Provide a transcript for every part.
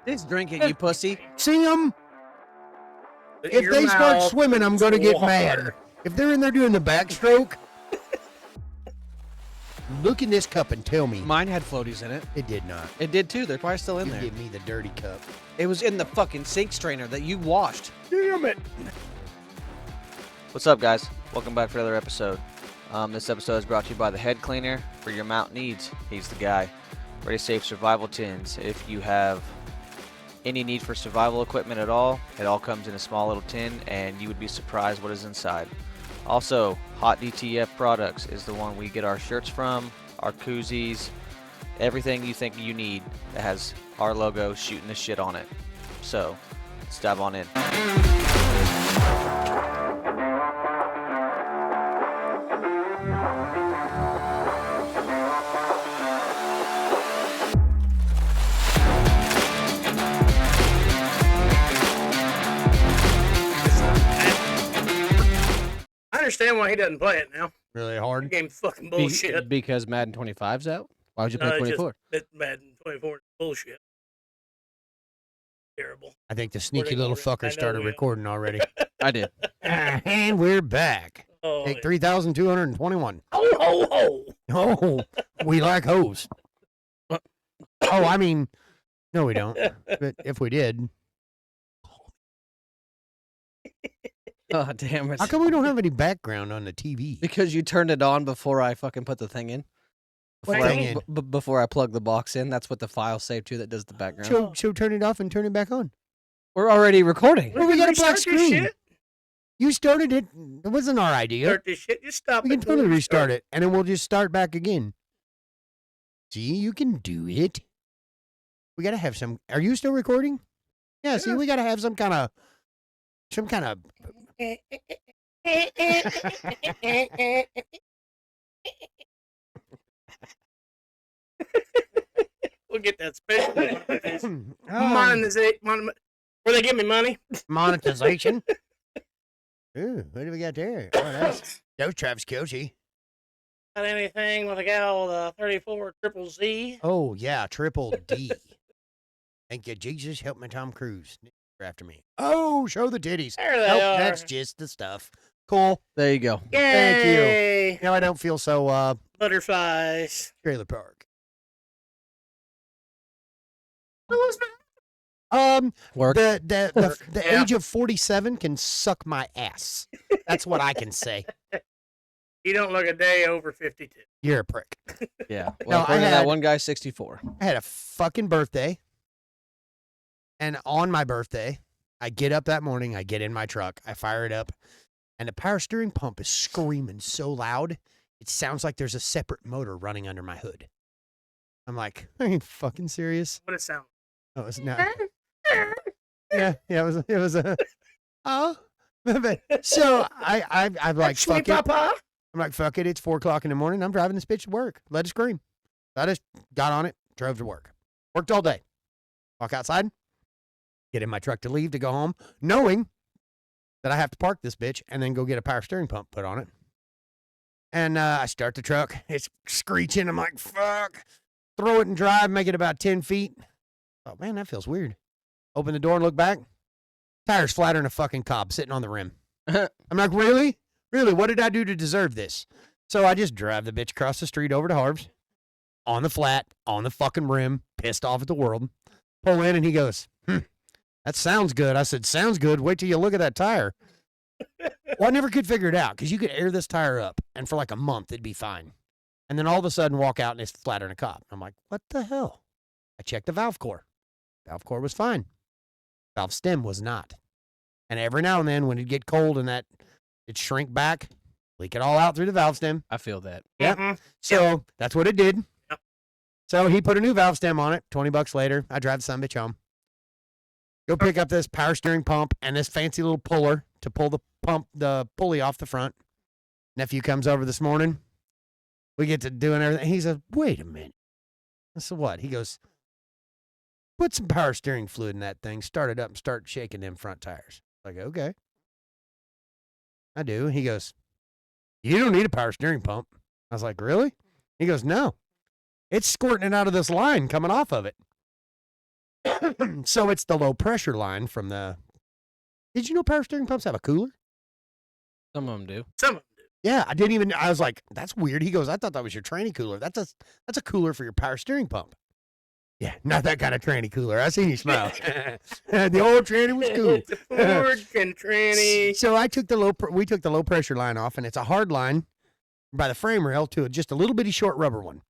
He's drinking, you pussy. See them? If they start swimming, I'm going to get mad. If they're in there doing the backstroke, look in this cup and tell me. Mine had floaties in it. It did not. It did too. They're probably still in there. You give me the dirty cup. It was in the fucking sink strainer that you washed. Damn it. What's up, guys? Welcome back for another episode. This episode is brought to you by the head cleaner for your mount needs. He's the guy. Ready Safe Survival Tins. If you have any need for survival equipment at all, it all comes in a small little tin, and you would be surprised what is inside. Also, Hot DTF Products is the one we get our shirts from, our koozies, everything you think you need that has our logo shooting the shit on it. So, let's dive on in. I understand why he doesn't play it now. Really The hard. game's fucking bullshit. Because Madden 25's out? Why would you play It's 24? just Madden 24 is bullshit. Terrible. I think the sneaky Recording little already. I fucker know started we- recording already. I did. And we're back. Oh, Take 3,221. ho. Oh, we like hoes. Oh, I mean, no, we don't. But if we did, Oh, damn it. how come we don't have any background on the TV? Because you turned it on before I fucking put the thing in. What Before thing I, in? before I plug the box in. That's what the file saved to that does the background. So turn it off and turn it back on. We're already recording. Well, we got a black Restart this screen. shit? You started it. It wasn't our idea. Start this shit. Just stop We it. can totally restart it, and then we'll just start back again. See, you can do it. We gotta have some. Are you still recording? Yeah. See, Yeah. we gotta have some kind of. We'll get that special monetization. um, Where they give me money? monetization. Ooh, what do we got there? Oh, nice. That was Travis Kelce. Got anything with a gal with a 34 triple Z? Oh yeah, triple D. Thank you, Jesus. Help me, Tom Cruise. After me. Oh, show the titties. There they Nope, are. that's just the stuff. Cool. There you go. Thank you. Yay! Now I don't feel so Butterflies. trailer park. Work. The Yeah. age of 47 can suck my ass. That's what I can say. You don't look a day over 52. You're a prick. Yeah. No, Well, I according to had- that one guy, 64. I had a fucking birthday. And on my birthday, I get up that morning, I get in my truck, I fire it up, and the power steering pump is screaming so loud, it sounds like there's a separate motor running under my hood. I'm like, are you fucking serious? What it sound? Oh, it's not. Yeah, it was a. Oh, but so I'm like, Sweet fuck it. papa. I'm like, fuck it. It's 4:00 in the morning. I'm driving this bitch to work. Let it scream. So I just got on it, drove to work, worked all day. Walk outside, get in my truck to leave to go home, knowing that I have to park this bitch and then go get a power steering pump put on it. And I start the truck. It's screeching. I'm like, fuck. Throw it and drive, make it about 10 feet. Oh, man, that feels weird. Open the door and look back. Tire's flatter than a fucking cob sitting on the rim. I'm like, really? Really? What did I do to deserve this? So I just drive the bitch across the street over to Harv's, on the flat, on the fucking rim, pissed off at the world. Pull in and he goes, that sounds good. I said, sounds good. Wait till you look at that tire. Well, I never could figure it out because you could air this tire up and for like a month it'd be fine. And then all of a sudden walk out and it's flatter than a cop. I'm like, what the hell? I checked the valve core. Valve core was fine. Valve stem was not. And every now and then when it'd get cold and that it'd shrink back, leak it all out through the valve stem. I feel that. Yep. Mhm. So that's what it did. Yep. So he put a new valve stem on it. $20 later, I drive the son of a bitch home. Go pick up this power steering pump and this fancy little puller to pull the pulley off the front. Nephew comes over this morning. We get to doing everything. He says, wait a minute. I said, what? He goes, put some power steering fluid in that thing, start it up and start shaking them front tires. Like, okay. I do. He goes, you don't need a power steering pump. I was like, really? He goes, no. It's squirting it out of this line coming off of it. So it's the low pressure line from the. Did you know power steering pumps have a cooler? Some of them do. Some of them do. Yeah, I didn't even. I was like, that's weird. He goes, I thought that was your tranny cooler. That's a cooler for your power steering pump. Yeah, not that kind of tranny cooler. I seen you smile. The old tranny was cool. The Ford and tranny. So I took we took the low pressure line off, and it's a hard line by the frame rail to just a little bitty short rubber one.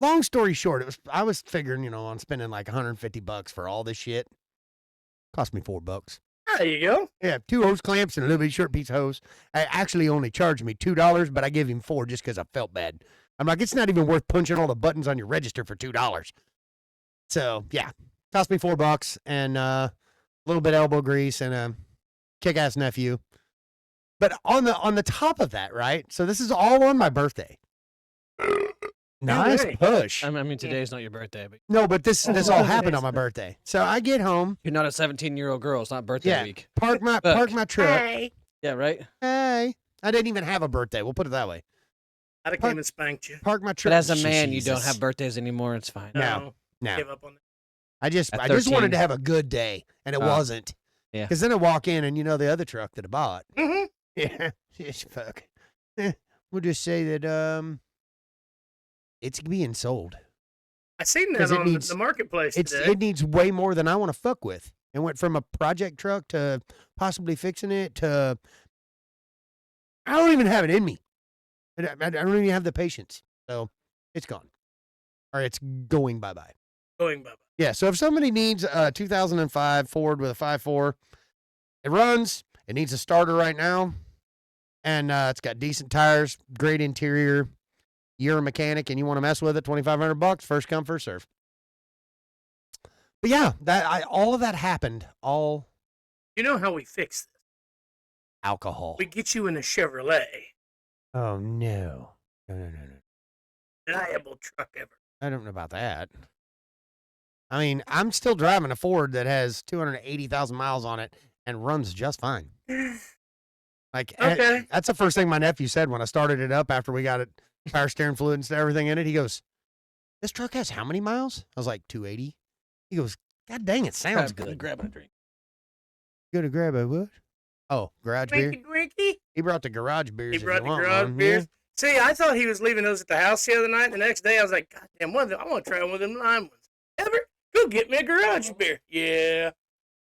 Long story short, I was figuring, on spending like $150 for all this shit. Cost me $4. There you go. Yeah, 2 hose clamps and a little bitty short piece of hose. I actually only charged me $2, but I gave him $4 just because I felt bad. I'm like, it's not even worth punching all the buttons on your register for $2. So yeah, cost me $4 and a little bit of elbow grease and a kick-ass nephew. But on the top of that, right? So this is all on my birthday. Nice push. I mean, today's not your birthday, but No, but this all happened on my birthday. So I get home, you're not a 17-year-old girl. It's not birthday week. park my truck. Hey. Yeah, right? Hey, I didn't even have a birthday. We'll put it that way. I'd have came and spanked you. Park my truck. But as a man, you don't Jesus. have birthdays anymore. It's fine. No. Give up on it. I just At wanted 13. to have a good day, and it Oh. wasn't. Yeah. Because then I walk in, and the other truck that I bought. Mm-hmm. Yeah, yes, fuck. We'll just say that it's being sold. I seen 'Cause that it on needs- the marketplace today. It needs way more than I want to fuck with. It went from a project truck to possibly fixing it to I don't even have it in me. I don't even have the patience. So it's gone. Or it's going bye-bye. Going bye-bye. Yeah, so if somebody needs a 2005 Ford with a 5.4, it runs, it needs a starter right now, and it's got decent tires, great interior, you're a mechanic and you want to mess with it, $2,500, first come, first serve. But yeah, all of that happened, all You know how we fix this? alcohol. We get you in a Chevrolet. Oh, no. No. Reliable truck ever. I don't know about that. I mean, I'm still driving a Ford that has 280,000 miles on it and runs just fine. Like, Okay. that's the first thing my nephew said when I started it up after we got it, power steering fluid and everything in it. He goes, this truck has how many miles? I was like, 280. He goes, God dang, it sounds good. Grabbing a drink. Go to grab a what? Oh, garage beer. Drinky, drinky. He brought the garage beers. He if brought you the want garage one. beers. See, I thought he was leaving those at the house the other night. And the next day, I was like, God damn, I want to try one of them lime ones. Everett, go get me a garage beer. Yeah.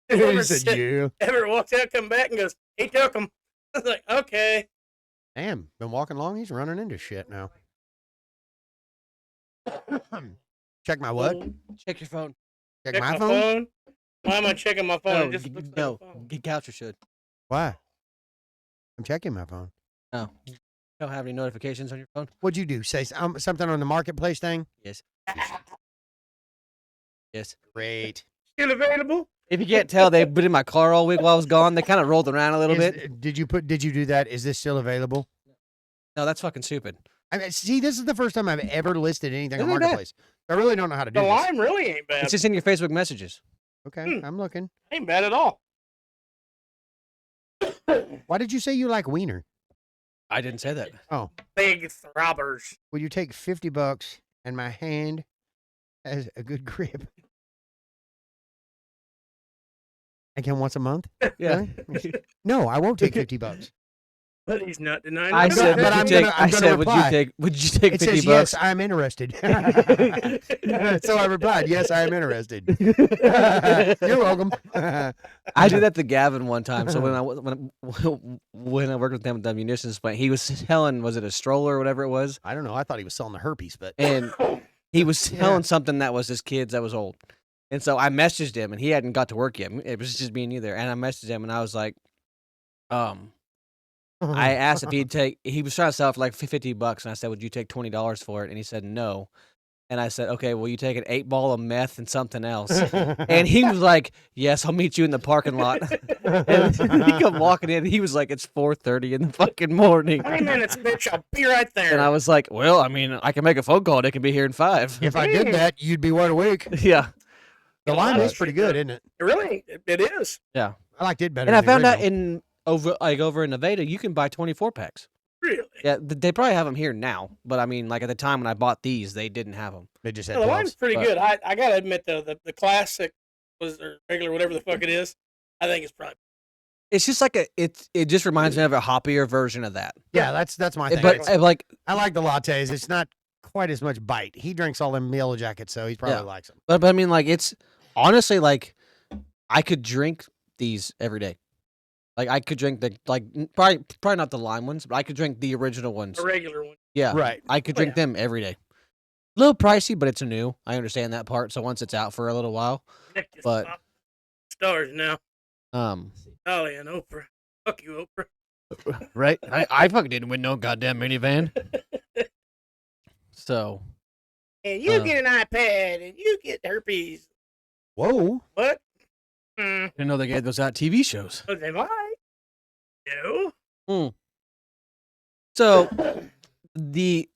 Yeah. He Everett said, yeah. Everett walks out, come back, and goes, he took them. I was like, okay. Damn, been walking along. He's running into shit now. Check my what? Check your phone. Check my phone? Why am I checking my phone? No, It just looks like no. a phone. Goucher should. Why? I'm checking my phone. No. You don't have any notifications on your phone? What'd you do? Say something on the marketplace thing? Yes. Yes. Great. Still available? If you can't tell, they've been in my car all week while I was gone. They kind of rolled around a little bit. Did you do that? Is this still available? No, that's fucking stupid. I mean, see, this is the first time I've ever listed anything on Isn't it bad? marketplace. I really don't know how to do The this. lime really ain't bad. It's just in your Facebook messages. Okay, I'm looking. Ain't bad at all. Why did you say you like wiener? I didn't say that. Oh, Big throbbers. will you take $50 and my hand has a good grip? Again, once a month? Yeah. No, I won't take $50. But he's not denying I it. said, but I'm gonna would you reply. take? Would you take It 50 says, bucks? yes, I'm interested. So I replied, yes, I am interested. You're welcome. I did that to Gavin one time. So when I worked with him at the munitions plant, he was selling, was it a stroller or whatever it was? I don't know. I thought he was selling the herpes, but And he was selling something that was his kids that was old. And so I messaged him, and he hadn't got to work yet. It was just me and you there. And I messaged him, and I was like, I asked if he was trying to sell it for like $50, and I said, would you take $20 for it? And he said, no. And I said, okay, well, you take an 8-ball of meth and something else. And he was like, yes, I'll meet you in the parking lot. And he come walking in, and he was like, it's 4:30 in the fucking morning. 20 minutes, bitch. I'll be right there. And I was like, well, I mean, I can make a phone call, and it can be here in 5. if I did that, you'd be wide awake. Yeah. The Yeah, lime well, is pretty good, isn't it? It really, it is. Yeah. I liked it better. And I than the found out original. over in Nevada, you can buy 24 packs. Really. Yeah, they probably have them here now, but I mean, like at the time when I bought these, they didn't have them. They just Yeah, had the 12s. lime's pretty but- good. I got to admit, though, the classic or regular, whatever the fuck it is. I think it's probably. It's just like it just reminds me of a hoppier version of that. Yeah, that's my thing. But It's- like, I like the lattes. It's not quite as much bite. He drinks all them Yellow Jackets, so he probably Yeah. likes them. but I mean, like, it's honestly like I could drink these every day. Like I could drink the probably not the lime ones, but I could drink the original ones. A regular one. Yeah, Right. I could Oh, drink them every day. A little pricey, but it's new. I understand that part. So once it's out for a little while, Nick just But- popped stars now. um, Ollie and Oprah. Fuck you, Oprah. right? I fucking didn't win no goddamn minivan. So And you Uh. get an iPad and you get herpes. Whoa. What? didn't know they gave those out TV shows. Oh, they might. No. So the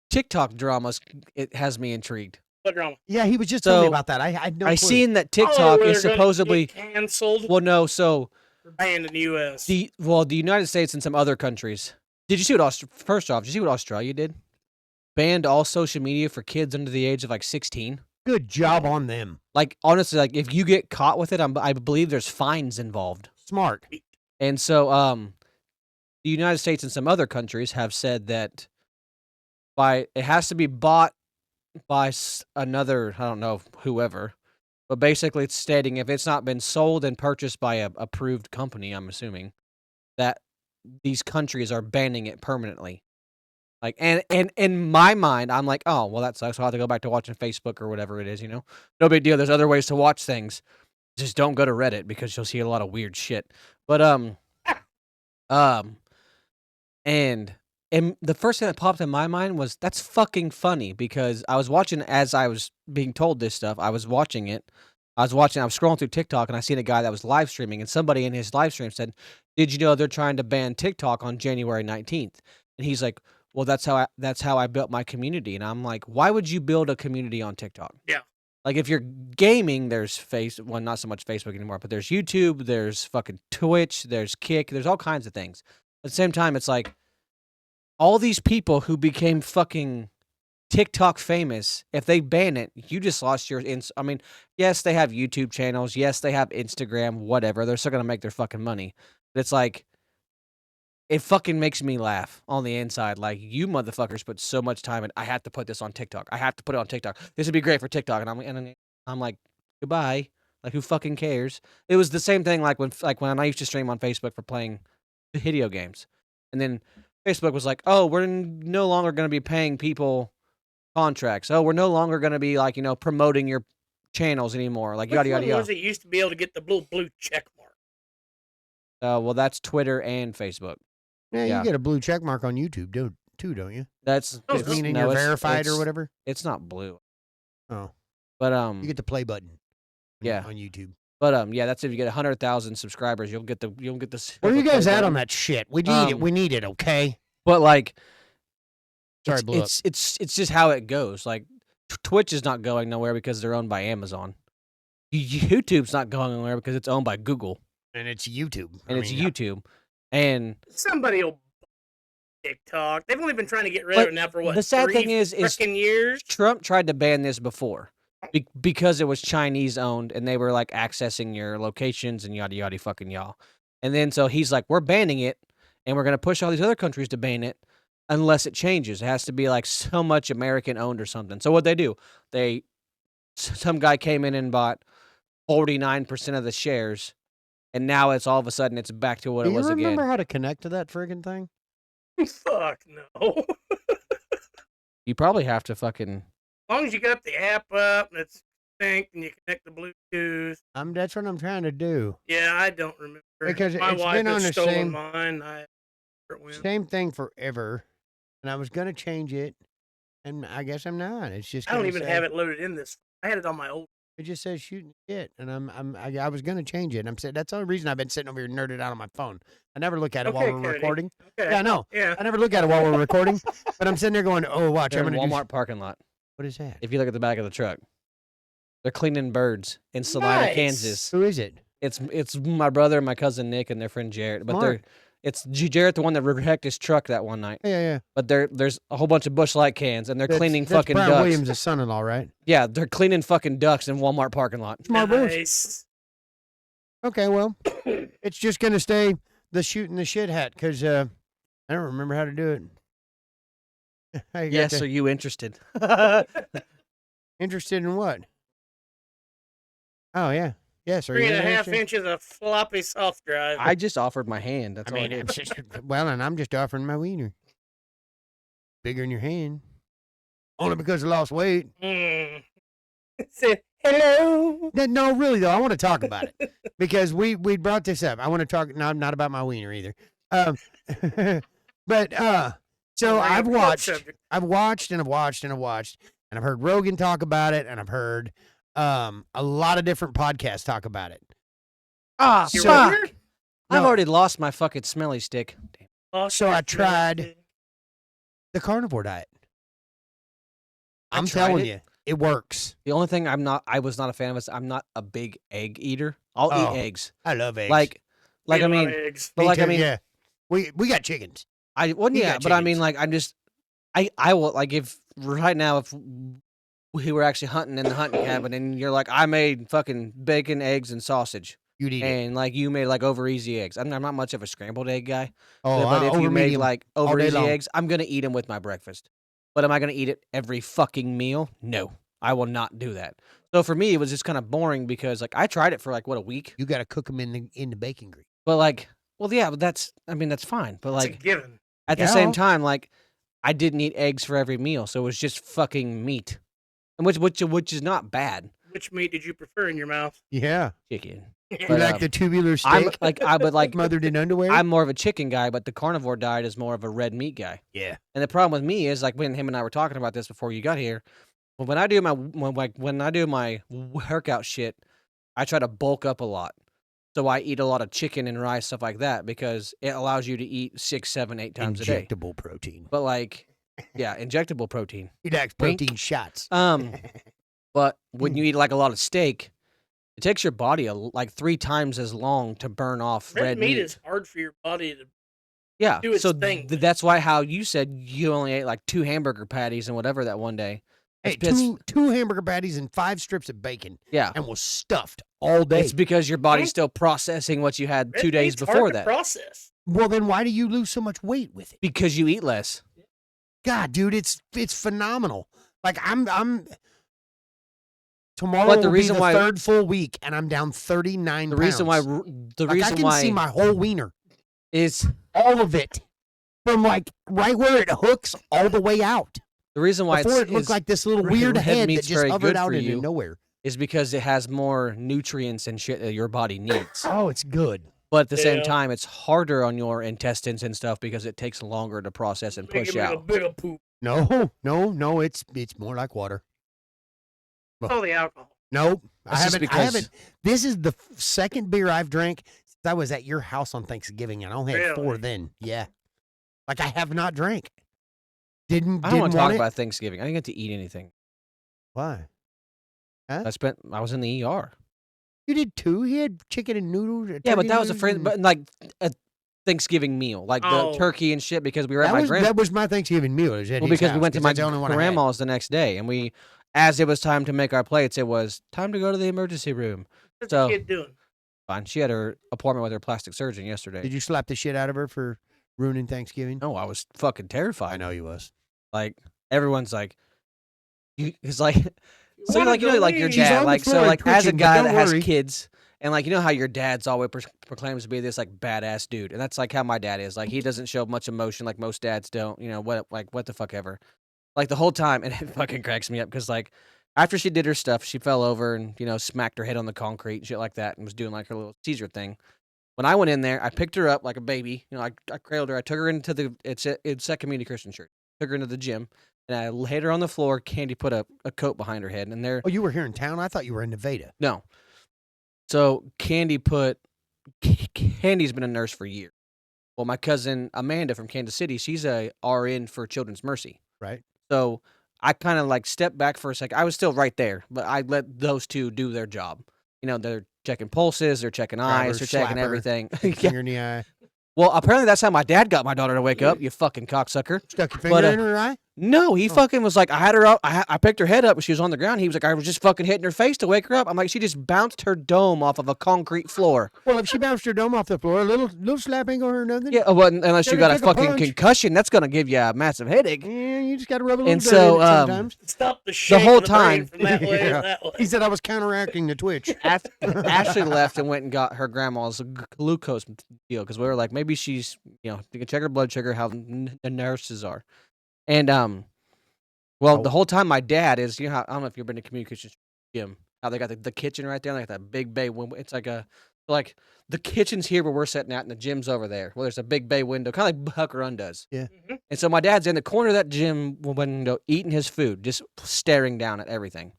TikTok dramas, it has me intrigued. What drama? Yeah, he was just telling me So, about that. I had no I clue. seen that Oh, TikTok where is they're gonna supposedly get canceled. well, no. So Or banned in the U.S. the United States and some other countries. Did you see what first off? Did you see what Australia did? Banned all social media for kids under the age of like 16. Good job on them. Like honestly, like if you get caught with it, I believe there's fines involved. Smart. And so, the United States and some other countries have said that it has to be bought by another, I don't know, whoever, but basically it's stating if it's not been sold and purchased by a approved company, I'm assuming, that these countries are banning it permanently. Like, and in my mind, I'm like, oh, well, that sucks. I'll have to go back to watching Facebook or whatever it is, you know? No big deal. There's other ways to watch things. Just don't go to Reddit because you'll see a lot of weird shit. But, and the first thing that popped in my mind was that's fucking funny because I was watching as I was being told this stuff. I was watching it. I was scrolling through TikTok and I seen a guy that was live streaming and somebody in his live stream said, "Did you know they're trying to ban TikTok on January 19th?" And he's like, "Well, that's how I built my community." And I'm like, "Why would you build a community on TikTok?" Yeah. Like if you're gaming, there's well, not so much Facebook anymore, but there's YouTube, there's fucking Twitch, there's Kick, there's all kinds of things. At the same time, it's like all these people who became fucking TikTok famous, if they ban it, you just lost your I mean, yes, they have YouTube channels, yes, they have Instagram, whatever. They're still gonna make their fucking money. But it's like it fucking makes me laugh on the inside. Like, you motherfuckers put so much time in. I have to put this on TikTok. I have to put it on TikTok. This would be great for TikTok. And I'm like, goodbye. Like, who fucking cares? It was the same thing like when I used to stream on Facebook for playing video games. And then Facebook was like, oh, we're no longer going to be paying people contracts. Oh, we're no longer going to be like, promoting your channels anymore. Like, yada, yada, Which one was yada. it used to be able to get the blue check mark? Well, that's Twitter and Facebook. Yeah, Yeah. you get a blue check mark on YouTube, too, don't you? That's Oh, Just meaning no, you're it's- verified or it's- whatever. It's not blue. Oh, But you get the play button. Yeah. on YouTube. But yeah, that's if you get 100,000 subscribers, you'll get the Where are you guys at on that shit? We need it. We need it. Okay. But like, Sorry, blew up. it's just how it goes. Like, Twitch is not going nowhere because they're owned by Amazon. YouTube's not going nowhere because it's owned by Google And it's YouTube. and it's YouTube. And Somebody will TikTok. They've only been trying to get rid But of it now for what? the sad 3 thing is frickin' years. Trump tried to ban this before because it was Chinese owned and they were like accessing your locations and yada yada fucking y'all. And then so he's like, we're banning it and we're gonna push all these other countries to ban it unless it changes. It has to be like so much American owned or something. So what they do, some guy came in and bought 49% of the shares, and now it's all of a sudden it's back to what Do it you was remember again. how to connect to that friggin' thing? Fuck no. You probably have to fucking. As long as you got the app up and it's synced and you connect the Bluetooth. That's what I'm trying to do. Yeah, I don't remember. Because my it's wife been has on the stolen same- mine. I went. Same thing forever. And I was gonna change it, and I guess I'm not. It's just. I don't gonna even say- have it loaded in this. I had it on my old. It just says shooting shit, and I was gonna change it. And I'm saying that's the only reason I've been sitting over here nerded out on my phone. I never look at it while Okay, we're Kennedy. recording. Okay. Yeah, I know. Yeah. I never look at it while we're recording, but I'm sitting there going, "Oh, watch! They're I'm in gonna Walmart parking lot. What is that? If you look at the back of the truck, they're cleaning birds in Salina, Nice. Kansas. Who is it? It's my brother and my cousin Nick and their friend Jarrett. But Smart. It's Jarrett, the one that wrecked his truck that one night. Yeah. But there's a whole bunch of Busch Light cans, and they're cleaning That's fucking Brian ducks. Williams' son-in-law, right? Yeah, they're cleaning fucking ducks in Walmart parking lot. Smart boys. Nice. Okay, well, it's just gonna stay the shooting the shit hat because I don't remember how to do it. How you got Yes, to- are you interested? interested in what? Oh yeah, yes. Are you 3.5 interested? inches of floppy soft drive. I just offered my hand. That's I all I mean, did. it's just, well, and I'm just offering my wiener. Bigger in your hand. Only because I lost weight. Say hello. No, really though, I want to talk about it because we brought this up. I want to talk not about my wiener either. But so I've watched and I've heard Rogan talk about it, and I've heard a lot of different podcasts talk about it. Ah, Your fuck! wiener? I've No. already lost my fucking smelly stick. Damn. Oh, So I shit, tried the carnivore diet. I I'm tried telling it. you, it works. The only thing I was not a fan of is I'm not a big egg eater. I'll Oh, eat eggs. I love eggs. Like Eat I a lot mean, of eggs. but Me like I too, mean, yeah, we got chickens. Well, You yeah, got but I mean, chickens. like, I'm just, I will, like, if right now, if we were actually hunting in the hunting cabin and you're like, I made fucking bacon, eggs, and sausage, You'd eat it. and like you made like over easy eggs. I'm not much of a scrambled egg guy, Oh, but if you over made medium. like all over day easy long. eggs, I'm gonna eat them with my breakfast. But am I gonna eat it every fucking meal? No, I will not do that. So for me, it was just kind of boring because like I tried it for like what, a week, You got to cook them in the bacon grease. but like, well, yeah, but that's fine, but It's a like. given. At the same Yeah. time, like I didn't eat eggs for every meal, so it was just fucking meat, and which is not bad. Which meat did you prefer in your mouth? Yeah, Chicken. you But, like the tubular I'm steak like but like smothered in underwear. I'm more of a chicken guy, but the carnivore diet is more of a red meat guy. yeah. And the problem with me is like when him and I were talking about this before you got here, when I do my workout shit, I try to bulk up a lot. So I eat a lot of chicken and rice, stuff like that, because it allows you to eat 6, 7, 8 times a day. Injectable protein. But like, yeah, injectable protein. He likes Wink. protein shots. But when you eat like a lot of steak, it takes your body like 3 times as long to burn off Red red meat is hard for your body to. Yeah, do its so thing. that's why how you said you only ate like 2 hamburger patties and whatever that one day. Hey, It's two hamburger patties and 5 strips of bacon, Yeah, and was stuffed all day. it's because your body's still processing what you had Red 2 days meat's before hard to that process. Well, then why do you lose so much weight with it? because you eat less. God, dude, it's phenomenal. Like I'm tomorrow But the will reason be the why- 3rd full week, and I'm down 39 The pounds. reason why Like, I can see my whole wiener, is all of it, from like right where it hooks all the way out. the reason why Before it's it looked is, like this little red weird head that meat's just very hovered good out for into you. nowhere. is because it has more nutrients and shit that your body needs. Oh, it's good. But at the same Yeah. time, it's harder on your intestines and stuff because it takes longer to process and Make push it like a out. bit of poop. No, it's more like water. All the alcohol. Nope. That's just I because- haven't. This is the second beer I've drank since I was at your house on Thanksgiving, and I only had 4 Really? then. Yeah. Like I have not drank. Didn't I don't want to talk it. about Thanksgiving. I didn't get to eat anything. Why? I was in the ER. You did too. He had chicken and noodles. Yeah, but turkey that was a noodles, friend, and- but like a Thanksgiving meal, like the Oh. turkey and shit, because we were at that my was grandma's. that was my Thanksgiving meal. Was at Well, his because we house, went to 'cause my that's the only one I had. grandma's the next day, and as it was time to make our plates, it was time to go to the emergency room. What's So- the kid doing? Fine, she had her appointment with her plastic surgeon yesterday. Did you slap the shit out of her for ruining Thanksgiving? No, I was fucking terrified. I know you was. Like everyone's like, it's like, so Wanna like you know, go like your leave. She's on dad, the like so, floor like as a twitching, but guy don't that has worry. kids, and like you know how your dad's always proclaims to be this like badass dude, and that's like how my dad is. Like he doesn't show much emotion, like most dads don't. You know what the fuck ever. Like the whole time, and it fucking cracks me up because like after she did her stuff, she fell over and smacked her head on the concrete and shit like that, and was doing like her little Caesar thing. When I went in there, I picked her up like a baby. I cradled her. I took her into the it's at Community Christian Church. Took her into the gym, and I laid her on the floor. Candy put a coat behind her head, and there Oh, you were here in town? I thought you were in Nevada. no. So Candy's been a nurse for years. Well, my cousin Amanda from Kansas City, she's a RN for Children's Mercy. Right. So I kind of like stepped back for a second. I was still right there, but I let those two do their job. They're checking pulses, they're checking eyes, they're checking slapper, everything. Finger in the eye. Well, apparently that's how my dad got my daughter to wake up. You fucking cocksucker. Stuck your finger But, in her eye? No, he fucking was like, I had her up. I picked her head up and she was on the ground. He was like, I was just fucking hitting her face to wake her up. I'm like, she just bounced her dome off of a concrete floor. Well, if she bounced her dome off the floor, a little slap ain't gonna hurt nothing. Yeah, well, unless you Gotta got a take a fucking punch. concussion, that's gonna give you a massive headache. Yeah, you just gotta rub a little And dirt so, in it sometimes. Stop the shake whole of the brain time- from that way Yeah. to that way. He said I was counteracting the twitch. Ashley left and went and got her grandma's glucose deal because we were like, maybe she's, you can check her blood sugar, how the nurses are. And, well, the whole time my dad is, I don't know if you've been to communication gym, how they got the kitchen right there, like that big bay window. It's like the kitchen's here where we're sitting at and the gym's over there. Well, there's a big bay window, kind of like Huck Run does. Yeah. Mhm. And so my dad's in the corner of that gym window eating his food, just staring down at everything.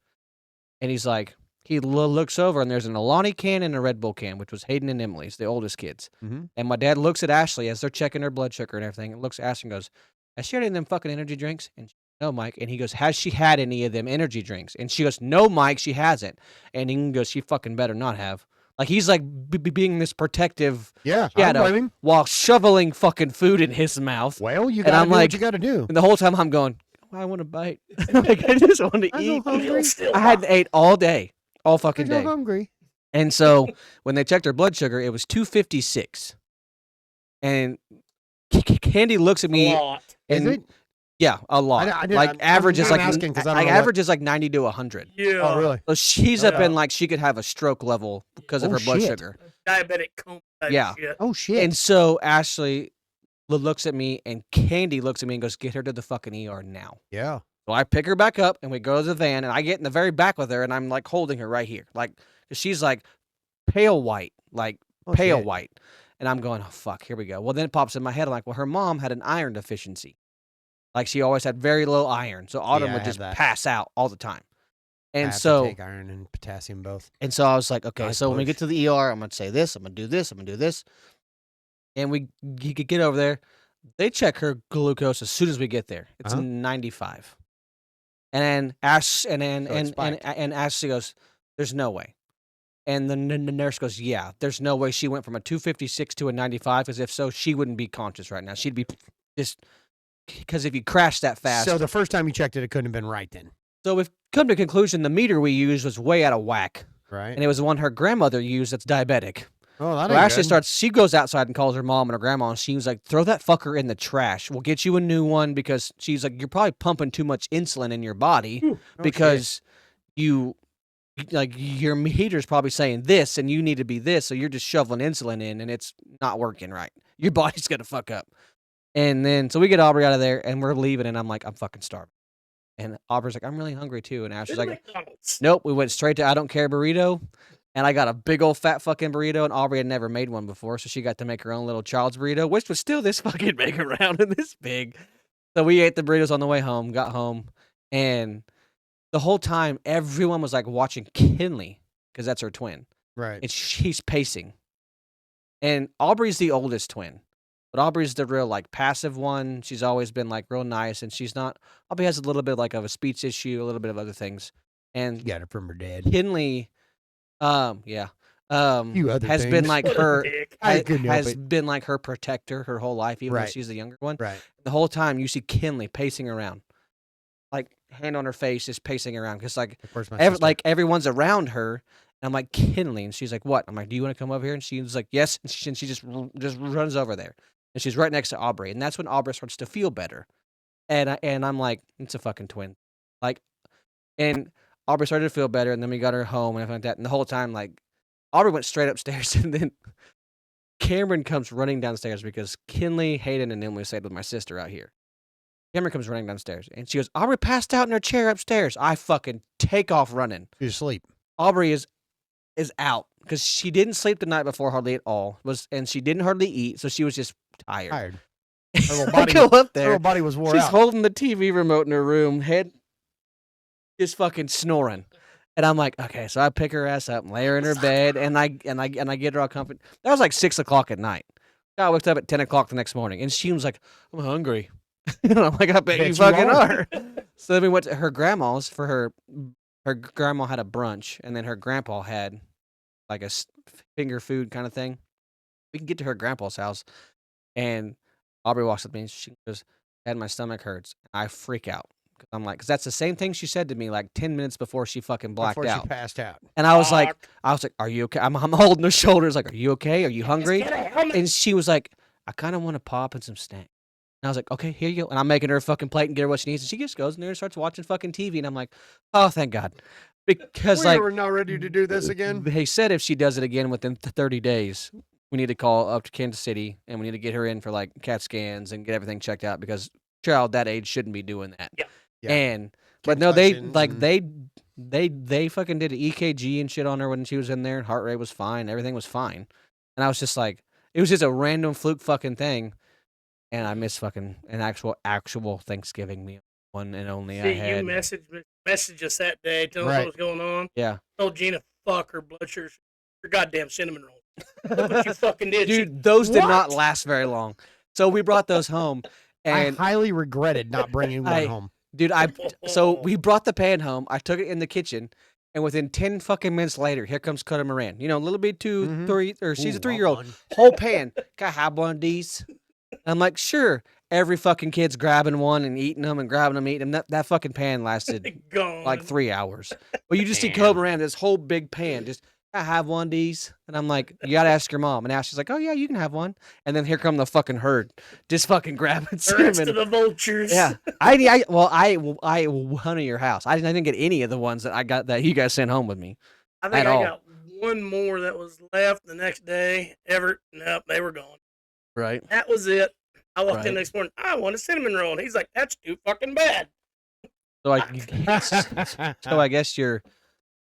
And he's like, he looks over and there's an Alani can and a Red Bull can, which was Hayden and Emily's, the oldest kids. Mhm. And my dad looks at Ashley as they're checking her blood sugar and everything, and looks at Ashley and goes, has she had any of them fucking energy drinks? And she, no, Mike. And he goes, has she had any of them energy drinks? And she goes, no, Mike, she hasn't. And he goes, she fucking better not have. Like, he's like being this protective Yeah, I shadow don't blame him. while shoveling fucking food in his mouth. Well, you And gotta I'm do like- what you gotta do. And the whole time I'm going, I want to bite. Like, I just want to I eat. go hungry. I hadn't ate all day, all I fucking go day. hungry. And so when they checked her blood sugar, it was 256. And Candy looks at A me, lot. Is and it? yeah, a lot. I'm average is like asking 'cause I don't know average is like 90 to 100. Yeah. Oh, really? So she's Oh, up yeah. in like she could have a stroke level because of Oh, her blood shit. sugar. Diabetic coma type Yeah. shit. Oh shit. And so Ashley looks at me, and Candy looks at me and goes, "Get her to the fucking ER now." yeah. So I pick her back up, and we go to the van, and I get in the very back with her, and I'm like holding her right here, like 'cause she's like pale white, like Oh, pale shit. white. And I'm going, oh, fuck, here we go. Well, then it pops in my head. I'm like, well, her mom had an iron deficiency. Like, she always had very low iron. So Autumn Yeah, I would had just that. pass out all the time. I And have to so, take iron and potassium both. I was like, okay, Nice so when we push. get to the ER, I'm going to say this, I'm going to do this, I'm going to do this. And we get over there. They check her glucose as soon as we get there. It's Uh-huh. 95. And then Ashley spiked. goes, there's no way. And the nurse goes, yeah, there's no way she went from a 256 to a 95, because if so, she wouldn't be conscious right now. She'd be just, because if you crash that fast. So the first time you checked it, it couldn't have been right then, So we've come to a conclusion the meter we used was way out of whack. right? And it was the one her grandmother used that's diabetic. Oh, that So ain't Ashley good. she goes outside and calls her mom and her grandma, and she was like, throw that fucker in the trash. We'll get you a new one, because she's like, you're probably pumping too much insulin in your body Oh, shit. because your meter's probably saying this and you need to be this, so you're just shoveling insulin in and it's not working right. Your body's gonna fuck up. And then so we get Aubrey out of there and we're leaving, and I'm like, I'm fucking starving. And Aubrey's like, I'm really hungry too. And Ashley's Good like, McDonald's. nope, we went straight to I don't care burrito. And I got a big old fat fucking burrito, and Aubrey had never made one before, so she got to make her own little child's burrito, which was still this fucking big around and this big. So we ate the burritos on the way home, got home, and the whole time everyone was like watching Kinley, because that's her twin, Right. and she's pacing. And Aubrey's the oldest twin, but Aubrey's the real like passive one. She's always been like real nice, and she's not. Aubrey has a little bit like of a speech issue, a little bit of other things, and You got it from her dad. Kinley, Few other has been things. like What a her dick. I couldn't help has it. been like her protector her whole life, even though Right. she's the younger one. Right. The whole time you see Kinley pacing around, like hand on her face, just pacing around, because like Of course, my sister. everyone's around her. And I'm like, Kinley, and she's like, what? I'm like, do you want to come over here? And she's like, yes. And she just runs over there, and she's right next to Aubrey, and that's when Aubrey starts to feel better. And I'm like, it's a fucking twin, like, and Aubrey started to feel better, and then we got her home and everything like that. And the whole time, like, Aubrey went straight upstairs, and then Cameron comes running downstairs because Kinley, Hayden, and Emily stayed with my sister out here. Cameron comes running downstairs, and she goes, Aubrey passed out in her chair upstairs. I fucking take off running. She's asleep. Aubrey is out because she didn't sleep the night before hardly at all, and she didn't hardly eat, so she was just tired. Tired. Her little I body, go up her there. little body was wore She's out. holding the TV remote in her room, head just fucking snoring. And I'm like, okay, so I pick her ass up and lay her in her bed, and I get her all comfort. That was like 6:00 at night. I woke up at 10:00 the next morning, and she was like, I'm hungry. And I'm like, I bet you Bet you fucking are. are. So then we went to her grandma's for her grandma had a brunch, and then her grandpa had like a finger food kind of thing. We can get to her grandpa's house. And Aubrey walks up to me and she goes, "Dad, my stomach hurts." I freak out. I'm like, because that's the same thing she said to me like 10 minutes before she fucking blacked Before out. she passed out. And I was like, "Are you okay?" I'm holding her shoulders like, "Are you okay? Are you hungry?" And she was like, "I kind of want to pop and some snack." And I was like, "Okay, here you go." And I'm making her a fucking plate and get her what she needs. And she just goes in there and starts watching fucking TV. And I'm like, "Oh, thank God." Because We like, were not ready to do this again. they said if she does it again within 30 days, we need to call up to Kansas City and we need to get her in for like CAT scans and get everything checked out because child that age shouldn't be doing that. Yeah. And but no, they Concussions they fucking did an EKG and shit on her when she was in there. Heart rate was fine, everything was fine, and I was just like, it was just a random fluke fucking thing, and I miss fucking an actual Thanksgiving meal, one and only I See, had. you messaged us that day, telling us what was going on. Yeah, Told Gina, fuck her blood sugar, her goddamn cinnamon roll. Look what you fucking did, dude, those did not What? last very long. So we brought those home, and I highly regretted not bringing one home. dude, so we brought the pan home. I took it in the kitchen, and within 10 fucking minutes later, here comes Cutter Moran. You know, a little bit 2, 3, or she's a 3-year-old. Whole pan. Can I have one of these? And I'm like, sure. Every fucking kid's grabbing one and eating them and grabbing them, eating them. That fucking pan lasted Gone. like 3 hours. Well, you just see Cutter Moran, this whole big pan, just. I have one of these, and I'm like, you gotta ask your mom. And now she's like, oh yeah, you can have one. And then here come the fucking herd, just fucking grabbing the rest cinnamon. of the vultures. Yeah, I won at your house. I didn't get any of the ones that I got that you guys sent home with me. I think at I all. got one more that was left the next day. Nope, they were gone. Right. That was it. I walked Right. in next morning. I want a cinnamon roll. And he's like, that's too fucking bad. So I guess your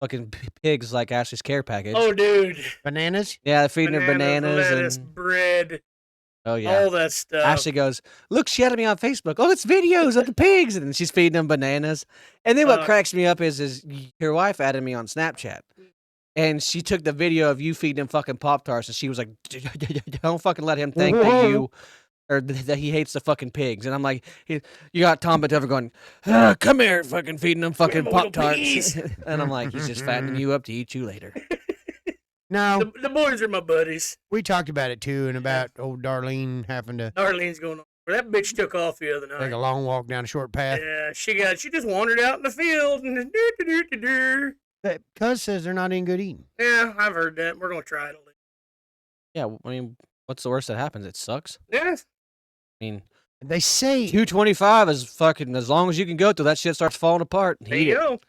fucking pigs like Ashley's care package. Oh, dude. Bananas? Yeah, they're feeding her bananas lettuce, and bread, oh yeah. all that stuff. Ashley goes, look, she added me on Facebook. Oh, it's videos of the pigs, and she's feeding them bananas. And then what cracks me up is your wife added me on Snapchat, and she took the video of you feeding him fucking Pop-Tarts, and she was like, don't fucking let him think that you. Or that he hates the fucking pigs. And I'm like, you got Tom Batover going, come here, fucking feeding them fucking Pop-Tarts. And I'm like, he's just fattening you up to eat you later. No, The boys are my buddies. we talked about it too, and about old Darlene having to Darlene's going on. That bitch took off the other take night. a long walk down a short path. Yeah, she just wandered out in the field and That Cuz says they're not in good eating. yeah, I've heard that. We're gonna try it. Yeah, I mean, what's the worst that happens? It sucks. Yes. I mean, They say 225 is fucking as long as you can go till that shit starts falling apart. There you go.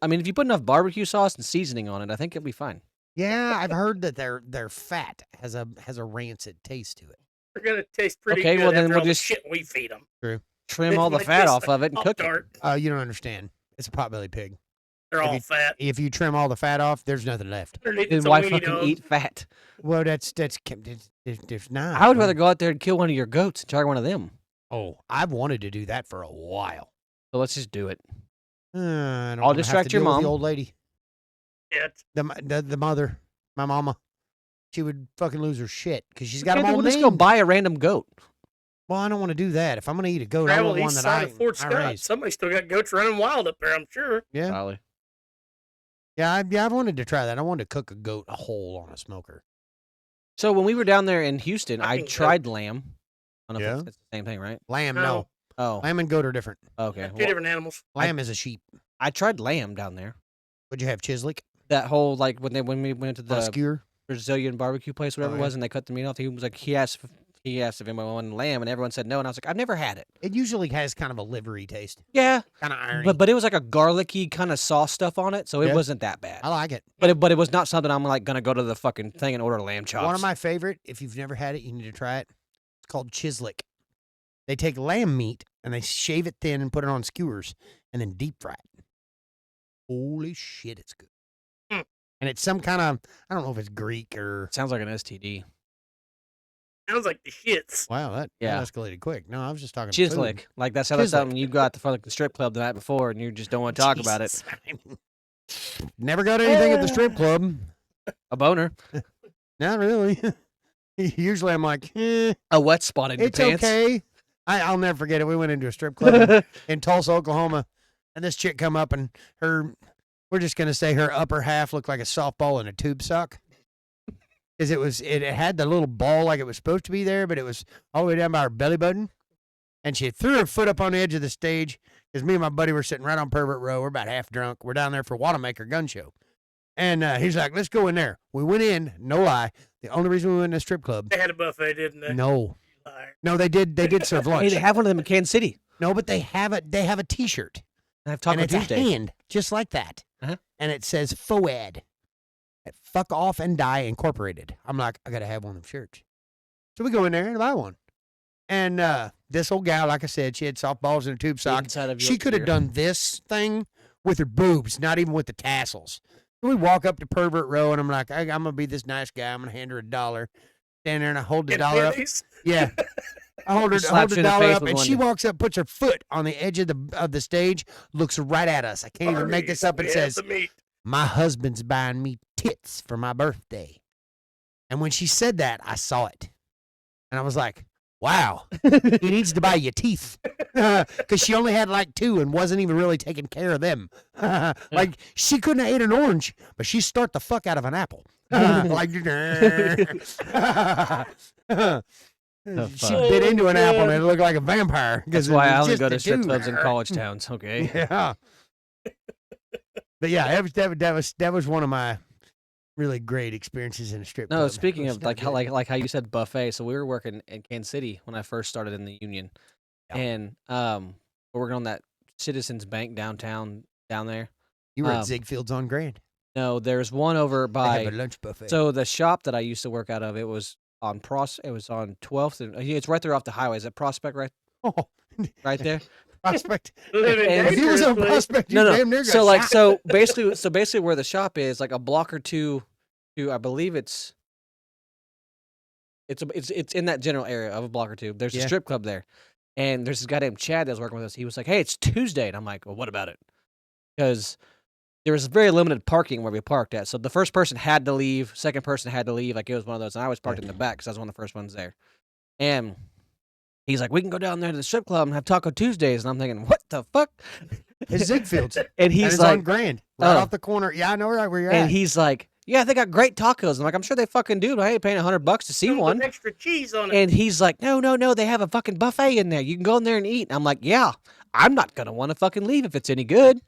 I mean, if you put enough barbecue sauce and seasoning on it, I think it'll be fine. yeah, I've heard that their fat has a rancid taste to it. They're gonna taste pretty Okay, good well, then after we'll all the just- shit we feed them. Trim all the fat off of it and cook it. You don't understand. It's a potbelly pig. They're If all you- fat. If you trim all the fat off, there's nothing left. Underneath Then it's a why weenie fucking dog. eat fat? Well, there's not. I would rather go out there and kill one of your goats and try one of them. Oh, I've wanted to do that for a while. So let's just do it. I don't I'll wanna have distract to your deal with mom. The old lady, Yeah, the mother, my mama. She would fucking lose her shit because she's got Okay, them then all we'll just go named. buy a random goat. Well, I don't want to do that. If I'm gonna eat a goat, I travel want one east that side of Fort I Scott. raised. Somebody still got goats running wild up there, I'm sure. Yeah, Probably. I've wanted to try that. I wanted to cook a goat whole on a smoker. So when we were down there in Houston, I Fucking tried lamb. I don't know Yeah? if it's the same thing, right? Lamb, No. no. Oh, Lamb and goat are different. okay. Two Well, different animals. Lamb is a sheep. I tried lamb down there. Would you have chislic That whole like when we went to on a the skewer? Brazilian barbecue place, whatever Oh, it was, and they cut the meat off. He was like, he asked if anyone wanted lamb, and everyone said no. And I was like, I've never had it. It usually has kind of a livery taste, Yeah, kind of irony. but it was like a garlicky kind of sauce stuff on it, so it Yeah. wasn't that bad. I like it. But it was not something I'm like gonna go to the fucking thing and order lamb chops. One of my favorite. If you've never had it, you need to try it. It's called chislic. They take lamb meat and they shave it thin and put it on skewers and then deep fry it. Holy shit, it's good. Hmm. And it's some kind of, I don't know if it's Greek or. Sounds like an STD. Sounds like the shits. Wow, that Yeah. escalated quick. No, I was just talking Chislic, like that's how that's Chislic. something you got to the strip club the night before, and you just don't want to talk about it. food. Never got anything at the strip club. A boner, Not really. Usually I'm like, a wet spot in your it's pants. okay. I'll never forget it. We went into a strip club in Tulsa, Oklahoma, and this chick come up and we're just going to say her upper half looked like a softball in a tube sock. because it had the little ball like it was supposed to be there, but it was all the way down by her belly button. And she threw her foot up on the edge of the stage because me and my buddy were sitting right on Pervert Row. We're about half drunk. We're down there for Wanamaker gun show. And he's like, let's go in there. We went in, no lie. The only reason we went in a strip club. They had a buffet, didn't they? No. Liar. No, they did serve lunch. Hey, they have one of them in Kansas City. No, but they have a T-shirt. I have Taco and it's Tuesday. a hand, just like that. Uh-huh. And it says FOAD. Fuck Off and Die Incorporated. I'm like, I got to have one of them shirts. So we go in there and buy one. And this old gal, like I said, she had softballs in a tube sock. She could have done this thing with her boobs, not even with the tassels. So we walk up to Pervert Row, and I'm like, I'm going to be this nice guy. I'm going to hand her $1. Stand there, and I hold the dollar up. Yeah. I hold the dollar up, and she walks up, puts her foot on the edge of the stage, looks right at us. I can't even make this up. It says, my husband's buying me tits for my birthday. And when she said that, I saw it. And I was like, wow, he needs to buy you teeth. Because she only had like 2 and wasn't even really taking care of them. Like, she couldn't have ate an orange, but she started the fuck out of an apple. Like, she bit into an apple and it looked like a vampire. That's why I only go to strip clubs in college towns, okay? Yeah. But yeah, that was one of my really great experientions in a strip club. No, speaking of like how you said buffet, so we were working in Kansas City when I first started in the union, and we're working on that Citizens Bank downtown down there. You were at Ziegfeld's on Grand. No, there's one over by they have a lunch buffet. So the shop that I used to work out of, it was on 12th, and it's right there off the highway. Is that Prospect right? Oh, right there. Prospect. If he was on Prospect, you damn near got So like, shot. so basically, where the shop is, like a block or two, I believe it's in that general area of a block or two. There's a strip club there, and there's this guy named Chad that was working with us. He was like, "Hey, it's Tuesday," and I'm like, "Well, what about it?" Because there was very limited parking where we parked at. So the first person had to leave, second person had to leave. Like it was one of those, and I was parked in the back because I was one of the first ones there. And he's like, we can go down there to the strip club and have Taco Tuesdays. And I'm thinking, what the fuck? It's Ziegfeld's. And he's it's like, on Grand, right off the corner. Yeah, I know right where you're at. And he's like, yeah, they got great tacos. I'm like, I'm sure they fucking do, but I ain't paying $100 to see one. Extra cheese on it. And he's like, no, they have a fucking buffet in there. You can go in there and eat. And I'm like, yeah, I'm not gonna want to fucking leave if it's any good.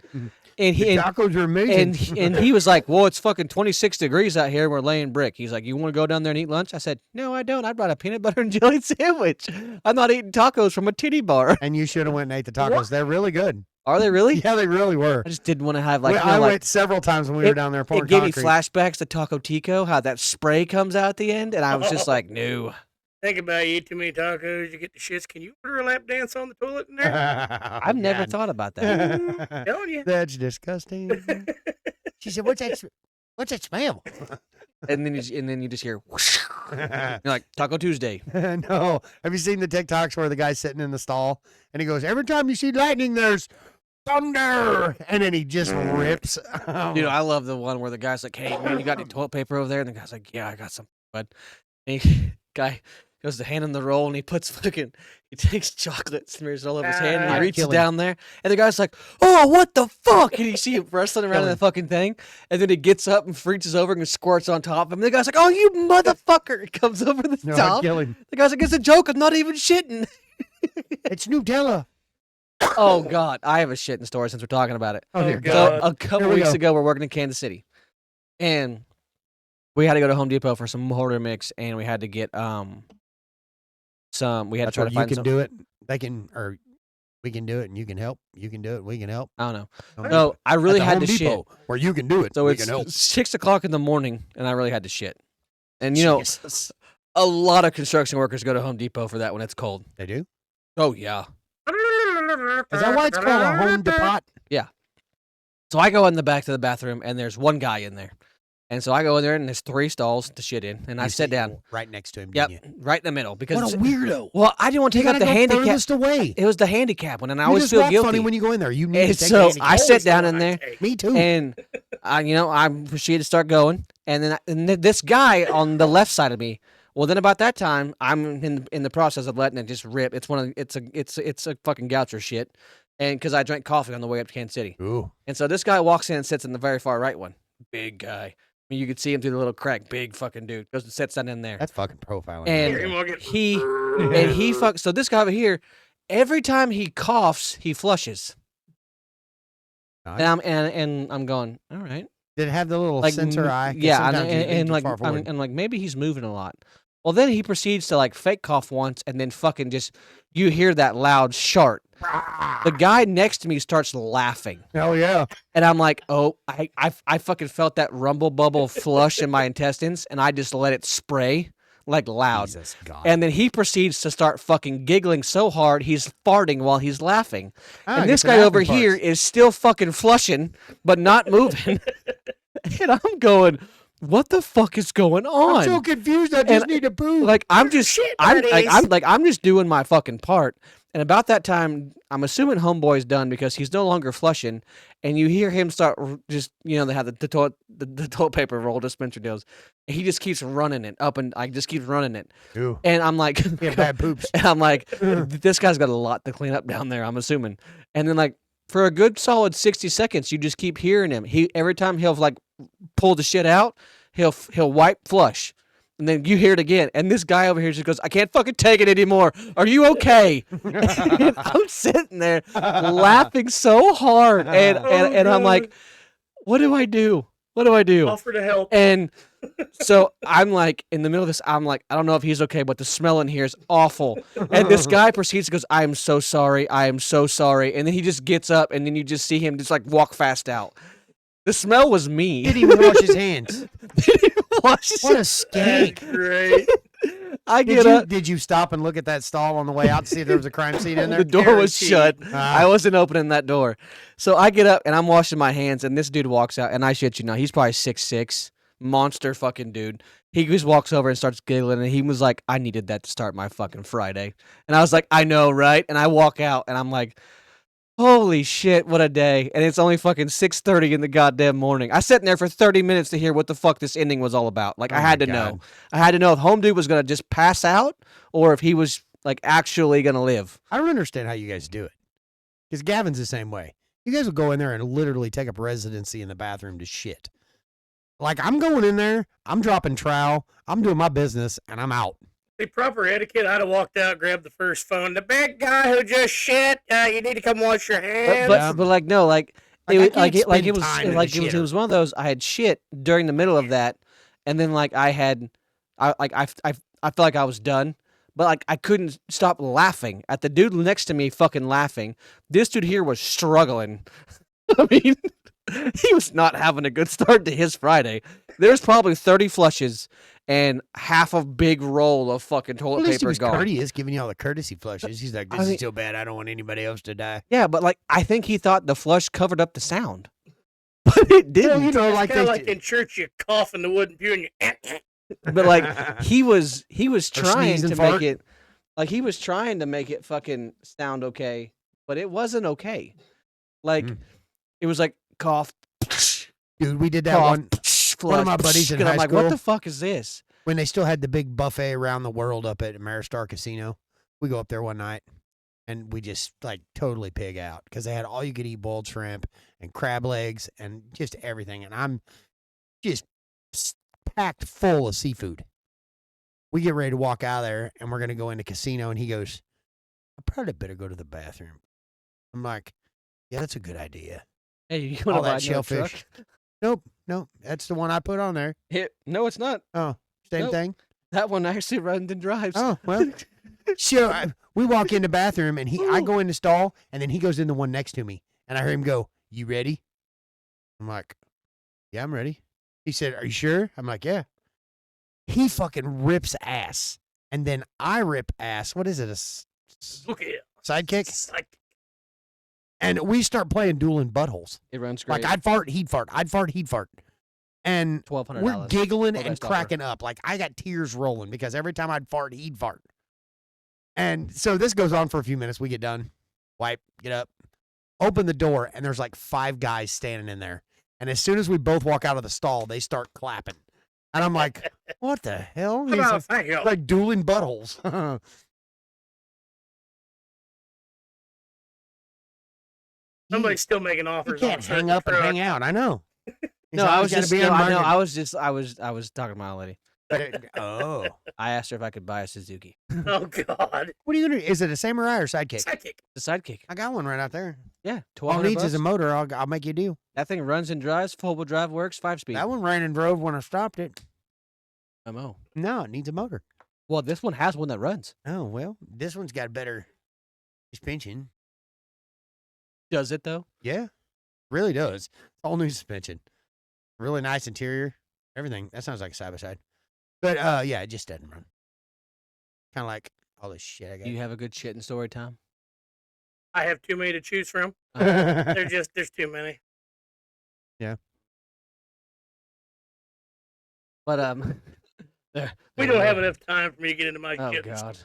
And the tacos are amazing. And he was like, well, it's fucking 26 degrees out here. We're laying brick. He's like, you want to go down there and eat lunch? I said, no, I don't. I brought a peanut butter and jelly sandwich. I'm not eating tacos from a titty bar. And you should have went and ate the tacos. What? They're really good. Are they really? Yeah, they really were. I just didn't want to have like. I went several times when we were down there pouring concrete. It gave me flashbacks to Taco Tico, how that spray comes out at the end, and I was just like, no. Think about it, you eat too many tacos, you get the shits. Can you order a lap dance on the toilet in there? I've never thought about that. Telling you. That's disgusting. She said, "What's that smell?" And then you just hear, whoosh. You're like, Taco Tuesday. No. Have you seen the TikToks where the guy's sitting in the stall and he goes, every time you see lightning, there's thunder, and then he just rips. Dude, I love the one where the guy's like, hey, man, you got any toilet paper over there? And the guy's like, yeah, I got some, bud. And guy goes to hand him the roll, and he takes chocolate, smears it all over his hand, and he reaches down there, and the guy's like, oh, what the fuck? And you see him wrestling around in the fucking thing, and then he gets up and reaches over and squirts on top of him. And the guy's like, oh, you motherfucker. He comes over the top. The guy's like, it's a joke. I'm not even shitting. It's Nutella. Oh, God. I have a shitting story since we're talking about it. Oh, dear God. So a couple weeks ago, we're working in Kansas City, and we had to go to Home Depot for some mortar mix, and we had to get some. We had to try to find some. You can do it. They can, or we can do it, and you can help. You can do it. We can help. I don't know. No, I really had to shit. Where you can do it. So we it's can help. 6 o'clock in the morning, and I really had to shit. And you know, a lot of construction workers go to Home Depot for that when it's cold. They do. Oh yeah. Is that why it's called a Home Depot? Yeah. So I go in the back to the bathroom, and there's one guy in there. And so I go in there, and there's 3 stalls to shit in, and I sit down right next to him. Yep, right in the middle. Because what a weirdo! Well, I didn't want to take out the handicap. Away. It was the handicap one, and I always feel guilty. Funny when you go in there. You need and to take so I sit down in there. Me too. And I proceeded to start going, and then this guy on the left side of me. Well, then about that time, I'm in the process of letting it just rip. It's it's a fucking Goucher shit, and because I drank coffee on the way up to Kansas City. Ooh. And so this guy walks in and sits in the very far right one. Big guy. mean, you could see him through the little crack. Big fucking dude. Goes and sits down in there. That's fucking profiling. And Hear him walking. he so this guy over here, every time he coughs, he flushes. Nice. And I'm going, all right. Did it have the little Like sensor eye? 'Cause yeah, sometimes you lean and too like far forward. and like maybe he's moving a lot. Well, then he proceeds to like fake cough once, and then fucking just you hear that loud shart. The guy next to me starts laughing, Hell yeah. and I'm like, oh, I fucking felt that rumble bubble flush in my intestines, and I just let it spray like loud. Jesus God. And then he proceeds to start fucking giggling so hard he's farting while he's laughing. Ah, And get this some guy over laughing here parts. is still fucking flushing, but not moving. And I'm going, what the fuck is going on? I'm so confused. I just And, need to poop. Like I'm just Shit, I'm buddies. I'm just doing my fucking part. And about that time, I'm assuming homeboy's done because he's no longer flushing, and you hear him start just they have the toilet paper roll dispenser deals, and he just keeps running it up and just keeps running it. Ooh. And I'm like, Yeah, bad poops. and I'm like, this guy's got a lot to clean up down there. I'm assuming. And then like for a good solid 60 seconds, you just keep hearing him. Every time he'll like pull the shit out, he'll wipe flush. And then you hear it again, and this guy over here just goes, "I can't fucking take it anymore. Are you okay?" And I'm sitting there laughing so hard, and I'm like, "What do I do? What do I do?" Offer to help. And so I'm like in the middle of this. I'm like, I don't know if he's okay, but the smell in here is awful. And this guy proceeds to goes, "I am so sorry. I am so sorry." And then he just gets up, and then you just see him just like walk fast out. The smell was me. Didn't even wash his hands. Wash his What a That's skank. great. I Did get you, up. did you stop and look at that stall on the way out to see if there was a crime scene in there? The door was shut. Guaranteed. I wasn't opening that door. So I get up and I'm washing my hands, and this dude walks out, and I shit you not, he's probably 6'6", monster fucking dude. He just walks over and starts giggling, and he was like, "I needed that to start my fucking Friday." And I was like, "I know, right?" And I walk out, and I'm like, holy shit, what a day. And it's only fucking 6:30 in the goddamn morning. I sat in there for 30 minutes to hear what the fuck this ending was all about. Like, Oh I had my to God. know. I had to know if Home Dude was going to just pass out or if he was, like, actually going to live. I don't understand how you guys do it. Because Gavin's the same way. You guys will go in there and literally take up residency in the bathroom to shit. Like, I'm going in there, I'm dropping trowel, I'm doing my business, and I'm out. The proper etiquette, I'd have walked out, grabbed the first phone. The big guy who just shit, you need to come wash your hands. But like, no, like, Like, I it, can't like, it, like spend it was time in like the it was shitter. one of those. I had shit during the middle of that, and then like I felt like I was done, but like I couldn't stop laughing at the dude next to me, fucking laughing. This dude here was struggling. I mean, he was not having a good start to his Friday. There's probably 30 flushes and half a big roll of fucking At toilet least he paper was gone. courteous, giving you all the courtesy flushes. He's like, I this mean- is so bad, I don't want anybody else to die. Yeah, but like I think he thought the flush covered up the sound, but it didn't. Well, you know, It's like kind they of like in church, you cough in the wooden pew and you. But like he was trying sneeze and to fart. make it like he was trying to make it fucking sound okay, but it wasn't okay. Like Mm. it was like cough, Dude, we did that cough, one one of my buddies in and I'm high like, what school. the fuck is this? when they still had the big buffet around the world up at Ameristar Casino. We go up there one night and we just like totally pig out because they had all you could eat boiled shrimp and crab legs and just everything. And I'm just packed full of seafood. We get ready to walk out of there and we're going to go into casino. And he goes, I probably better go to the bathroom. I'm like, yeah, that's a good idea. Hey, you All want to buy that another shellfish. truck? Nope. That's the one I put on there. No, it's not. Oh, same Nope. thing. That one actually runs and drives. Oh, well. So we walk in the bathroom and I go in the stall and then he goes in the one next to me and I hear him go, you ready? I'm like, yeah, I'm ready. He said, are you sure? I'm like, yeah. He fucking rips ass. And then I rip ass. What is it? Look at it. Sidekick? It's like, And we start playing dueling buttholes. It runs great. Like I'd fart, he'd fart. I'd fart, he'd fart. And $1,200. we're giggling Full and best offer. cracking up. Like I got tears rolling because every time I'd fart, he'd fart. And so this goes on for a few minutes. We get done, wipe, get up, open the door, and there's like 5 guys standing in there. And as soon as we both walk out of the stall, they start clapping. And I'm like, what the hell? how He's about like, thank you? like dueling buttholes. Somebody's still making You offers. on can't certain hang up and truck. hang out. I know. No, I was just. No, I know. I was just. I was talking to my old lady. Oh. I asked her if I could buy a Suzuki. Oh God. What are you gonna? Is it a samurai or sidekick? Sidekick. The Sidekick. I got one right out there. Yeah, All it needs is a $1,200. motor. I'll make you a deal. That thing runs and drives. 4-wheel drive works. 5-speed. That one ran and drove when I stopped it. MO. No, it needs a motor. Well, this one has one that runs. Oh well, this one's got better suspension. Does it though? Yeah, really does. All new suspension. Really nice interior. Everything. That sounds like a side by side. But yeah, it just doesn't run. Kind of like all this shit I got. Do you have a good shitting story, Tom? I have too many to choose from. There's too many. But We don't have enough time for me to get into my Oh shit. God.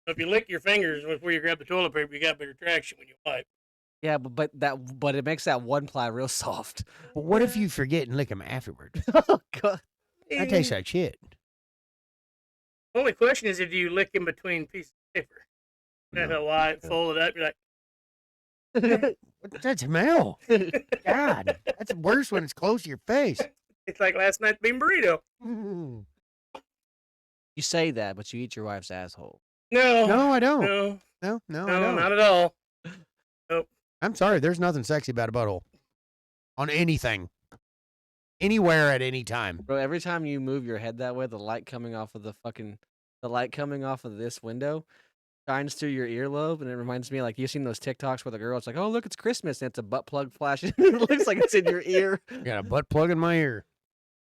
If you lick your fingers before you grab the toilet paper, you got better traction when you wipe. Yeah, but it makes that one ply real soft. But what if you forget and lick them afterwards? Oh God. That tastes like shit. Only question is, if you lick in between pieces of paper, and a light, fold it up, you're like, What's that smell? God, that's worse when it's close to your face. it's like last night's bean burrito. Mm. You say that, but you eat your wife's asshole. No, No, I don't. no, No, I no, don't. not at all. I'm sorry. There's nothing sexy about a butthole on anything, anywhere at any time. Bro, every time you move your head that way, the light coming off of this window shines through your earlobe, and it reminds me, like, you've seen those TikToks where the girl, it's like, oh, look, it's Christmas, and it's a butt plug flashing. It looks like it's in your ear. I got a butt plug in my ear.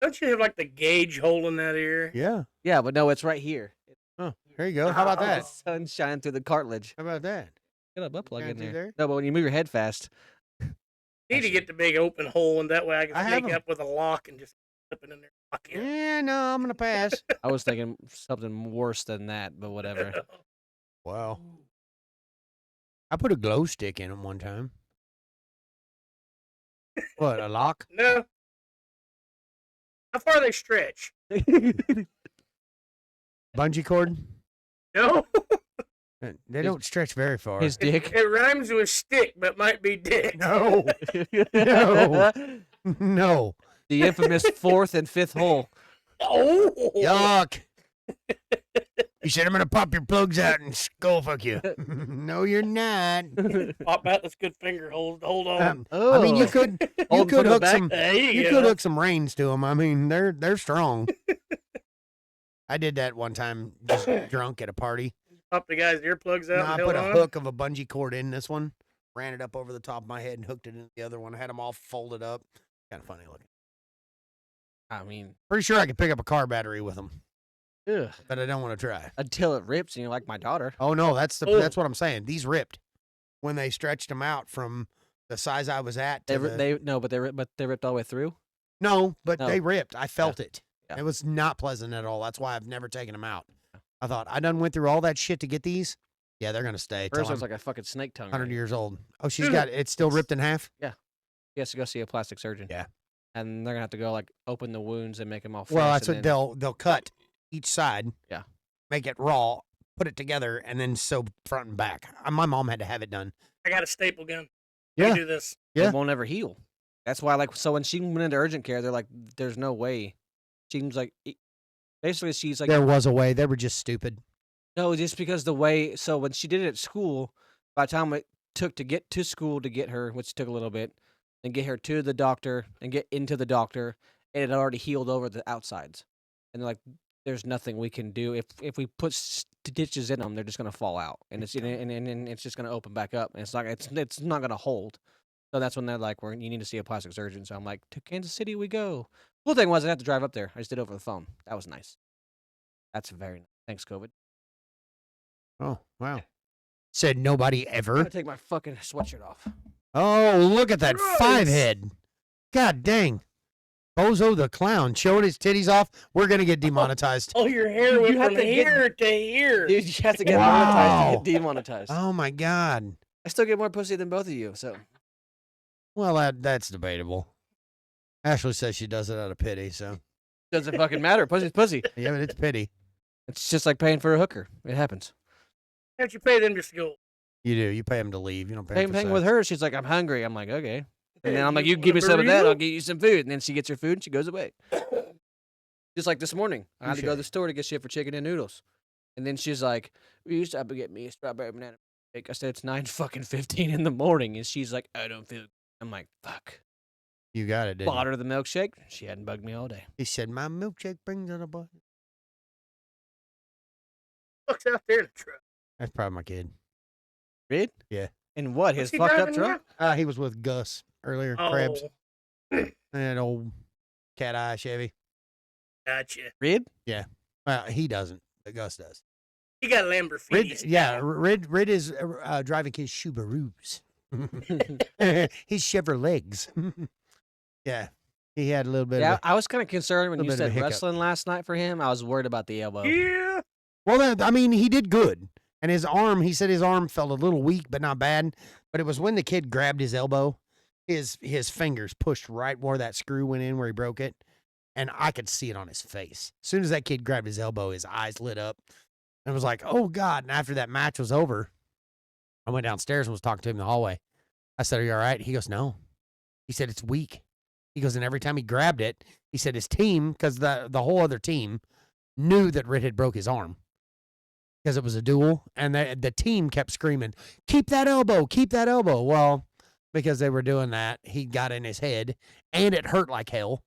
Don't you have like the gauge hole in that ear? Yeah. Yeah, but no, it's right here. Oh, there you go. How about The that? sun shining through the cartilage. How about that? Got a butt plug Shine in through there. there? No, but when you move your head fast, Need to get the big open hole, and that way I can I have sneak 'em. up with a lock and just slip it in there. Lock it. Yeah, no, I'm gonna pass. I was thinking something worse than that, but whatever. Wow. I put a glow stick in them one time. What, a lock? No. How far they stretch? Bungee cord? No. They don't stretch very far. His dick. It rhymes with stick, but might be dick. No. No. No. The infamous 4th and 5th hole. Oh. Yuck. You said I'm gonna pop your plugs out and skull fuck you. No, you're not. Pop out this good finger hold on. I mean, you could Hold from the hook back? some There you you go. could hook some reins to them. I mean, they're strong. I did that one time, just drunk at a party. Pop the guy's earplugs out No, I and put held a on. hook of a bungee cord in this one, ran it up over the top of my head, and hooked it in the other one. I had them all folded up. Kind of funny looking. I mean, Pretty sure I could pick up a car battery with them, ugh. but I don't want to try. Until it rips and you're like my daughter. Oh no, that's Oh. that's what I'm saying. These ripped when they stretched them out from the size I was at. To They ripped all the way through. No, but No. they ripped. I felt it. Yeah. It was not pleasant at all. That's why I've never taken them out. I thought I done went through all that shit to get these. Yeah, they're gonna stay. Till First, I'm it's like a fucking snake tongue. 100 right? years old. Oh, she's got it's still ripped in half. He has to go see a plastic surgeon. Yeah. And they're gonna have to go like open the wounds and make them all fresh. Well, that's and what then- they'll cut each side. Yeah. Make it raw, put it together, and then sew front and back. My mom had to have it done. I got a staple gun. Yeah. We do this. Yeah. It won't ever heal. That's why, like, so when she went into urgent care, they're like, "There's no way." She was like, basically, she's like, There was a way. They were just stupid. no, just because the way. So when she did it at school, by the time it took to get to school to get her, which took a little bit, and get her to the doctor and get into the doctor, it had already healed over the outsides, and they're like, "There's nothing we can do if we put stitches in them, they're just gonna fall out, and it's and it's just gonna open back up, and it's not gonna hold." So that's when they're like, "You need to see a plastic surgeon." So I'm like, "To Kansas City we go." Cool thing was I didn't have to drive up there. I just did it over the phone. That was nice. That's very nice. Thanks, COVID. Oh, wow. Said nobody I'm ever. gonna take my fucking sweatshirt off. Oh, look at that Gross. 5-head. God dang. Bozo the clown showing his titties off. We're going to get demonetized. Oh, your hair You went have from to get- here to here. Dude, you have to get Wow. monetized to get demonetized. Oh, my God. I still get more pussy than both of you, so Well, that's debatable. Ashley says she does it out of pity, so. doesn't fucking matter. Pussy's pussy. Yeah, but it's pity. It's just like paying for a hooker. It happens. How'd you pay them to school? You do. You pay him to leave. You don't pay him Same for thing with sex. her. She's like, I'm hungry. I'm like, okay. And then I'm like, You you can give me want a some of that. I'll burrito? get you some food. And then she gets her food and she goes away. Just like this morning, I had to go to the store to get shit for chicken and noodles. And then she's like, we used to have to get me a strawberry banana shake. I said, it's 9:15 in the morning. And she's like, I don't feel good. I'm like, fuck. You got it, didn't Bought you? her the milkshake. She hadn't bugged me all day. He said, my milkshake brings on a boy. What's out there in the truck? That's probably my kid. Rid? Yeah. And what? His What's he fucked up driving truck? He was with Gus earlier. now? Krebs. Oh, That old cat eye Chevy. gotcha. Rid? Well, he doesn't, but Gus does. He got Lamborghini. Rid, yeah, Rid is driving his Subarus. His Chevrolets. Yeah, he had a little bit Yeah, of. I was kind of concerned when little you bit of a said hiccup. wrestling last night for him. I was worried about the elbow. Yeah. Well, I mean, he did good, and his arm. He said his arm felt a little weak, but not bad. But it was when the kid grabbed his elbow, his fingers pushed right where that screw went in, where he broke it, and I could see it on his face. As soon as that kid grabbed his elbow, his eyes lit up, and was like, "Oh God!" And after that match was over, I went downstairs and was talking to him in the hallway. I said, "Are you all right?" He goes, "No." He said, "It's weak." He goes, and every time he grabbed it, he said his team, because the whole other team knew that Rit had broke his arm because it was a duel, and the team kept screaming, keep that elbow, keep that elbow. Well, because they were doing that, he got in his head, and it hurt like hell.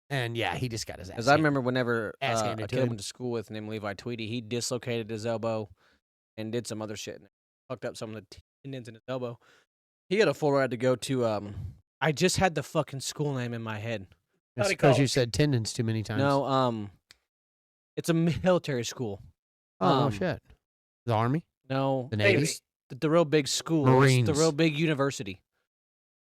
And, yeah, he just got his ass Because I handed. remember whenever Ass a handed to kid him. went to school with named Levi Tweedy, he dislocated his elbow and did some other shit and fucked up some of the tendons in his elbow. He had a full ride to go to. I just had the fucking school name in my head. It's Howdy because you college. said tendons too many times. No, it's a military school. Oh, shit. The Army? No, The Navy. Navy? it's the real big school. It's Marines. the real big university.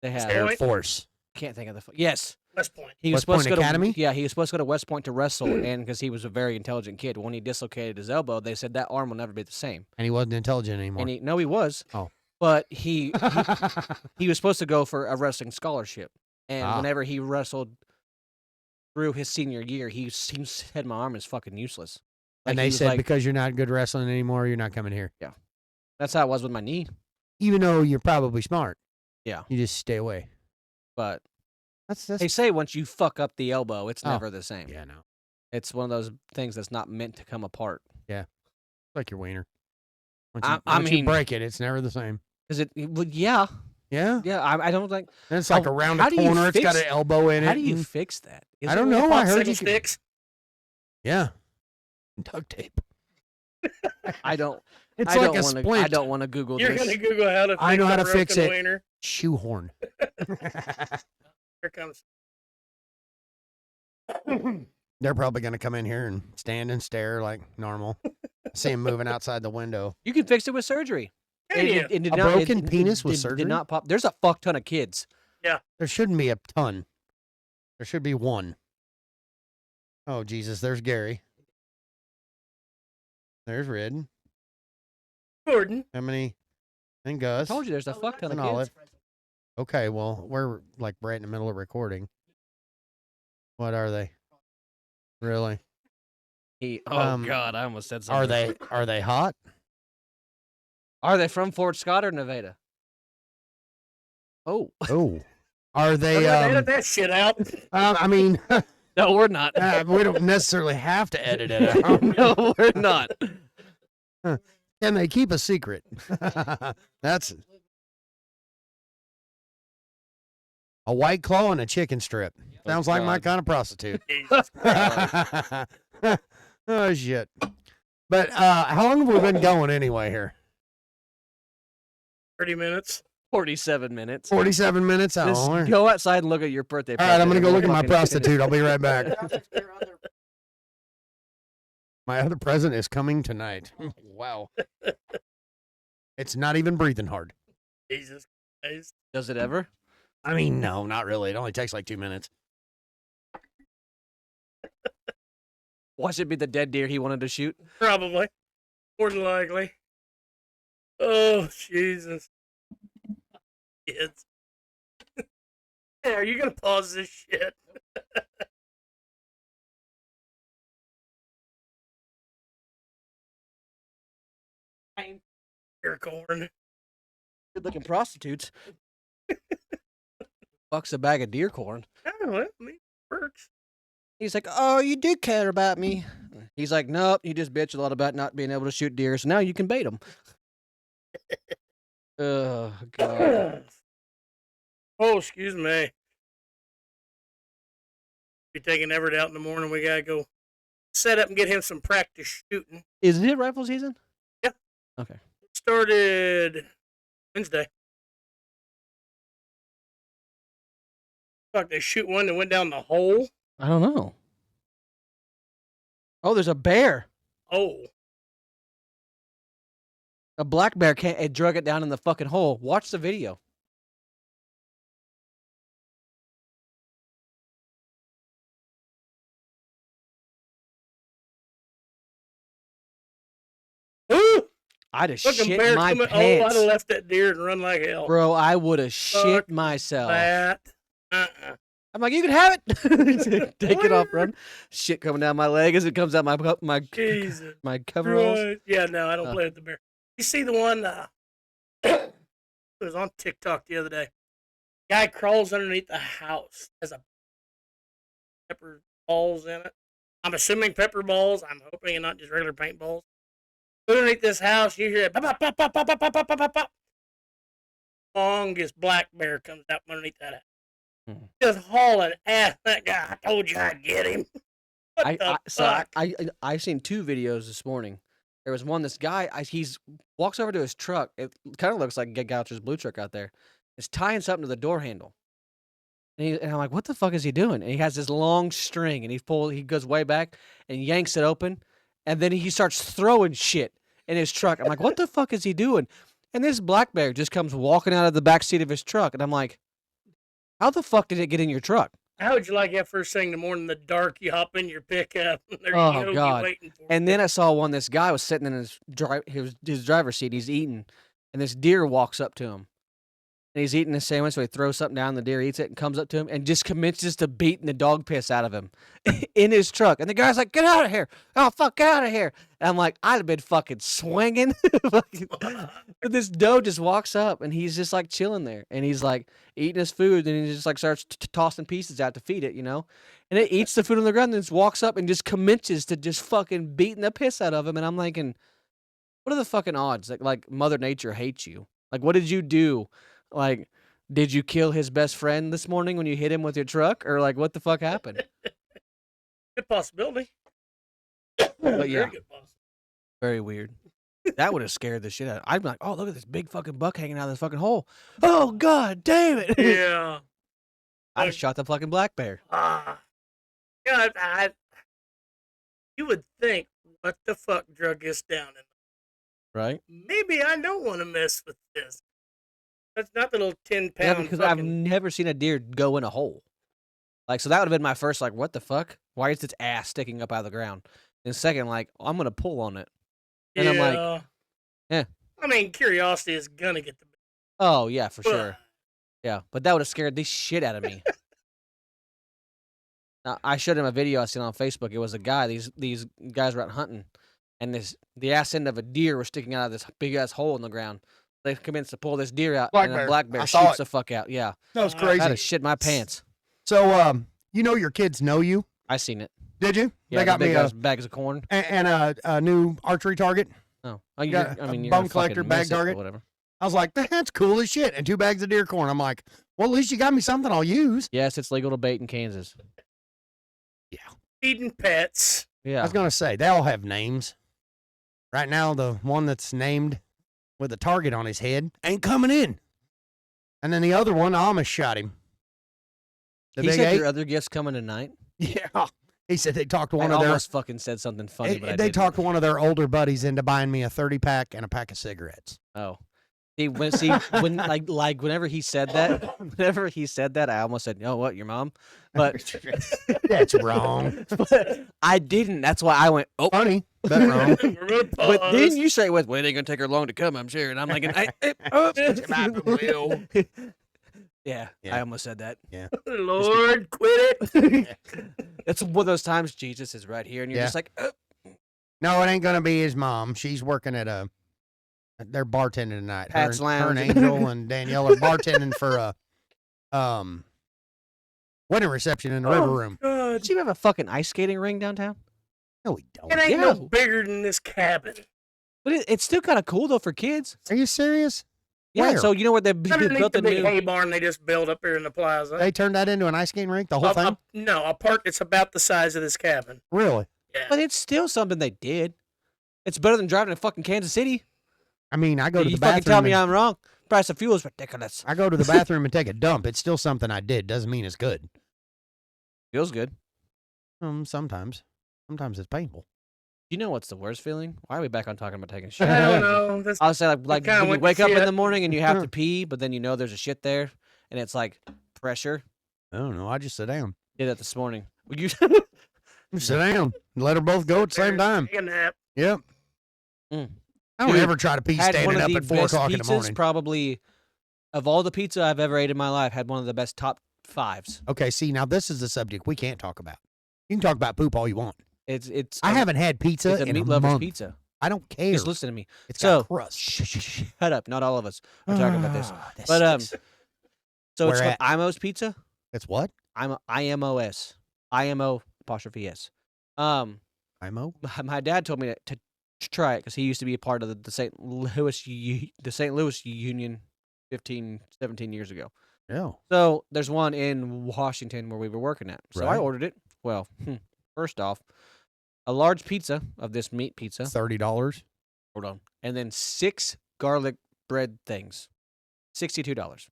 They have. Air Point? Force. Can't think of the. Yes, West Point. he was West supposed Point to go Academy? to. Yeah, he was supposed to go to West Point to wrestle, and because he was a very intelligent kid, when he dislocated his elbow, they said that arm will never be the same. And he wasn't intelligent anymore. And he was. Oh. But he was supposed to go for a wrestling scholarship, and Ah. whenever he wrestled through his senior year, he said my arm is fucking useless. And Like, they he was said, like, because you're not good wrestling anymore, you're not coming here. that's how it was with my knee. Even though you're probably smart. Yeah. You just stay away. But That's they say once you fuck up the elbow, it's Oh. never the same. yeah, no. It's one of those things that's not meant to come apart. Like your wiener. I Once you mean- break it, it's never the same. Is it? Well, yeah, Yeah. yeah. I don't think. And it's like How- around how a do you corner. It's got fix- an elbow in it. How do you and- fix that? Is I it don't with- know. I heard you Popsicle could, sticks. yeah. Duct tape. I don't. It's I like don't a wanna, splint. I don't want to Google You're this. gonna Google how to. I know how to a fix broken it. Wiener. Shoehorn. Here comes. They're probably going to come in here and stand and stare like normal. See him moving outside the window. You can fix it with surgery. Can you? It did A not, broken penis with did surgery? not pop. There's a fuck ton of kids. There shouldn't be a ton. There should be one. Oh, Jesus. There's Gary. There's Red. Gordon. How many? And I Gus. told you there's a fuck ton and of kids. Olive. Okay, well, we're like right in the middle of recording. What are they? Really? Oh God, I almost said something. Are they hot? Are they from Fort Scott or Nevada? Oh Oh. Are I'm they gonna edit that shit out. I mean, no, we're not. we don't necessarily have to edit it out. No, we're not. Can they keep a secret? That's a White Claw and a chicken strip. Sounds like my God. kind of prostitute. Jesus Christ. Oh shit. But how long have we been going anyway here? 30 minutes. 47 minutes. 47 minutes. Oh, Just all right. go outside and look at your birthday. All right, I'm gonna present go and look at we'll my fucking finish. prostitute. I'll be right back. My other present is coming tonight. Wow. It's not even breathing hard. Jesus Christ. Does it ever? I mean, no, not really. It only takes like 2 minutes. Watch it be the dead deer he wanted to shoot. Probably. More than likely. Oh, Jesus. Kids. Hey, are you going to pause this shit? Your corn. Good-looking prostitutes. Bucks a bag of deer corn. I don't know. I mean, it works. He's like, "Oh, you do care about me." He's like, "Nope, you just bitch a lot about not being able to shoot deer, so now you can bait them." Oh God. Oh, excuse me. Be taking Everett out in the morning. We gotta go set up and get him some practice shooting. Is it rifle season? Yeah. Okay. It started Wednesday. Fuck, they shoot one that went down the hole. I don't know. Oh, there's a bear. Oh, A black bear can't. It drug it down in the fucking hole. Watch the video. ooh! I'd have Fucking shit bear my coming. Oh, I'd pants, have left that deer and run like hell. bro. I would have shit Fuck myself. That. I'm like, you can have it. Take it off, run. Shit coming down my leg as it comes out my Jesus. my coveralls. Right. Yeah, no, I don't play with the bear. You see the one it was on TikTok the other day. Guy crawls underneath the house. Has a pepper balls in it. I'm assuming pepper balls. I'm hoping and not just regular paintballs. Underneath this house, you hear it. Pop, pop, pop, pop, pop, pop, pop, pop, pop, pop. Longest black bear comes out from underneath that house. Just hauling ass. That guy. I told you I'd get him. What the fuck? I've seen two videos this morning. There was one. This guy, he's walks over to his truck. It kind of looks like Goucher's blue truck out there. It's tying something to the door handle. And I'm like, what the fuck is he doing? And he has this long string, and he goes way back and yanks it open, and then he starts throwing shit in his truck. I'm like, what the fuck is he doing? And this black bear just comes walking out of the back seat of his truck, and I'm like, how the fuck did it get in your truck? How would you like that first thing in the morning in the dark? You hop in your pickup. And there Oh, you go. God. You waiting for And then I saw one. This guy was sitting in his driver's seat. He's eating, and this deer walks up to him. And he's eating a sandwich, so he throws something down. The deer eats it and comes up to him and just commences to beating the dog piss out of him in his truck. And the guy's like, "Get out of here! Oh fuck, get out of here!" And I'm like, I'd have been fucking swinging. But this doe just walks up and he's just like chilling there, and he's like eating his food, and he just like starts tossing pieces out to feed it, you know. And it eats the food on the ground, and just walks up and just commences to just fucking beating the piss out of him. And I'm thinking, what are the fucking odds that like Mother Nature hates you? Like, what did you do? Like, did you kill his best friend this morning when you hit him with your truck? Or, like, what the fuck happened? Good possibility. But yeah, Very good possibility. very weird. That would have scared the shit out of I'd be like, oh, look at this big fucking buck hanging out of this fucking hole. Oh, God damn it. Yeah. I'd have shot the fucking black bear. Yeah, you would think, what the fuck drug us down? And Right? maybe I don't want to mess with this. That's not the little 10-pound. Yeah, because I've never seen a deer go in a hole. Like, so that would have been my first, like, what the fuck? Why is its ass sticking up out of the ground? And second, like, I'm going to pull on it. And I'm like, eh. I mean, curiosity is going to get the. Oh, yeah, for sure. Yeah, but that would have scared the shit out of me. Now, I showed him a video I seen on Facebook. It was a guy. These guys were out hunting, and the ass end of a deer was sticking out of this big ass hole in the ground. They commenced to pull this deer out, Black and bear. a black bear I saw shoots it. the fuck out. Yeah, That was I crazy. had to shit my pants. So, you know your kids know you. I seen it. Did you? Yeah, They got the big me ass bags of corn. and a new archery target. Oh, got I mean, a you're bone a collector fucking bag miss it or target. whatever. I was like, that's cool as shit. And 2 bags of deer corn. I'm like, well, at least you got me something I'll use. Yes, it's legal to bait in Kansas. Feeding pets. Yeah, I was going to say, they all have names. Right now, the one that's named with a target on his head ain't coming in. And then the other one, I almost shot him. The he big said eight. your other gifts coming tonight. Yeah. He said they talked to I one of their almost fucking said something funny, but I they didn't. talked to one of their older buddies into buying me a 30-pack and a pack of cigarettes. Oh, when like whenever he said that, I almost said, "You know what, your mom?" But That's wrong. but I didn't. That's why I went, "Oh." Funny, but wrong. We're gonna But then pause. you say, "Well, it ain't gonna take her long to come, I'm sure." And I'm like, Yeah, Yeah. I almost said that. Lord, quit it. It's one of those times Jesus is right here, and you're Yeah. just like, No, it ain't gonna be his mom. She's working at a They're bartending tonight. Pat's her and Lounge. Angel and Danielle are bartending for a wedding reception in the River Room. God. Did you have a fucking ice skating ring downtown? No, we don't. It ain't Yeah. no bigger than this cabin. But it's still kind of cool though for kids. Are you serious? Yeah. Where? So you know where they Underneath built the the big new. hay barn they just built up here in the plaza. They turned that into an ice skating rink, the whole thing? No, a park that's about the size of this cabin. Really? Yeah. But it's still something they did. It's better than driving to fucking Kansas City. I mean, I go to You the fucking tell bathroom. me and- I'm wrong. Price of fuel is ridiculous. I go to the bathroom and take a dump. It's still something I did. Doesn't mean it's good. Feels good. Sometimes. Sometimes it's painful. You know what's the worst feeling? Why are we back on talking about taking shit? I don't know. That's, I would say like kinda when you went to wake up in shit. the morning and you have to pee, but then you know there's a shit there, and it's like pressure. I don't know. I just sit down. Did that this morning. Well, you Sit down. Let her both go at the same time. Take a nap. Yep. Mm. I don't Dude, ever try to pee had one standing of up the at 4 best o'clock in the pizzas, morning. probably of all the pizza I've ever ate in my life. Had one of the best top 5s. Okay, see, now this is the subject we can't talk about. You can talk about poop all you want. It's I haven't had pizza It's a in meat a lover's month. pizza. I don't care. Just listen to me. It's So got crust. shut up. Not all of us are talking about this. This But stinks. so it's Where from Imo's Pizza. It's what? IMOS. IMO apostrophe S. IMO? My dad told me to try it because he used to be a part of the St. Louis Union 17 years ago. Yeah. So there's one in Washington where we were working at. So I Right. ordered it. Well, first off, a large pizza of this meat pizza. $30. Hold on. And then 6 garlic bread things. $62.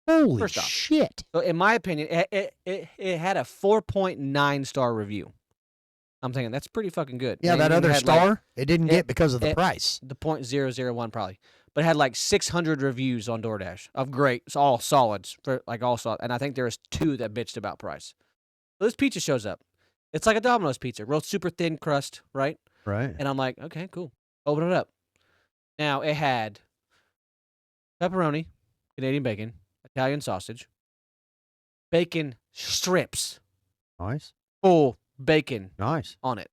Holy First off. shit. So in my opinion, it had a 4.9 star review. I'm thinking that's pretty fucking good. Yeah, And that it other had, like, star, it didn't it- get because of the it- price. the 0.001 probably, but it had like 600 reviews on DoorDash of great, it's all solids for like all solid. And I think there was 2 that bitched about price. So this pizza shows up. It's like a Domino's pizza, real super thin crust, right? Right. And I'm like, okay, cool. Open it up. Now it had pepperoni, Canadian bacon, Italian sausage, bacon strips, Nice. full bacon Nice. on it.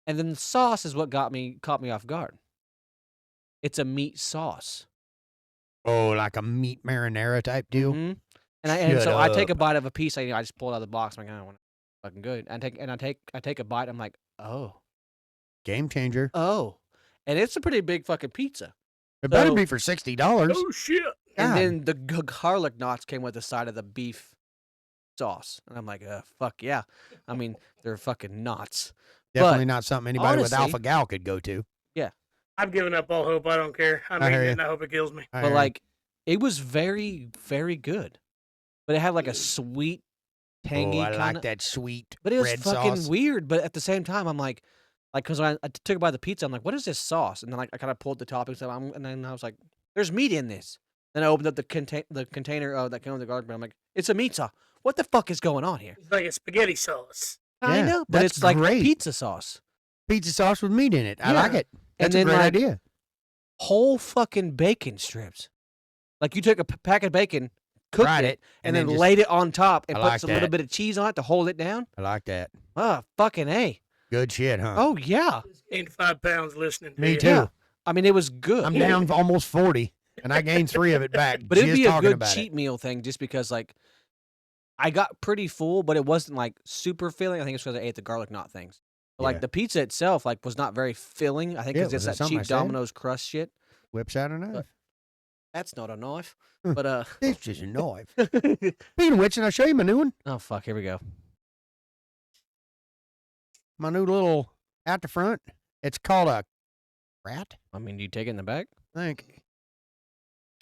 And then the sauce is what caught me off guard. It's a meat sauce. Oh, like a meat marinara type deal? Mhm. And Shut so I take a up. bite of a piece. I just pull it out of the box. I'm like, I want fucking good. I take a bite. I'm like, oh, Game changer. and it's a pretty big fucking pizza. It better so- be for $60. Oh shit! And God. then the garlic knots came with the side of the beef sauce, and I'm like, fuck yeah. I mean, they're fucking knots. Definitely not something anybody with honestly- alpha gal could go to. I've given up all hope. I don't care. I'm I eating hear it ya. and I hope it kills me. I But hear like, it was very, very good. But it had like a sweet, you. tangy I kind like of. that sweet But it was red fucking sauce. weird. But at the same time, I'm like, because when I took a bite of the pizza, I'm like, what is this sauce? And then like I kind of pulled the toppings up, and then I was like, there's meat in this. Then I opened up the container that came with the garlic bread. I'm like, it's a meat sauce. What the fuck is going on here? It's like a spaghetti sauce. Kind Yeah, of, but that's it's like great. pizza sauce. Pizza sauce with meat in it. I Yeah. like it. And That's a then, great like, idea. Whole fucking bacon strips. Like you took a pack of bacon, cooked Fried it, and then just- laid it on top and I put like some little that. bit of cheese on it to hold it down. I like that. Oh, fucking A. Good shit, huh? Oh, yeah. Gained 5 pounds listening to Me you. too. Yeah. I mean, it was good. I'm down to almost 40, and I gained 3 of it back. But it'd just be a talking good about cheat it. meal thing just because, like, I got pretty full, but it wasn't, like, super filling. I think it's because I ate the garlic knot things. But, like, Yeah. the pizza itself, like, was not very filling. I think Yeah, because it's was it that something I cheap said? Domino's crust shit. Whips out a knife. That's not a knife. But, It's just a knife. Speaking of which, and I'll show you my new one. oh, fuck. Here we go. My new little out the front. It's called a rat, I mean, do you take it in the back? I think.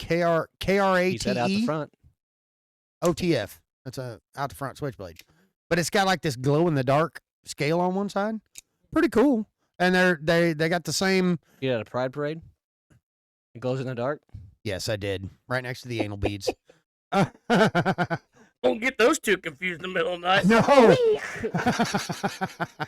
You said out the KRATE front. OTF. That's a out the front switchblade. But it's got like this glow in the dark scale on one side. Pretty cool. And they got the same. You did at a pride parade? It glows in the dark? Yes, I did. Right next to the anal beads. Don't get those two confused in the middle of the night. No.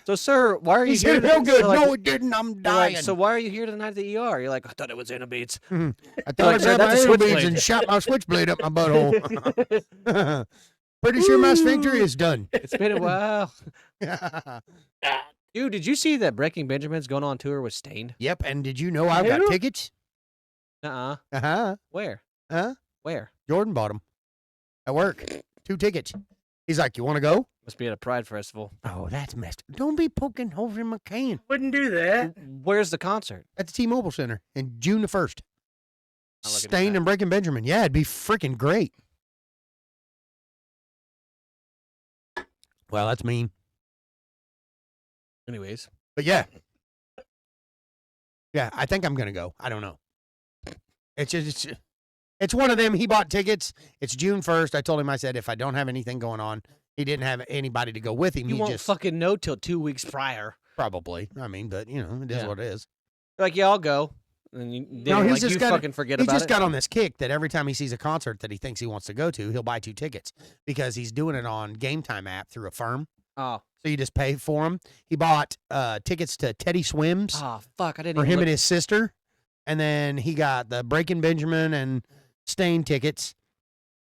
So, sir, why are you He here? said, no to- good. so, like, no, it didn't. I'm you're dying. like, so why are you here tonight at the ER? You're like, I thought it was anal beads. I like, thought I sir, grabbed my that's a anal beads switchblade. and shot my switchblade up my butthole. Pretty sure my sphincter is done. It's been a while. God. Dude, did you see that Breaking Benjamin's going on tour with Stained? Yep, and did you know I've got Yeah. tickets? Uh-uh. Uh-huh. Where? Huh? Where? Jordan bought them at work. 2 tickets. He's like, you want to go? Must be at a Pride festival. Oh, that's messed up. Don't be poking holes in my can. Wouldn't do that. Where's the concert? At the T-Mobile Center in June the 1st. I'll look into Stain that. and Breaking Benjamin. Yeah, it'd be freaking great. Well, that's mean. Anyways. But yeah. Yeah, I think I'm going to go. I don't know. It's one of them. He bought tickets. It's June 1st. I told him, I said, if I don't have anything going on, he didn't have anybody to go with him. You He won't just fucking know till 2 weeks prior. probably. I mean, but you know, it is Yeah. what it is. Like, yeah, I'll go. And you, No, then, he's like, just you got- fucking forget He about just it. got on this kick that every time he sees a concert that he thinks he wants to go to, he'll buy 2 tickets because he's doing it on Game Time app through a firm. Oh, So you just pay for them. He bought tickets to Teddy Swims fuck! I didn't for even him look. and his sister, and then he got the Breaking Benjamin and Stain tickets,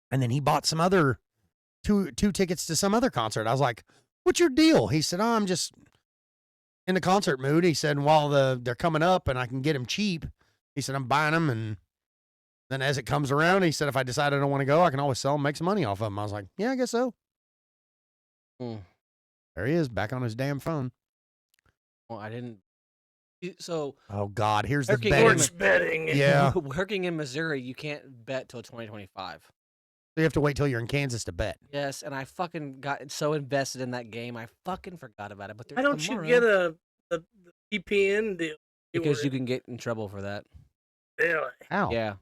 and then he bought some other two tickets to some other concert. I was like, "What's your deal?" He said, "Oh, I'm just in the concert mood." He said, "While they're coming up and I can get them cheap," he said, "I'm buying them, and then as it comes around," he said, "if I decide I don't want to go, I can always sell them, make some money off of them." I was like, "Yeah, I guess so." Hmm. There he is, back on his damn phone. Well, I didn't. So Oh God, here's the Turkey betting. Sports betting. Yeah, so working in Missouri, you can't bet till 2025. you have to wait till you're in Kansas to bet. Yes, and I fucking got so invested in that game, I fucking forgot about it. But Why don't tomorrow, you get the VPN deal? because you can get in trouble for that. Really? How? Yeah.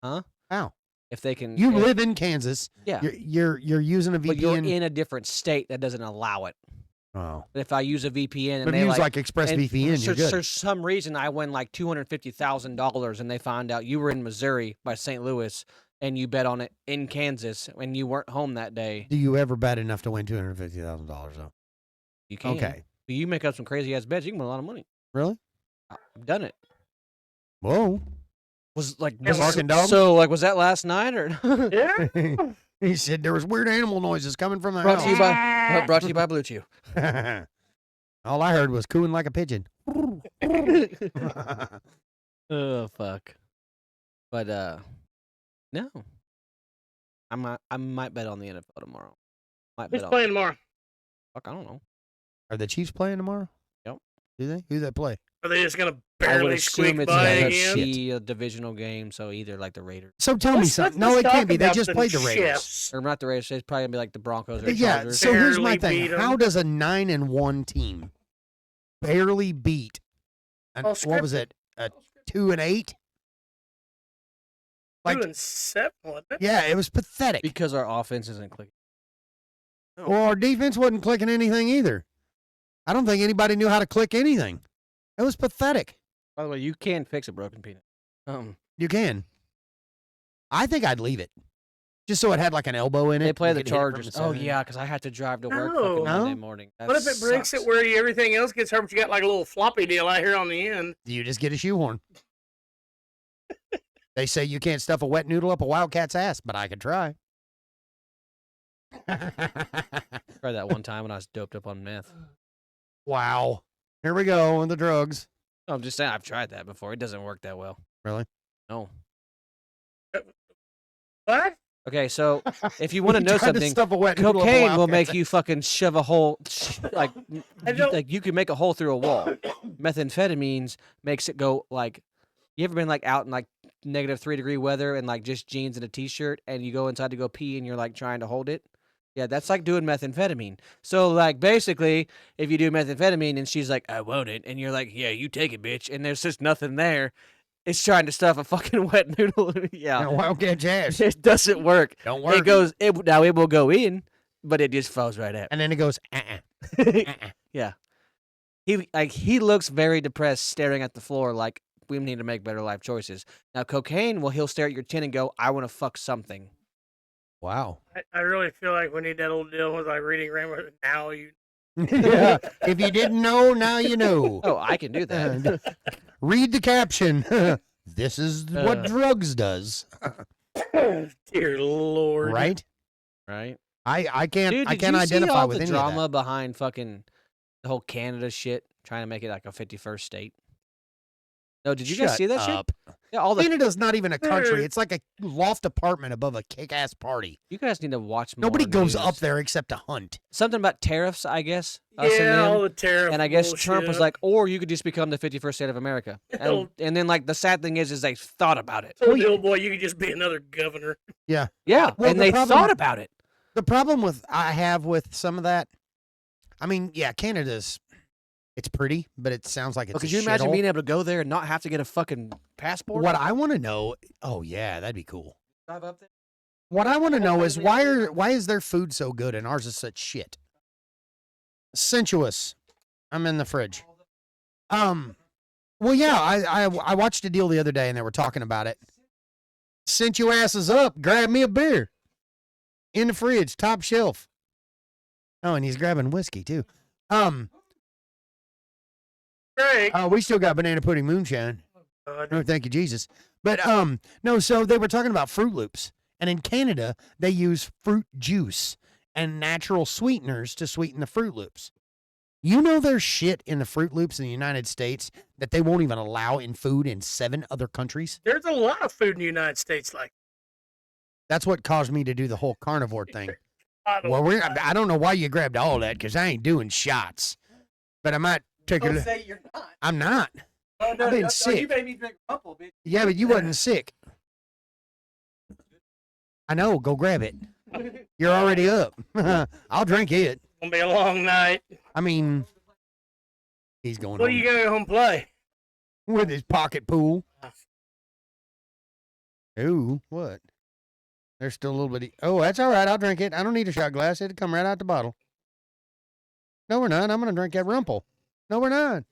Huh? How? If they can. You if- live in Kansas. Yeah. You're using a VPN. But you're in a different state that doesn't allow it. Oh. But if I use a VPN and But they use like ExpressVPN, you're good. For some reason, I win like $250,000, and they find out you were in Missouri by St. Louis, and you bet on it in Kansas, and you weren't home that day. Do you ever bet enough to win $250,000 though? You can. Okay. But you make up some crazy ass bets, you can win a lot of money. Really? I've done it. Whoa. Was like Yeah, was- barking dog? So like was that last night or Yeah. He said there was weird animal noises coming from the brought to you house. by brought to you by Blue Chew? All I heard was cooing like a pigeon. Oh fuck. But no. I might bet on the NFL tomorrow. Might Who's bet on playing tomorrow? fuck, I don't know. Are the Chiefs playing tomorrow? Yep. Do they? Who they play? Are they just gonna I would barely assume squeak it's by gonna again? be a divisional game, so either like the Raiders So tell me something. No, it can't be. They just played the Raiders. Chiefs. or not the Raiders. It's probably gonna be like the Broncos or Yeah. Chargers. So here's my Barely thing. beat 'em. How does a 9-1 team barely beat? All What was it? 2-8? Like, 2-7, wasn't it? yeah, it was pathetic. Because our offense isn't clicking. Well, our defense wasn't clicking anything either. I don't think anybody knew how to click anything. It was pathetic. By the way, you can fix a broken peanut. You can. I think I'd leave it. Just so it had like an elbow in it. They play You the could hit it from Chargers. the Oh center. yeah, because I had to drive to work No. fucking Monday No? morning. That What if it breaks sucks. it where everything else gets hurt, but you got like a little floppy deal out here on the end? You just get a shoehorn. They say you can't stuff a wet noodle up a wildcat's ass, but I could try. Tried that one time when I was doped up on meth. Wow. Here we go on the drugs. I'm just saying I've tried that before. It doesn't work that well. Really? No. What? Okay, so if you want to know tried something, stuff a wet noodle up a cocaine will wildcat's make ass. you fucking shove a hole like I don't- like you can make a hole through a wall. Methamphetamines makes it go like you ever been like out in like -3-degree weather and like just jeans and a t-shirt and you go inside to go pee and you're like trying to hold it? Yeah, that's like doing methamphetamine. So like basically if you do methamphetamine and she's like, I want it, and you're like, yeah, you take it, bitch, and there's just nothing there, it's trying to stuff a fucking wet noodle. Yeah. And a wildcat's ass. It doesn't work. Don't work. It goes now it will go in, but it just falls right out. And then it goes, uh-uh. He looks very depressed, staring at the floor, like we need to make better life choices. Now cocaine, well, he'll stare at your chin and go, "I want to fuck something." Wow. I really feel like we need that old deal with like reading Rainbow. Now you. Yeah. If you didn't know, now you know. Oh, I can do that. Read the caption. This is what drugs does. Dear Lord. Right? Right, I can't dude? I Did can't you see identify all with the any drama of behind fucking the whole Canada shit, trying to make it like a 51st state? No, that. did you guys see that shit? up. Yeah, all the Canada's not even a country. Dude. It's like a loft apartment above a kick-ass party. you guys need to watch more Nobody goes news. up there except to hunt. Something about tariffs, I guess. Us and Yeah, them. all the tariff And I guess Trump was bullshit. like, or you could just become the 51st state of America. And then, like, the sad thing is they thought about it. Told the old boy you could just be another governor. Yeah. Yeah, Well, and the they problem- thought about it. The problem I have with some of that, I mean, yeah, Canada's, it's pretty, but it sounds like it's Could a you imagine shithole. being able to go there and not have to get a fucking passport? What I want to know, oh yeah, that'd be cool. Drive up there? What I want to know is why is their food so good and ours is such shit? Sensuous. I'm in the fridge. Well, yeah, I watched a deal the other day and they were talking about it. Sent your asses up, grab me a beer. In the fridge, top shelf. Oh, and he's grabbing whiskey too. Right. We still got banana pudding moonshine. Oh, thank you, Jesus. But no, so they were talking about Fruit Loops. And in Canada, they use fruit juice and natural sweeteners to sweeten the Fruit Loops. You know there's shit in the Fruit Loops in the United States that they won't even allow in food in 7 other countries? There's a lot of food in the United States like That's what caused me to do the whole carnivore thing. I don't Well, know. I don't know why you grabbed all that because I ain't doing shots. But I might take a Don't look. say you're not. I'm not. Oh, I've been sick. You made me drink Rumple, bitch. Yeah, but you wasn't sick. I know. Go grab it. You're already up. I'll drink it. Gonna be a long night. I mean, he's going What are home you gonna go home and play? with his pocket pool. Ooh, what? There's still a little bit. Oh, that's all right. I'll drink it. I don't need a shot glass. It'll come right out the bottle. No, we're not. I'm gonna drink that Rumple. No, we're not.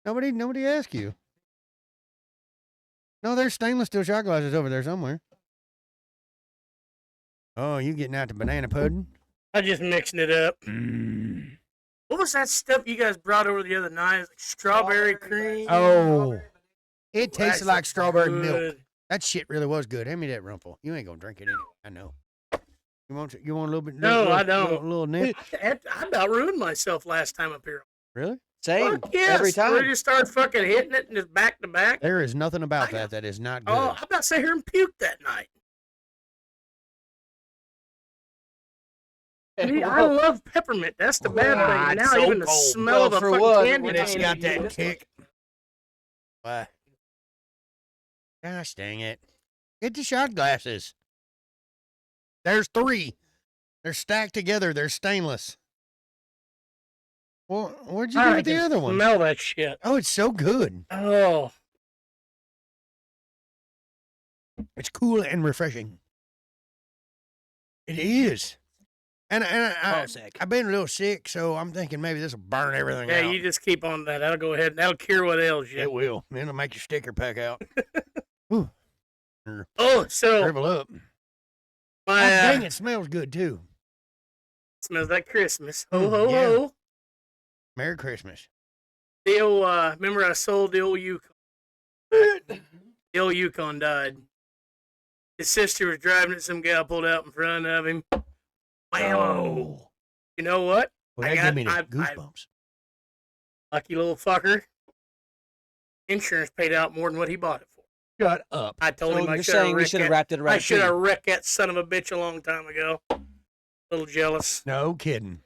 Nobody asked you. No, there's stainless steel shot glasses over there somewhere. Oh, you getting out the banana pudding? I just mixing it up. Mm. What was that stuff you guys brought over the other night? Like strawberry cream. Oh, it That tasted like stuff's strawberry milk. good. That shit really was good. Hand me that Rumple. You ain't gonna drink it. I know. You want a little bit? No, little, I don't. Little nip. I about ruined myself last time up here. Really? Same. Fuck yes. Every time. We just started fucking hitting it and just back to back. There is nothing about that is not good. Oh, I'm about to sit here and puke that night. See, I love peppermint. That's the bad Ah, thing. it's Now so even the cold. smell Well, of a for fucking what? candy When it's cane got is that just- kick. Why? Gosh dang it. Get the shot glasses. There's 3. They're stacked together. They're stainless. Well, where'd you I do with the can other one? Smell that shit. Oh, it's so good. Oh, It's cool and refreshing. It is. And I've been a little sick, so I'm thinking maybe this will burn everything yeah. out. You just keep on that. That'll go ahead. That'll cure what ails you. It will. It'll make your sticker pack out. Ooh, Oh, so shrivel up. my Dang, it smells good too. smells like Christmas. Ho ho yeah. ho. Merry Christmas. The old, remember I sold the old Yukon. The old Yukon died. His sister was driving it. Some gal pulled out in front of him. Wow. Oh. You know what? Well, I that got- gave me the I- goosebumps. Lucky little fucker. Insurance paid out more than what he bought it for. Shut up. I told So him I you're should have saying we wrecked should have that. wrapped it around I the should tree. have wrecked that son of a bitch a long time ago. A little jealous. No kidding.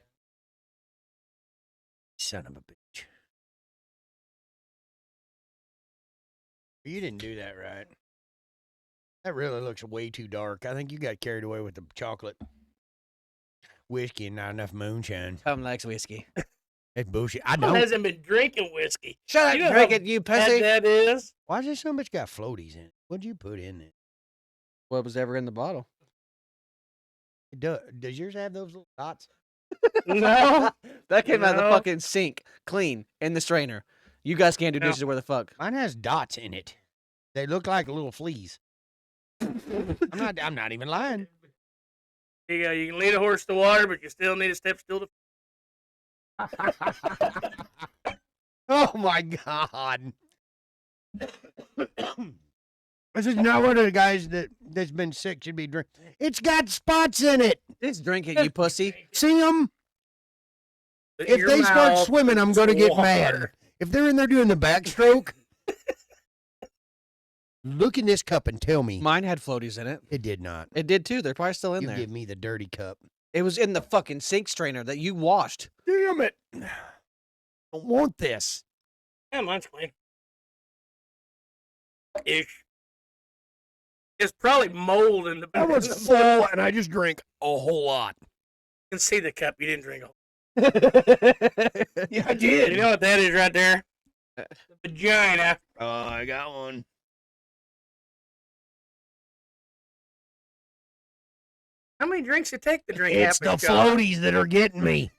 Son of a bitch. You didn't do that right. That really looks way too dark. I think you got carried away with the chocolate. Whiskey and not enough moonshine. Tom likes whiskey. That's bullshit. I Who don't. hasn't been drinking whiskey? Shut You up, know drink how it, you Bad pussy. that is. Why is there so much got floaties in it? What'd you put in it? What was ever in the bottle? Does yours have those little dots? No. That came out of the No. fucking sink, clean, in the strainer. You guys can't do No. dishes where the fuck. Mine has dots in it. They look like little fleas. I'm not even lying. You go. You can lead a horse to water, but you still need a step stool to. Oh my god. This is not one of the guys that's been sick should be drinking. It's got spots in it. Just drink it, you pussy. See them? If Your they start mouth swimming, I'm going to is get mad. water. If they're in there doing the backstroke, Look in this cup and tell me Mine had floaties in it. it did not. It did too. They're probably still in You there. give me the dirty cup. It was in the fucking sink strainer that you washed. Damn it! I don't want this. Yeah, mine's clean. Ish. It's probably mold in the That was full, and I just drank a whole lot. You can see the cup. You didn't drink it. Yeah, I did. You know what that is right there? The vagina. Oh, I got one. How many drinks you take to drink? It's the half a shot? floaties that are getting me.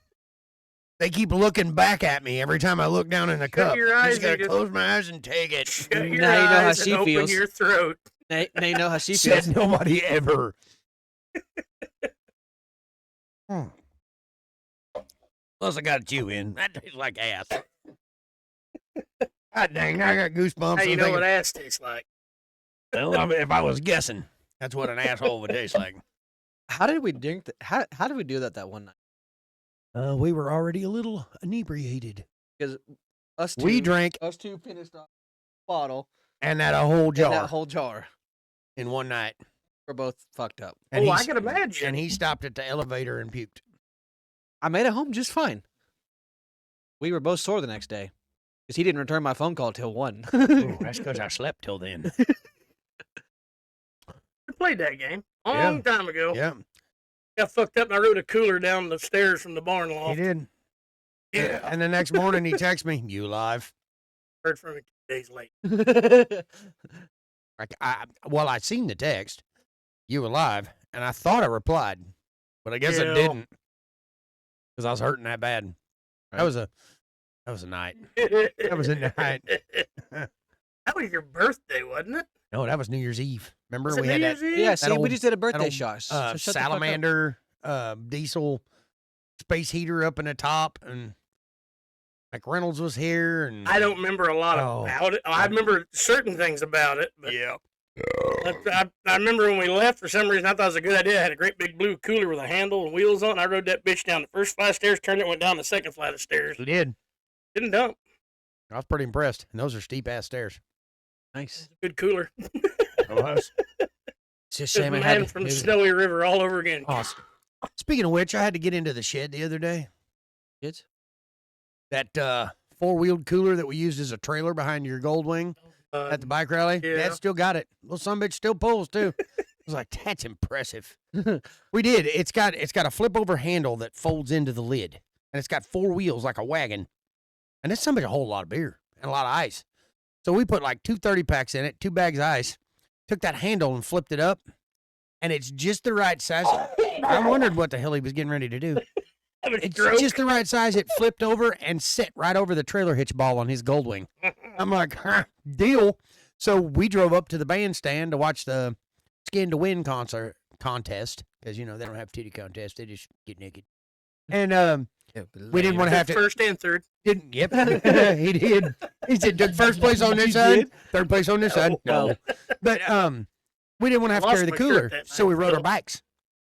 They keep looking back at me every time I look down in the cup. your I eyes just gotta and just- close my eyes and take it. Shut your Now you know how eyes she and open feels. your throat. Now you know how she Said feels. nobody ever. Plus, I got a chew in. That tastes like ass. God dang, I got goosebumps. How you I'm know thinking, what ass tastes like? well, I mean, if I was guessing, that's what an asshole would taste like. How did we drink that? How did we do that one night? We were already a little inebriated. Because us two, We drank us two finished off a bottle and had a whole in jar that whole jar. in one night. We're both fucked up. And Oh, I he's- can imagine. And he stopped at the elevator and puked. I made it home just fine. We were both sore the next day because he didn't return my phone call till 1. Ooh, that's because I slept till then. We played that game a long time ago. Yeah, Got fucked up and I rode a cooler down the stairs from the barn he loft. did. Yeah. And the next morning he texts me, "You alive?" Heard from him 2 days late. I seen the text, "You alive?" And I thought I replied, but I guess I Yeah. didn't because I was hurting that bad. Right. That was a night. That was a night. That was your birthday, wasn't it? No, that was New Year's Eve. Remember Was it we New had Year's that Eve? Yeah, see, we old- just did a birthday old, shot. So shut the fuck up. salamander diesel space heater up in the top, and like Reynolds was here, and I don't remember a lot Oh. about it. I remember certain things about it, but I remember when we left, for some reason, I thought it was a good idea. I had a great big blue cooler with a handle and wheels on it. I rode that bitch down the first flight of stairs, turned it, went down the second flight of stairs. we did. Didn't dump. I was pretty impressed, and those are steep ass stairs. Nice. Good cooler. It's just Just shame I man had from the Snowy River all over again. Speaking of which, I had to get into the shed the other day. Kids? That 4-wheeled cooler that we used as a trailer behind your Goldwing at the bike rally. yeah. Dad still got it. Little sumbitch still pulls too. I was like, that's impressive. We did. It's got a flip over handle that folds into the lid, and it's got 4 wheels like a wagon. And it's somebody a whole lot of beer and a lot of ice. So we put like 2 30-packs in it, 2 bags of ice, took that handle and flipped it up, and it's just the right size. I wondered what the hell he was getting ready to do. Have a It's stroke. just the right size. It flipped over and set right over the trailer hitch ball on his Goldwing. I'm like, deal. So we drove up to the bandstand to watch the Skin to Win contest because, you know, they don't have titty contests. They just get naked. And we didn't want to have to. First and third. Didn't. Yep. He did. He said, took first place on this You side, did? third place on this side. No. But we didn't want to have to Lost carry the my cooler, shirt that so we night, rode our so- bikes.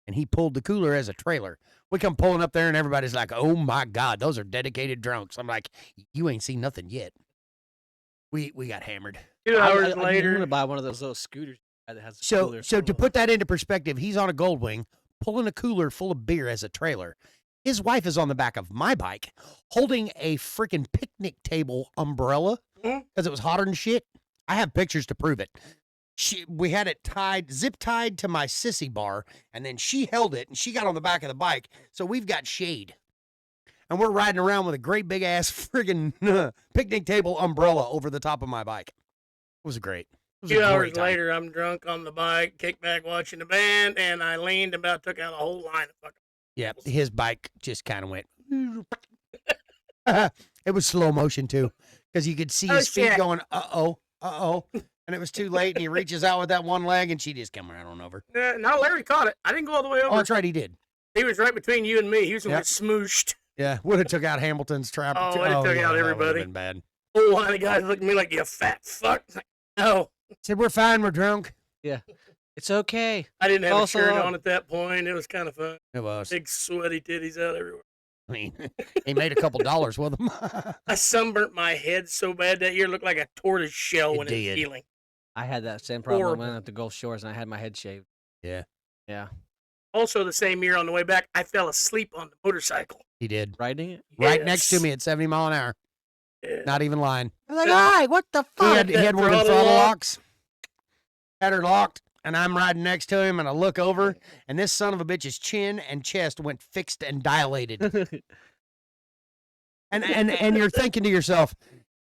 And he pulled the cooler as a trailer. We come pulling up there, and everybody's like, "Oh my God, those are dedicated drunks." I'm like, "You ain't seen nothing yet." We got hammered. 2 hours I'm later. gonna buy one of those little scooters that has a So cooler. so to put that into perspective, he's on a Goldwing pulling a cooler full of beer as a trailer. His wife is on the back of my bike holding a freaking picnic table umbrella Mhm. because it was hotter than shit. I have pictures to prove it. We had it zip tied to my sissy bar, and then she held it and she got on the back of the bike. So we've got shade. And we're riding around with a great big ass friggin' picnic table umbrella over the top of my bike. It was great. It was a 2 hours great time. later, I'm drunk on the bike, kick back watching the band, and I leaned and about took out a whole line of fucking. Yeah, his bike just kind of went. It was slow motion too, because you could see Oh, his feet shit. going, uh oh, and it was too late. And he reaches out with that one leg, and she just come right on over. No, Larry caught it. I didn't go all the way Oh, over. that's right, he did. He was right between you and me. He was gonna Yep. get smooshed. Yeah, would have took out Hamilton's trap. Oh, it'd have took out that everybody. would've been bad. Whole line of guys looked at me like, you fat fuck. Like, no, Said we're fine, we're drunk. It's okay. I didn't have Also, a shirt on at that point. It was kind of fun. It was. Big sweaty titties out everywhere. I mean, he made a couple dollars with them. I sunburnt my head so bad that year, it looked like a tortoise shell It when it was did. healing. I had that same problem. I Horrible. went up to Gulf Shores and I had my head shaved. Yeah. Yeah. Also, the same year on the way back, I fell asleep on the motorcycle. He did. Riding it? Right next to Yes. me at 70 mile an hour. Yeah. Not even lying. I'm like, all right, what the He fuck? had, he had one of the Throttle throttle lock. locks. Had her locked, and I'm riding next to him, and I look over, and this son of a bitch's chin and chest went fixed and dilated. And you're thinking to yourself,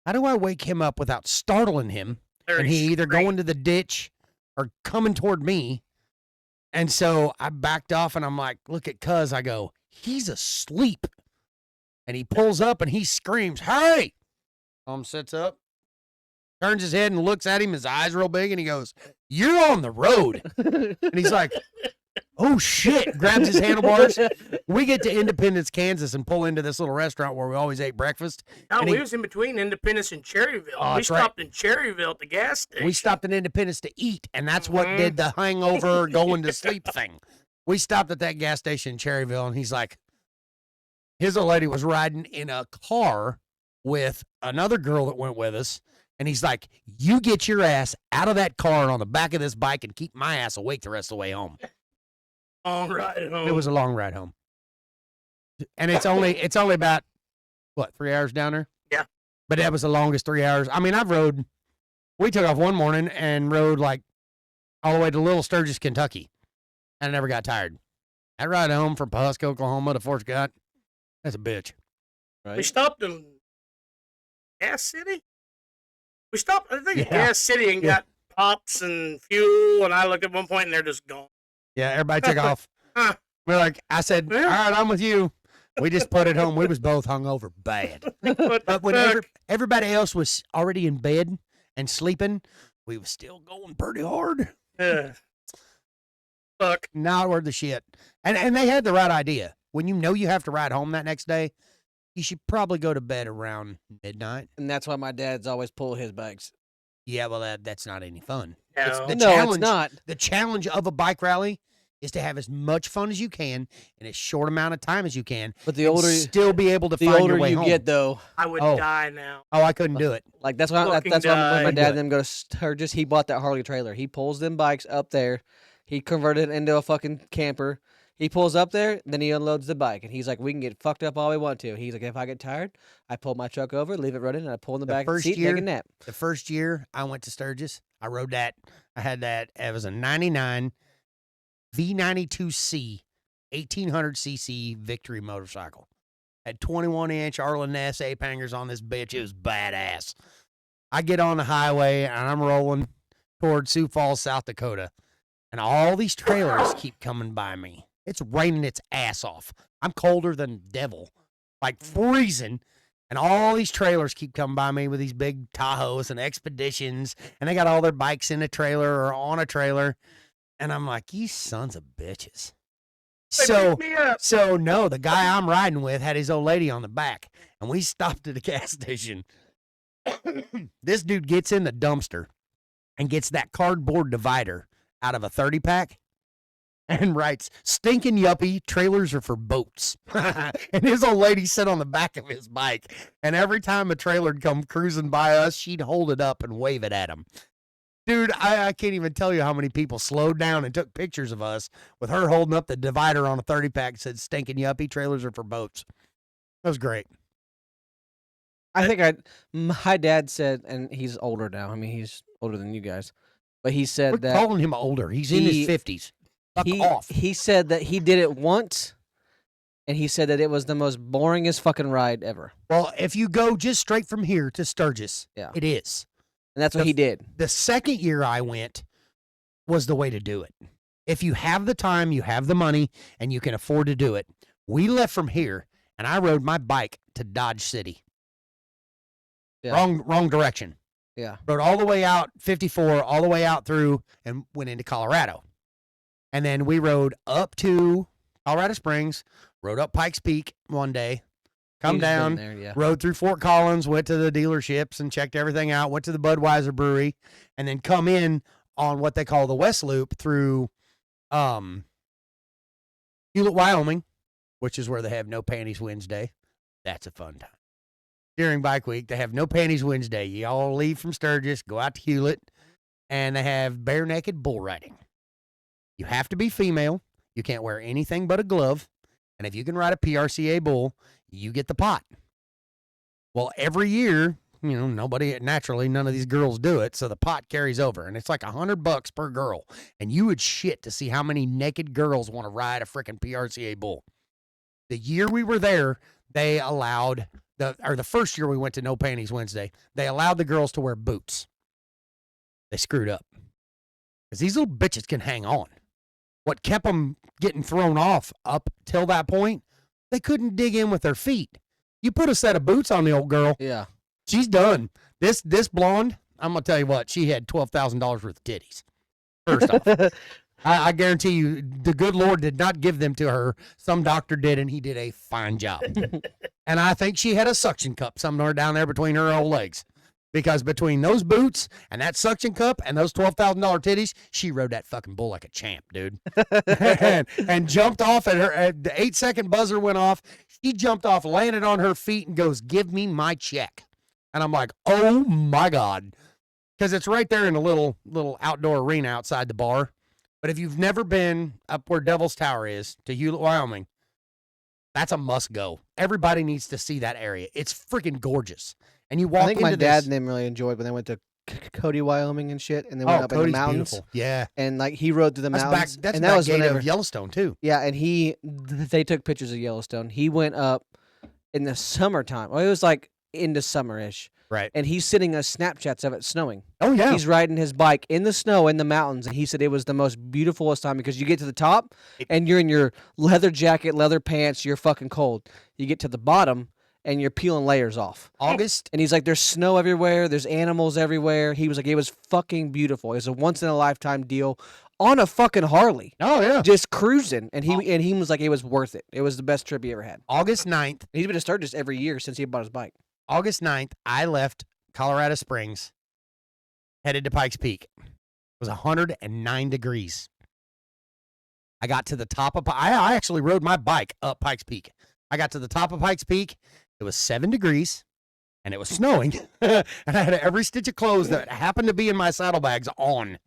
how do I wake him up without startling him? Very And he either straight. going to the ditch or coming toward me. And so I backed off, and I'm like, look at Cuz. I go, he's asleep. And he pulls up, and he screams, hey! Tom sits up, turns his head and looks at him, his eyes real big, and he goes, you're on the road. And he's like, oh shit, grabs his handlebars. We get to Independence, Kansas, and pull into this little restaurant where we always ate breakfast. No, and we he- was in between Independence and Cherryville. Oh, We that's right. stopped in Cherryville at the gas station. We stopped at Independence to eat, and that's what Mhm. did the hangover going to sleep thing. We stopped at that gas station in Cherryville, and he's like, his old lady was riding in a car with another girl that went with us. And he's like, you get your ass out of that car and on the back of this bike and keep my ass awake the rest of the way home. All right. Home. It was a long ride home. And it's only about, what, 3 hours down there? Yeah. But that was the longest 3 hours. I mean, we took off one morning and rode like all the way to Little Sturgis, Kentucky. And I never got tired. That ride home from Pawhuska, Oklahoma to Fort Scott, that's a bitch. We Right? stopped in Gas City. We stopped, I think, in Yeah. Gas City and Yeah. got pops and fuel. And I looked at one point and they're just gone. Yeah, everybody took off. Huh. We're like, I said, all Yeah. right, I'm with you. We just put it home. We was both hungover bad. What the But when fuck? everybody else was already in bed and sleeping, we was still going pretty hard. Fuck. Not worth the shit. And they had the right idea. When you know you have to ride home that next day, you should probably go to bed around midnight. And that's why my dad's always pull his bikes. Yeah, well, that's not any fun. No. It's the No, challenge. it's not. The challenge of a bike rally is to have as much fun as you can in as short amount of time as you can, But the and older still be able to the find older your way you home. get, though, I would Oh. die now. Oh, I couldn't do it. like that's why Fucking that's why when my die. dad and them go to Sturgis, he bought that Harley trailer. He pulls them bikes up there. He converted it into a fucking camper. He pulls up there, then he unloads the bike, and he's like, "We can get fucked up all we want to." He's like, "If I get tired, I pull my truck over, leave it running, and I pull in the The back of the first seat, year- take a nap." The first year I went to Sturgis, I rode that. I had that. It was a 99 V92C 1800cc Victory motorcycle. Had 21-inch Arlen Ness ape hangers on this bitch. It was badass. I get on the highway and I'm rolling toward Sioux Falls, South Dakota, and all these trailers keep coming by me. It's raining its ass off. I'm colder than the devil, like freezing. And all these trailers keep coming by me with these big Tahoes and Expeditions, and they got all their bikes in a trailer or on a trailer. And I'm like, you sons of bitches. They So, picked me up. so no, the guy I'm riding with had his old lady on the back, and we stopped at a gas station. This dude gets in the dumpster and gets that cardboard divider out of a 30-pack and writes, "Stinking yuppie, trailers are for boats." And his old lady sat on the back of his bike, and every time a trailer'd come cruising by us, she'd hold it up and wave it at him. Dude, I can't even tell you how many people slowed down and took pictures of us with her holding up the divider on a 30-pack that said, "Stinking yuppie, trailers are for boats." That was great. I think my dad said, and he's older now. I mean, he's older than you guys, but he said We're that calling him older. He's in his he- 50s. Fuck off. he said that he did it once, and he said that it was the most boringest fucking ride ever, Well, if you go just straight from here to Sturgis, Yeah. it is. and that's what The he did. The second year I went was the way to do it. If you have the time, you have the money, and you can afford to do it. We left from here, and I rode my bike to Dodge City. Yeah. Wrong direction. Yeah, Rode all the way out 54, all the way out through, and went into Colorado. And then we rode up to Colorado Springs, rode up Pikes Peak one day, come He's been down, there, yeah. rode through Fort Collins, went to the dealerships and checked everything out, went to the Budweiser brewery, and then come in on what they call the West Loop through Hewlett, Wyoming, which is where they have No Panties Wednesday. That's a fun time. During Bike Week, they have No Panties Wednesday. You all leave from Sturgis, go out to Hewlett, and they have bare naked bull riding. You have to be female. You can't wear anything but a glove. And if you can ride a PRCA bull, you get the pot. Well, every year, none of these girls do it, so the pot carries over, and it's like $100 per girl. And you would shit to see how many naked girls want to ride a freaking PRCA bull. The year we were there, they allowed the first year we went to No Panties Wednesday, they allowed the girls to wear boots. They screwed up because these little bitches can hang on. What kept them getting thrown off up till that point, they couldn't dig in with their feet. You put a set of boots on the old girl, Yeah. she's done. This blonde, I'm gonna tell you what, she had $12,000 worth of titties. First off, I guarantee you, the good Lord did not give them to her. Some doctor did, and he did a fine job. And I think she had a suction cup somewhere down there between her old legs. Because between those boots and that suction cup and those $12,000 titties, she rode that fucking bull like a champ, dude. and jumped off at the 8-second buzzer went off. She jumped off, landed on her feet, and goes, "Give me my check." And I'm like, oh my God. Because it's right there in a little outdoor arena outside the bar. But if you've never been up where Devil's Tower is to Hewlett, Wyoming, that's a must go. Everybody needs to see that area. It's freaking gorgeous. And you walk I think into my dad this. and them really enjoyed when they went to Cody, Wyoming and shit, and they went up in the Cody's mountains. beautiful. Yeah. And like he rode through the That's mountains. back and that was gate whenever, of Yellowstone too. yeah, and they took pictures of Yellowstone. He went up in the summertime. Well, it was like into summerish. Right. And he's sending us Snapchats of it snowing. Oh yeah. He's riding his bike in the snow in the mountains, and he said it was the most beautifulest time because you get to the top and you're in your leather jacket, leather pants, you're fucking cold. You get to the bottom and you're peeling layers off. August. And he's like, there's snow everywhere, there's animals everywhere. He was like, it was fucking beautiful. It was a once in a lifetime deal on a fucking Harley. Oh yeah. Just cruising. And he was like, it was worth it. It was the best trip he ever had. August 9th. And he's been to Sturgis every year since he bought his bike. August 9th, I left Colorado Springs, headed to Pikes Peak. It was 109 degrees. I got to the top of, I actually rode my bike up Pikes Peak. I got to the top of Pikes Peak. It was 7 degrees, and it was snowing. And I had every stitch of clothes that happened to be in my saddlebags on.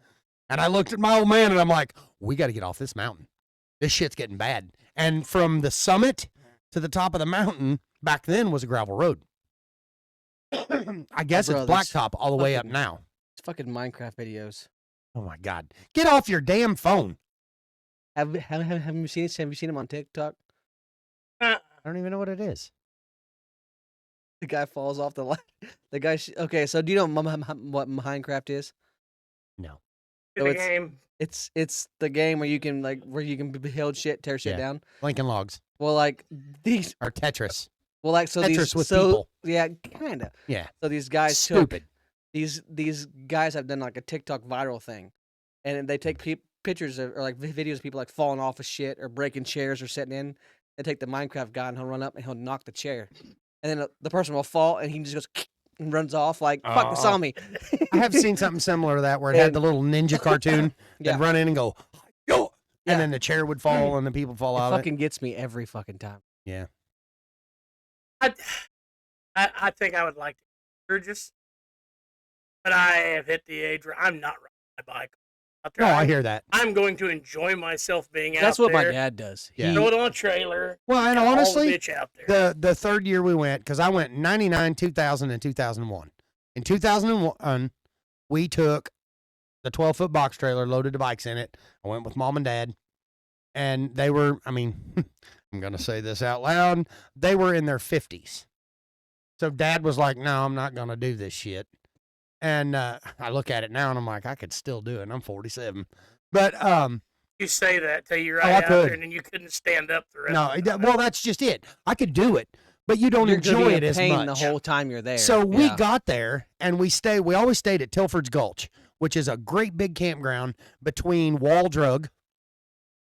And I looked at my old man, and I'm like, we got to get off this mountain. This shit's getting bad. And from the summit to the top of the mountain, back then was a gravel road. I guess Bro, it's blacktop all the way up fucking- now. It's fucking Minecraft videos. Oh my God! Get off your damn phone! Have you seen him on TikTok? I don't even know what it is. The guy falls off the line. The guy. Okay, so do you know what Minecraft is? No. So the it's- game. It's the game where you can build shit, tear shit Yeah. down. Lincoln Logs Well, like these. or Tetris. Well, like so Tetris these. with so people. yeah, kind of. Yeah. So these guys Stupid. these guys have done like a TikTok viral thing, and they take pictures of, or like videos of people like falling off of shit or breaking chairs or sitting in. They take the Minecraft guy and he'll run up and he'll knock the chair, and then the person will fall and he just goes and runs off like fuck they saw me. I have seen something similar to that where it had And- the little ninja cartoon. Yeah. They'd run in and go, yo, Yeah. and then the chair would fall and the people fall It out of it. fucking gets me every fucking time. Yeah. I think I would like to Sturgis, but I have hit the age where I'm not riding my bike out there. No, I hear that. I'm going to enjoy myself being That's out what there. my dad does. Yeah. Throw it on a trailer. Well, and haul the honestly, bitch out there. the third year we went, because I went 99, 2000, and 2001. In 2001, we took the 12-foot box trailer, loaded the bikes in it. I went with mom and dad, and they were, I mean, I'm going to say this out loud, they were in their 50s. So dad was like, no, I'm not going to do this shit. And I look at it now, and I'm like, I could still do it. And I'm 47. But You say that till you're Oh, I right out could. there, and then you couldn't stand up the rest no, of the time. well, that's just it. I could do it, but you don't You're gonna enjoy be it in as pain much. the whole time you're there. So we Yeah. got there and we always stayed at Tilford's Gulch, which is a great big campground between Wall Drug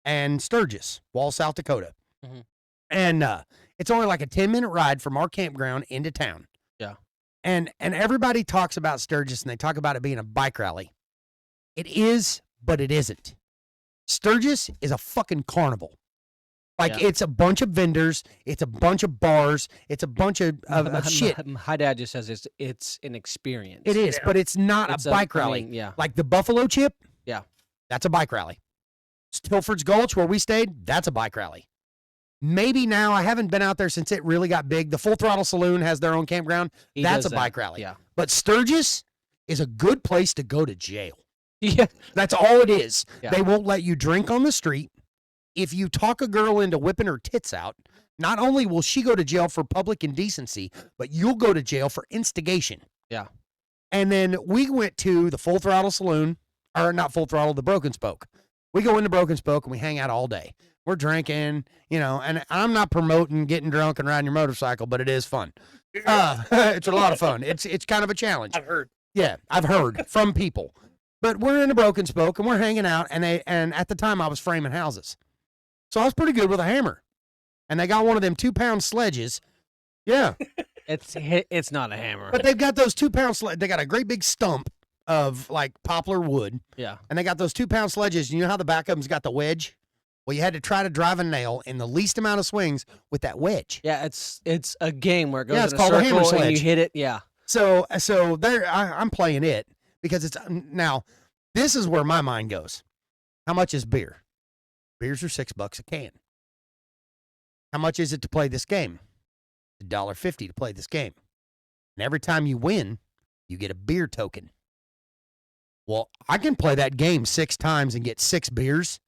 and Sturgis, Wall, South Dakota. Mhm. And it's only like a 10-minute ride from our campground into town. Yeah. And everybody talks about Sturgis and they talk about it being a bike rally. It is, but it isn't. Sturgis is a fucking carnival. Like Yeah. it's a bunch of vendors, it's a bunch of bars, it's a bunch of shit. My dad just says it's an experience. It is, Yeah. but it's not It's a bike rally. yeah. Like the Buffalo Chip, Yeah. that's a bike rally. Tilford's Gulch, where we stayed, that's a bike rally. Maybe now, I haven't been out there since it really got big. The Full Throttle Saloon has their own campground. He That's does a bike that. rally. Yeah. But Sturgis is a good place to go to jail. Yeah. That's all it is. Yeah. They won't let you drink on the street. If you talk a girl into whipping her tits out, not only will she go to jail for public indecency, but you'll go to jail for instigation. Yeah. And then we went to the Full Throttle Saloon, or not Full Throttle, the Broken Spoke. We go into Broken Spoke and we hang out all day. We're drinking, and I'm not promoting getting drunk and riding your motorcycle, but it is fun. It's a lot of fun. It's kind of a challenge. I've heard. Yeah, I've heard from people. But we're in the Broken Spoke and we're hanging out, and at the time I was framing houses. So I was pretty good with a hammer. And they got one of them 2-pound sledges. Yeah. It's not a hammer. But they've got those 2-pound sledges. They got a great big stump of like poplar wood. Yeah. And they got those 2-pound sledges. You know how the back of them's got the wedge? Well, you had to try to drive a nail in the least amount of swings with that wedge. Yeah, it's a game where it goes Yeah, it's in a called a hammer circle and you sledge. hit it. Yeah. So there, I'm playing it because it's now. This is where my mind goes. How much is beer? Beers are $6 a can. How much is it to play this game? $1.50 to play this game. And every time you win, you get a beer token. Well, I can play that game 6 times and get 6 beers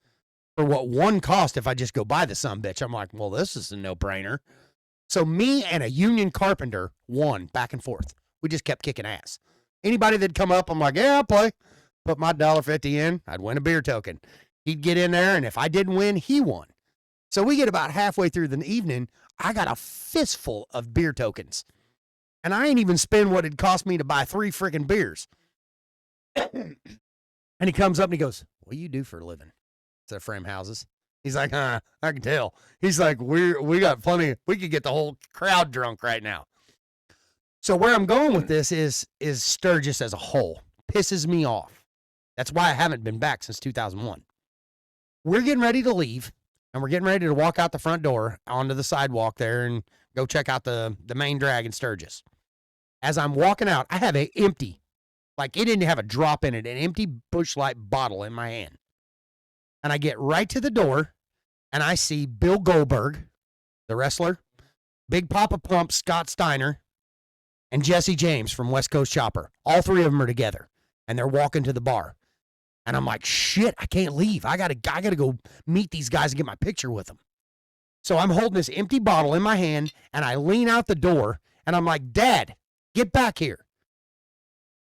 for what one cost if I just go buy the sumbitch. I'm like, well, this is a no-brainer. So me and a union carpenter won back and forth. We just kept kicking ass. Anybody that'd come up, I'm like, yeah, I'll play. Put my $1.50 in, I'd win a beer token. He'd get in there, and if I didn't win, he won. So we get about halfway through the evening, I got a fistful of beer tokens. And I ain't even spend what it cost me to buy 3 freaking beers. And he comes up and he goes, what do you do for a living? I said, frame houses. He's like, I can tell. He's like, we got plenty. We could get the whole crowd drunk right now. So where I'm going with this is Sturgis as a whole. Pisses me off. That's why I haven't been back since 2001. We're getting ready to leave, and we're getting ready to walk out the front door onto the sidewalk there and go check out the main drag in Sturgis. As I'm walking out, I have an empty, like it didn't have a drop in it, an empty Busch Light bottle in my hand. And I get right to the door, and I see Bill Goldberg, the wrestler, Big Papa Pump, Scott Steiner, and Jesse James from West Coast Chopper. All 3 of them are together, and they're walking to the bar. And I'm like, shit, I can't leave. I gotta go meet these guys and get my picture with them. So I'm holding this empty bottle in my hand, and I lean out the door, and I'm like, Dad, get back here.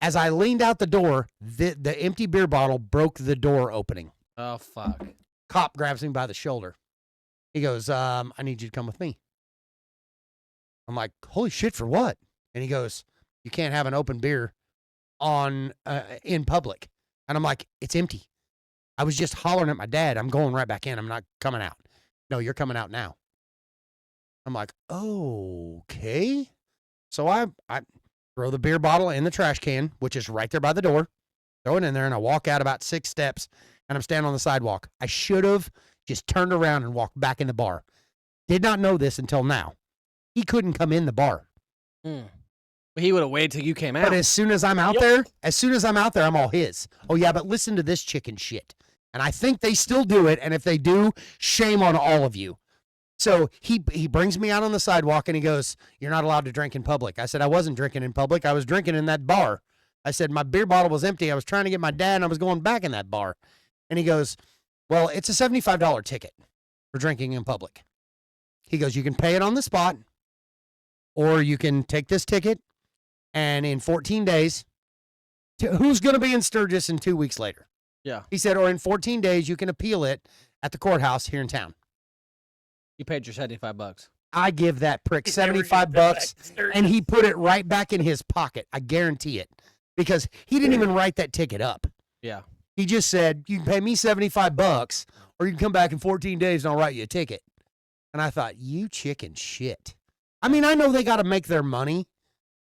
As I leaned out the door, the empty beer bottle broke the door opening. Oh fuck. Cop grabs me by the shoulder. He goes, I need you to come with me. I'm like, holy shit, for what? And he goes, you can't have an open beer in public. And I'm like, it's empty. I was just hollering at my dad. I'm going right back in. I'm not coming out. No, you're coming out now. I'm like, okay. So I throw the beer bottle in the trash can, which is right there by the door. Throw it in there, and I walk out about 6 steps, and I'm standing on the sidewalk. I should have just turned around and walked back in the bar. Did not know this until now. He couldn't come in the bar. He would have waited till you came out. But as soon as I'm out there, I'm all his. Oh, yeah, but listen to this chicken shit. And I think they still do it, and if they do, shame on all of you. So he brings me out on the sidewalk, and he goes, you're not allowed to drink in public. I said, I wasn't drinking in public. I was drinking in that bar. I said, my beer bottle was empty. I was trying to get my dad, and I was going back in that bar. And he goes, well, it's a $75 ticket for drinking in public. He goes, you can pay it on the spot, or you can take this ticket, and in 14 days, who's going to be in Sturgis in 2 weeks later? Yeah. He said, or in 14 days, you can appeal it at the courthouse here in town. You paid your $75. I give that prick He's never $75, gonna go back to Sturgis. and he put it right back in his pocket. I guarantee it, because he didn't even write that ticket up. Yeah. He just said, you can pay me $75, or you can come back in 14 days and I'll write you a ticket. And I thought, you chicken shit. I mean, I know they got to make their money.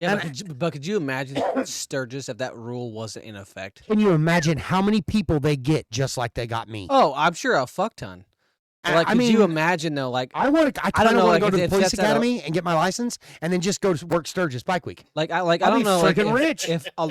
Yeah, And but could you imagine Sturgis if that rule wasn't in effect? Can you imagine how many people they get just like they got me? Oh, I'm sure a fuck ton. Like, I could mean, you imagine though? Like, I kind don't of know, want like, to go to if the police that's at a- academy and get my license, and then just go to work Sturgis Bike Week. I I'd don't be know, like, freaking if, rich. if a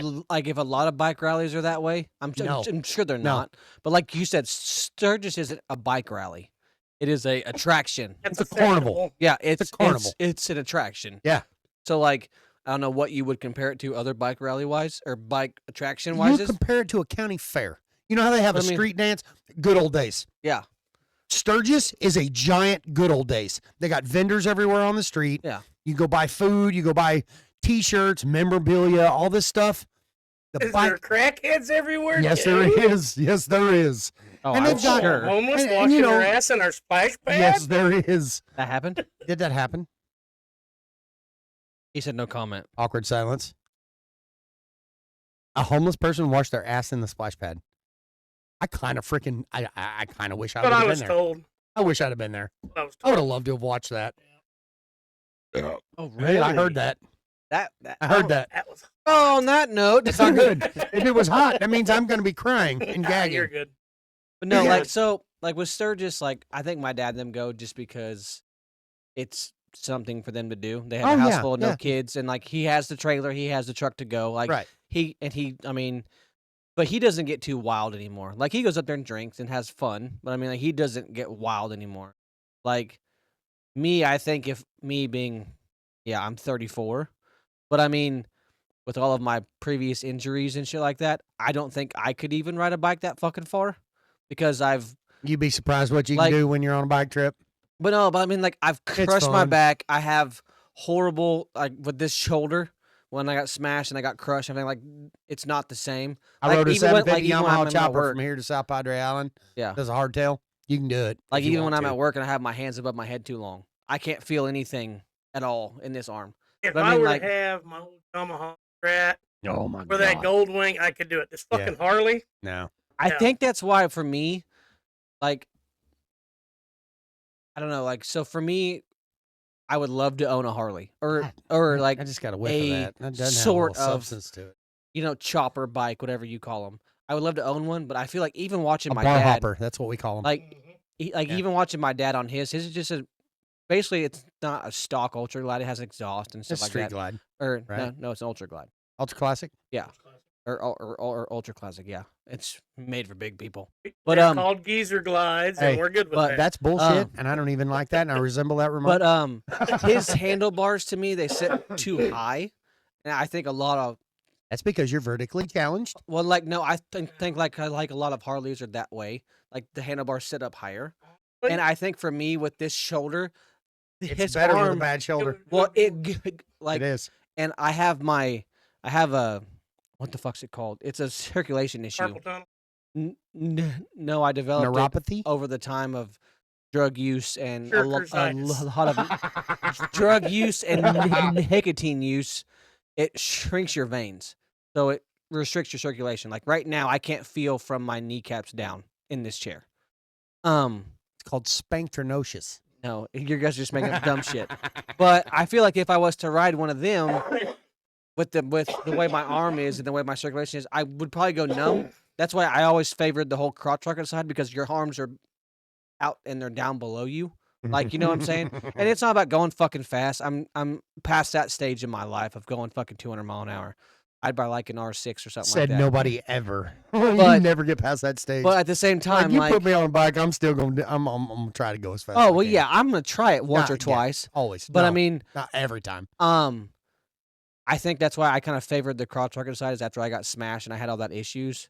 lot of bike rallies are that way. No. I'm sure they're No. not. But like you said, Sturgis isn't a bike rally. It is a attraction. That's It's a carnival. festival. Yeah, a carnival. It's an attraction. Yeah. So like, I don't know what you would compare it to other bike rally wise or bike attraction You wise. compare it to a county fair. You know how they have a street dance? Good old days. Yeah. Sturgis is a giant good old days. They got vendors everywhere on the street. Yeah. You go buy food, you go buy T-shirts, memorabilia, all this stuff. Is there crackheads everywhere? Yes, too? there is. Yes, there is. Oh, And I'm they've got- sure Homeless And, washing you know- their ass in our splash pad? Yes, there is. that happened. Did that happen? He said no comment. Awkward silence. A homeless person washed their ass in the splash pad. I kind of I kind of wish I would But I have been was there. told. I wish I'd have been there. I was I would told. have loved to have watched that. Oh, Hey, I heard that. That I heard that. That was Oh, on that note, It's not good. If it was hot, that means I'm going to be crying and Nah, gagging. you're good. But no, Yeah. like so, like with Sturgis, like I think my dad and them go just because it's something for them to do. They have Oh, a house yeah, full of no yeah. kids, and like he has the trailer, he has the truck to go. Like Right. I mean, but he doesn't get too wild anymore. Like he goes up there and drinks and has fun, but I mean, like he doesn't get wild anymore. Like me, I think if me being, yeah, I'm 34, but I mean, with all of my previous injuries and shit like that, I don't think I could even ride a bike that fucking far because You'd be surprised what you Like- can do when you're on a bike trip. but I mean, like I've It's crushed my fun. back. I have horrible, like with this shoulder when I got smashed and I got crushed. I mean, like it's not the same. I Like, rode a even when- 750 even when I'm Yamaha at chopper work. from here to South Padre Island. Yeah. Does a hardtail. You can do it. Like if you even when want I'm to. at work and I have my hands above my head too long, I can't feel anything at all in this arm. If But I I, mean, were like- to have my old Tomahawk Strat Oh my or that Gold Wing, I could do it. This Yeah. fucking Harley. No. I Yeah. think that's why for me, like, I don't know, like so for me, I would love to own a Harley or like I just got a whiff a of that. That doesn't sort have a little of- substance to it. chopper bike, whatever you call them. I would love to own one, but I feel like even watching A my bar dad, hopper. That's what we call them. like Yeah. even watching my dad on his is just basically it's not a stock ultra glide. It has exhaust and stuff It's like street that. glide. Or right? no, it's an ultra glide Ultra classic. or ultra classic. Yeah, it's made for big people. But But called geezer glides, Hey, and we're good with but that. That's bullshit, Um, and I don't even like that, and I resemble that remote. but his handlebars to me they sit too high, and I think a lot of That's because you're vertically challenged. well, like no, I think like a lot of Harleys are that way. Like the handlebars sit up higher, But- and I think for me with this shoulder, It's his better with a arm. bad shoulder. Well, like It is. and I have a what the fuck's it called? It's a circulation issue. Carpal tunnel. No, I developed it Neuropathy. over the time of drug use and a lot Shirkersitis. of drug use and nicotine use. It shrinks your veins, so it restricts your circulation. Like right now, I can't feel from my kneecaps down in this chair. It's called sphincternosis. No, you guys are just making up dumb shit. But I feel like if I was to ride one of them with the way my arm is and the way my circulation is, I would probably go numb. That's why I always favored the whole crotch rocket side because your arms are out and they're down below you. Like, you know what I'm saying? And it's not about going fucking fast. I'm past that stage in my life of going fucking 200 mile an hour. I'd buy like an R6 or something Said like that. nobody ever. But- you never get past that stage. But at the same like, time, you like, put me on a bike, I'm still going. I'm gonna try to go as fast. as oh I well, can. yeah, I'm gonna try it once Nah, or yeah. twice. always. But I No, mean, not every time. I think that's why I kind of favored the crotch rocket side is after I got smashed and I had all that issues.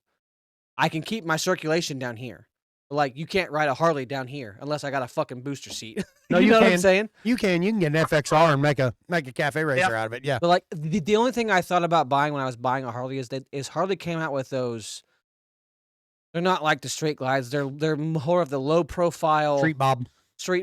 I can keep my circulation down here. Like you can't ride a Harley down here unless I got a fucking booster seat. No, you you know what I'm can. saying? You can get an FXR and make a cafe racer out of it. Yeah. But like the only thing I thought about buying when I was buying a Harley is Harley came out with those. They're not like the straight glides. They're more of the low profile Street Bob.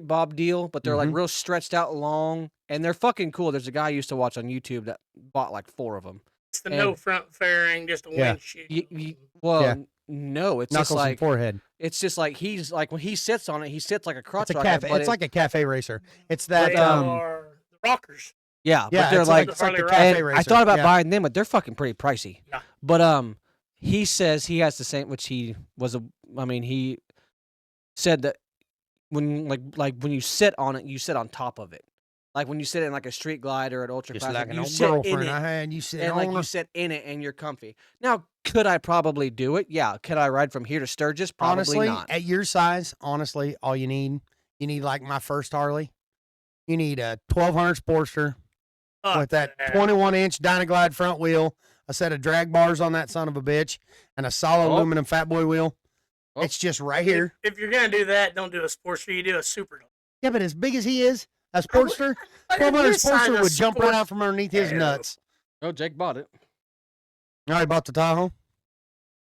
bob deal, but they're like Mhm. real stretched out long and they're fucking cool. There's a guy I used to watch on YouTube that bought like 4 of them. It's the and- no front fairing, just a Yeah. windshield. Well, Yeah. no, it's Knuckles just like and forehead. it's just like he's like when he sits on it, he sits like a crotch It's a rocket. cafe. but It's like a cafe racer. It's that. They um, are the rockers. yeah, yeah, but they're it's like, it's like the Harley cafe and racer. I thought about yeah. buying them, but they're fucking pretty pricey. Yeah. But he says he has the same, which he was he said that when when you sit on it, you sit on top of it. Like when you sit in like a street glide or an ultra Just classic, like an you old sit in girlfriend it, I had. You sit and on like her. you sit in it and you're comfy. Now, could I probably do it? Yeah. Could I ride from here to Sturgis? Probably Honestly, not. at your size, honestly, all you need like my first Harley. You need a 1200 Sportster with that 21-inch Dynaglide front wheel, a set of drag bars on that son of a bitch, and a solid Oh. aluminum fat boy wheel. Oh. It's just right here. If you're gonna do that, don't do a Sportster. You do a Super. Yeah, but as big as he is, a I Sportster, would- 1200 his size Sportster of would jump right Sport- out from underneath his Ew. nuts. Oh, Jake bought it. All right, bought the Tahoe?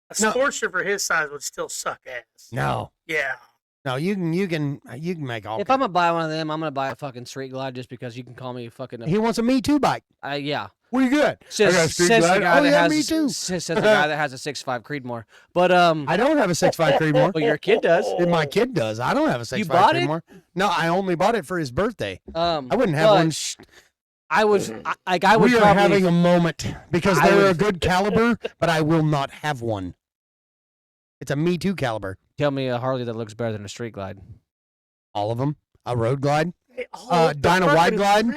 A No. Sportster for his size would still suck ass. No. Yeah. No, you can make all. If I'm gonna buy one of them, I'm gonna buy a fucking street glide just because you can call me fucking. He wants a Me Too bike. Yeah. What do you got? Says, I got a street says the glide. guy Oh, that yeah, has me too. Says the guy that has a 6.5 Creedmoor. But I don't have a 6.5 Creedmoor. well, your kid does. And my kid does. I don't have a 6.5 You bought it? Creedmoor. No, I only bought it for his birthday. I I wouldn't have one. I was like, I would We are probably. having a moment because I they're a would- good caliber, but I will not have one. It's a Me Too caliber. Tell me a Harley that looks better than a street glide. All of them. A road glide. They all look the Dyna Wide fucking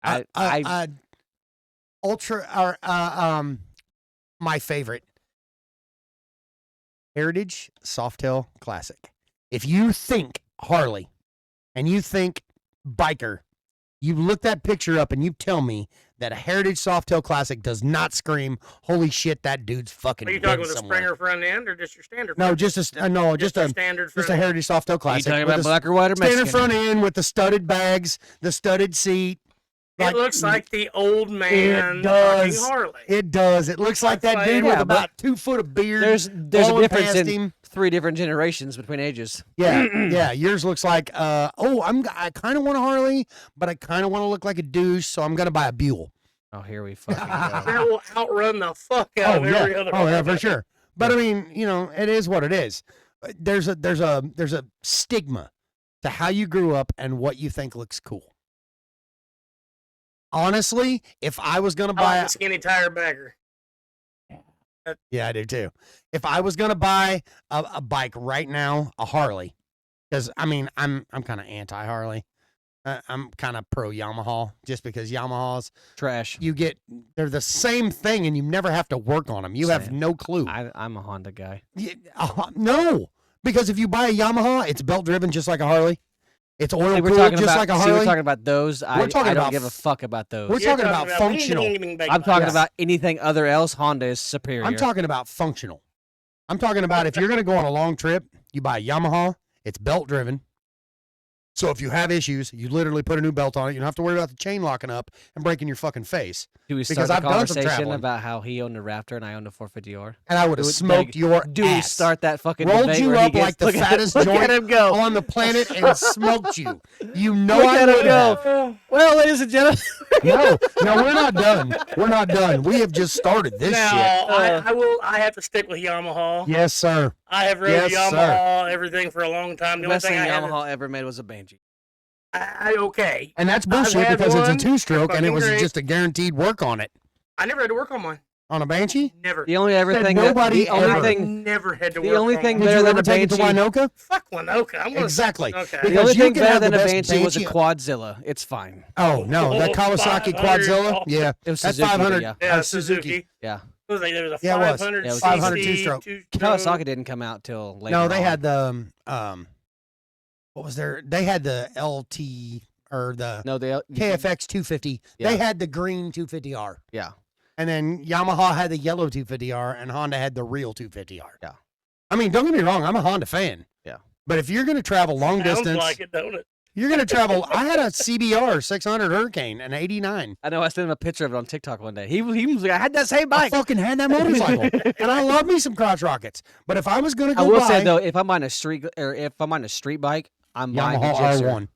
Glide? same. Ultra or my favorite. Heritage Softail Classic. If you think Harley and you think biker, you look that picture up and you tell me that a Heritage Softail Classic does not scream, holy shit, that dude's fucking Are you dead talking with a somewhere. Springer front end or just your standard? No, front just end? just a standard. just a front end? Heritage Softail Are you Classic. talking with about a black or white or standard Mexican? front end with the studded bags, the studded seat. It looks like the old man does. fucking Harley. It does. It looks like that That's dude why- with Yeah, about 2 foot of beard. There's a blowing difference past in him. 3 different generations between ages. Yeah, yeah. Yours looks like I kind of want a Harley, but I kind of want to look like a douche, so I'm gonna buy a Buell. Oh, here we fucking go. That will outrun the fuck out of every other. Oh yeah, for Harley. sure. But I mean, it is what it is. There's a stigma to how you grew up and what you think looks cool. Honestly, if I was gonna I buy like a skinny tire bagger. yeah, I do too. If I was gonna buy a bike right now, a Harley, because I mean, I'm kind of anti Harley. I'm kind of pro Yamaha, just because Yamahas Trash. they're the same thing, and you never have to work on them. You have Same. no clue. I'm a Honda guy. No, because if you buy a Yamaha, it's belt driven just like a Harley. It's oil See, cooled just like a we're Harley. talking about those. I talking don't about give a fuck about those. We're You're talking about functional. I'm talking Yes. about anything other else. Honda is superior. I'm talking about functional. I'm talking about if you're going to go on a long trip, you buy a Yamaha. It's belt driven. So if you have issues, you literally put a new belt on it. You don't have to worry about the chain locking up and breaking your fucking face. Do we because start the I've done some conversation traveling. about how he owned a Raptor and I owned a 450R? And I would have Do we- smoked your Do we ass. start that fucking Rolled debate you where he up gets- like the look at- fattest look joint at him go. on the planet and smoked you. You know Look I at him would go. have. Well, ladies and gentlemen, No, we're not done. We're not done. We have just started this now, shit. I have to stick with Yamaha. Yes, sir. I have ridden Yes, sir. Yamaha, everything for a long time. the The only best thing thing I haven't, Yamaha ever made was a Banshee. okay. And that's I've bullshit had because it's a one. two-stroke and it Fucking was great. just a guaranteed work on it. I never had to work on mine. On a Banshee? Never. The only everything nobody the only ever- thing Never had to the work only on thing mine. Did better you than ever a take it to Banshee. Winoka? Fuck Winoka. I'm gonna Exactly. Okay. The Because only you thing can better have than the a best Banshee was a Banshee- Quadzilla. It's fine. Oh, no. That Kawasaki Quadzilla? Yeah. It was That's Suzuki, 500. yeah. Yeah, Suzuki. Yeah. It was like there was a Yeah, it was. 500 Yeah, it was 500 cc two-stroke. Kawasaki didn't come out till later. No, they on. had the, what was their, they had the LT, or the No, they KFX 250. Yeah. They had the green 250R. Yeah. And then Yamaha had the yellow 250R, and Honda had the real 250R. Yeah. I mean, don't get me wrong, I'm a Honda fan. Yeah. But if you're going to travel long Sounds distance, like it, don't it? you're going to travel. I had a CBR 600 Hurricane, an 89. I know. I sent him a picture of it on TikTok one day. He was like, I had that same I bike. fucking had that motorcycle, and I love me some crotch rockets. But if I was going to I go will buy say though, if I'm on a street bike, I'm buying a Yamaha Gixxer. R1,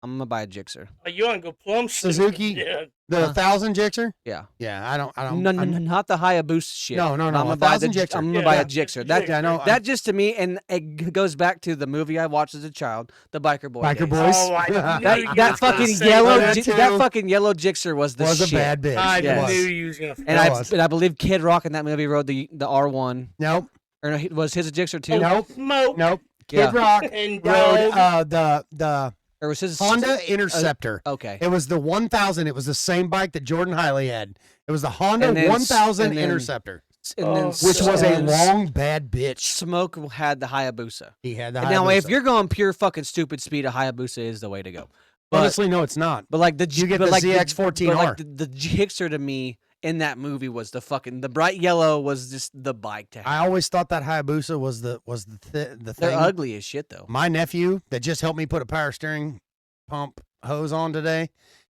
I'm gonna buy a Gixxer. You want to go plumb Suzuki? Yeah. the 1000 Gixxer. Yeah. Yeah, I don't. No, I'm- not the Hayabusa shit. No, no, I'm no, gonna buy the 1000 Gixxer. I'm gonna Yeah. buy Yeah. a Gixxer. That Yeah, I know. that just to me, and it goes back to the movie I watched as a child, the Biker Boy. Biker days. Boys. Oh, I knew That you that was gonna fucking say yellow that Gi- too. that fucking yellow Gixxer was the was a shit. bad bitch. I Yes. knew you was gonna. And It I was. and I believe Kid Rock in that movie rode the R1. Nope, Or no, was his a Gixxer too? Nope. Smoke. nope. Yeah. Kid Rock And rode the Or was his Honda Interceptor. Okay. It was the 1000. It was the same bike that Jordan Hiley had. It was the Honda And then 1000 and then- Interceptor, And then which was a and long bad bitch. Smoke had the Hayabusa. He had the And now, if Hayabusa. you're going pure fucking stupid speed, a Hayabusa is the way to go. But, Honestly, no, it's not. but like the You get but the like ZX14R. but like the Gixxer to me in that movie was the bright yellow was just the bike to have. I always thought that Hayabusa was the They're thing. ugly as shit though. My nephew that just helped me put a power steering pump hose on today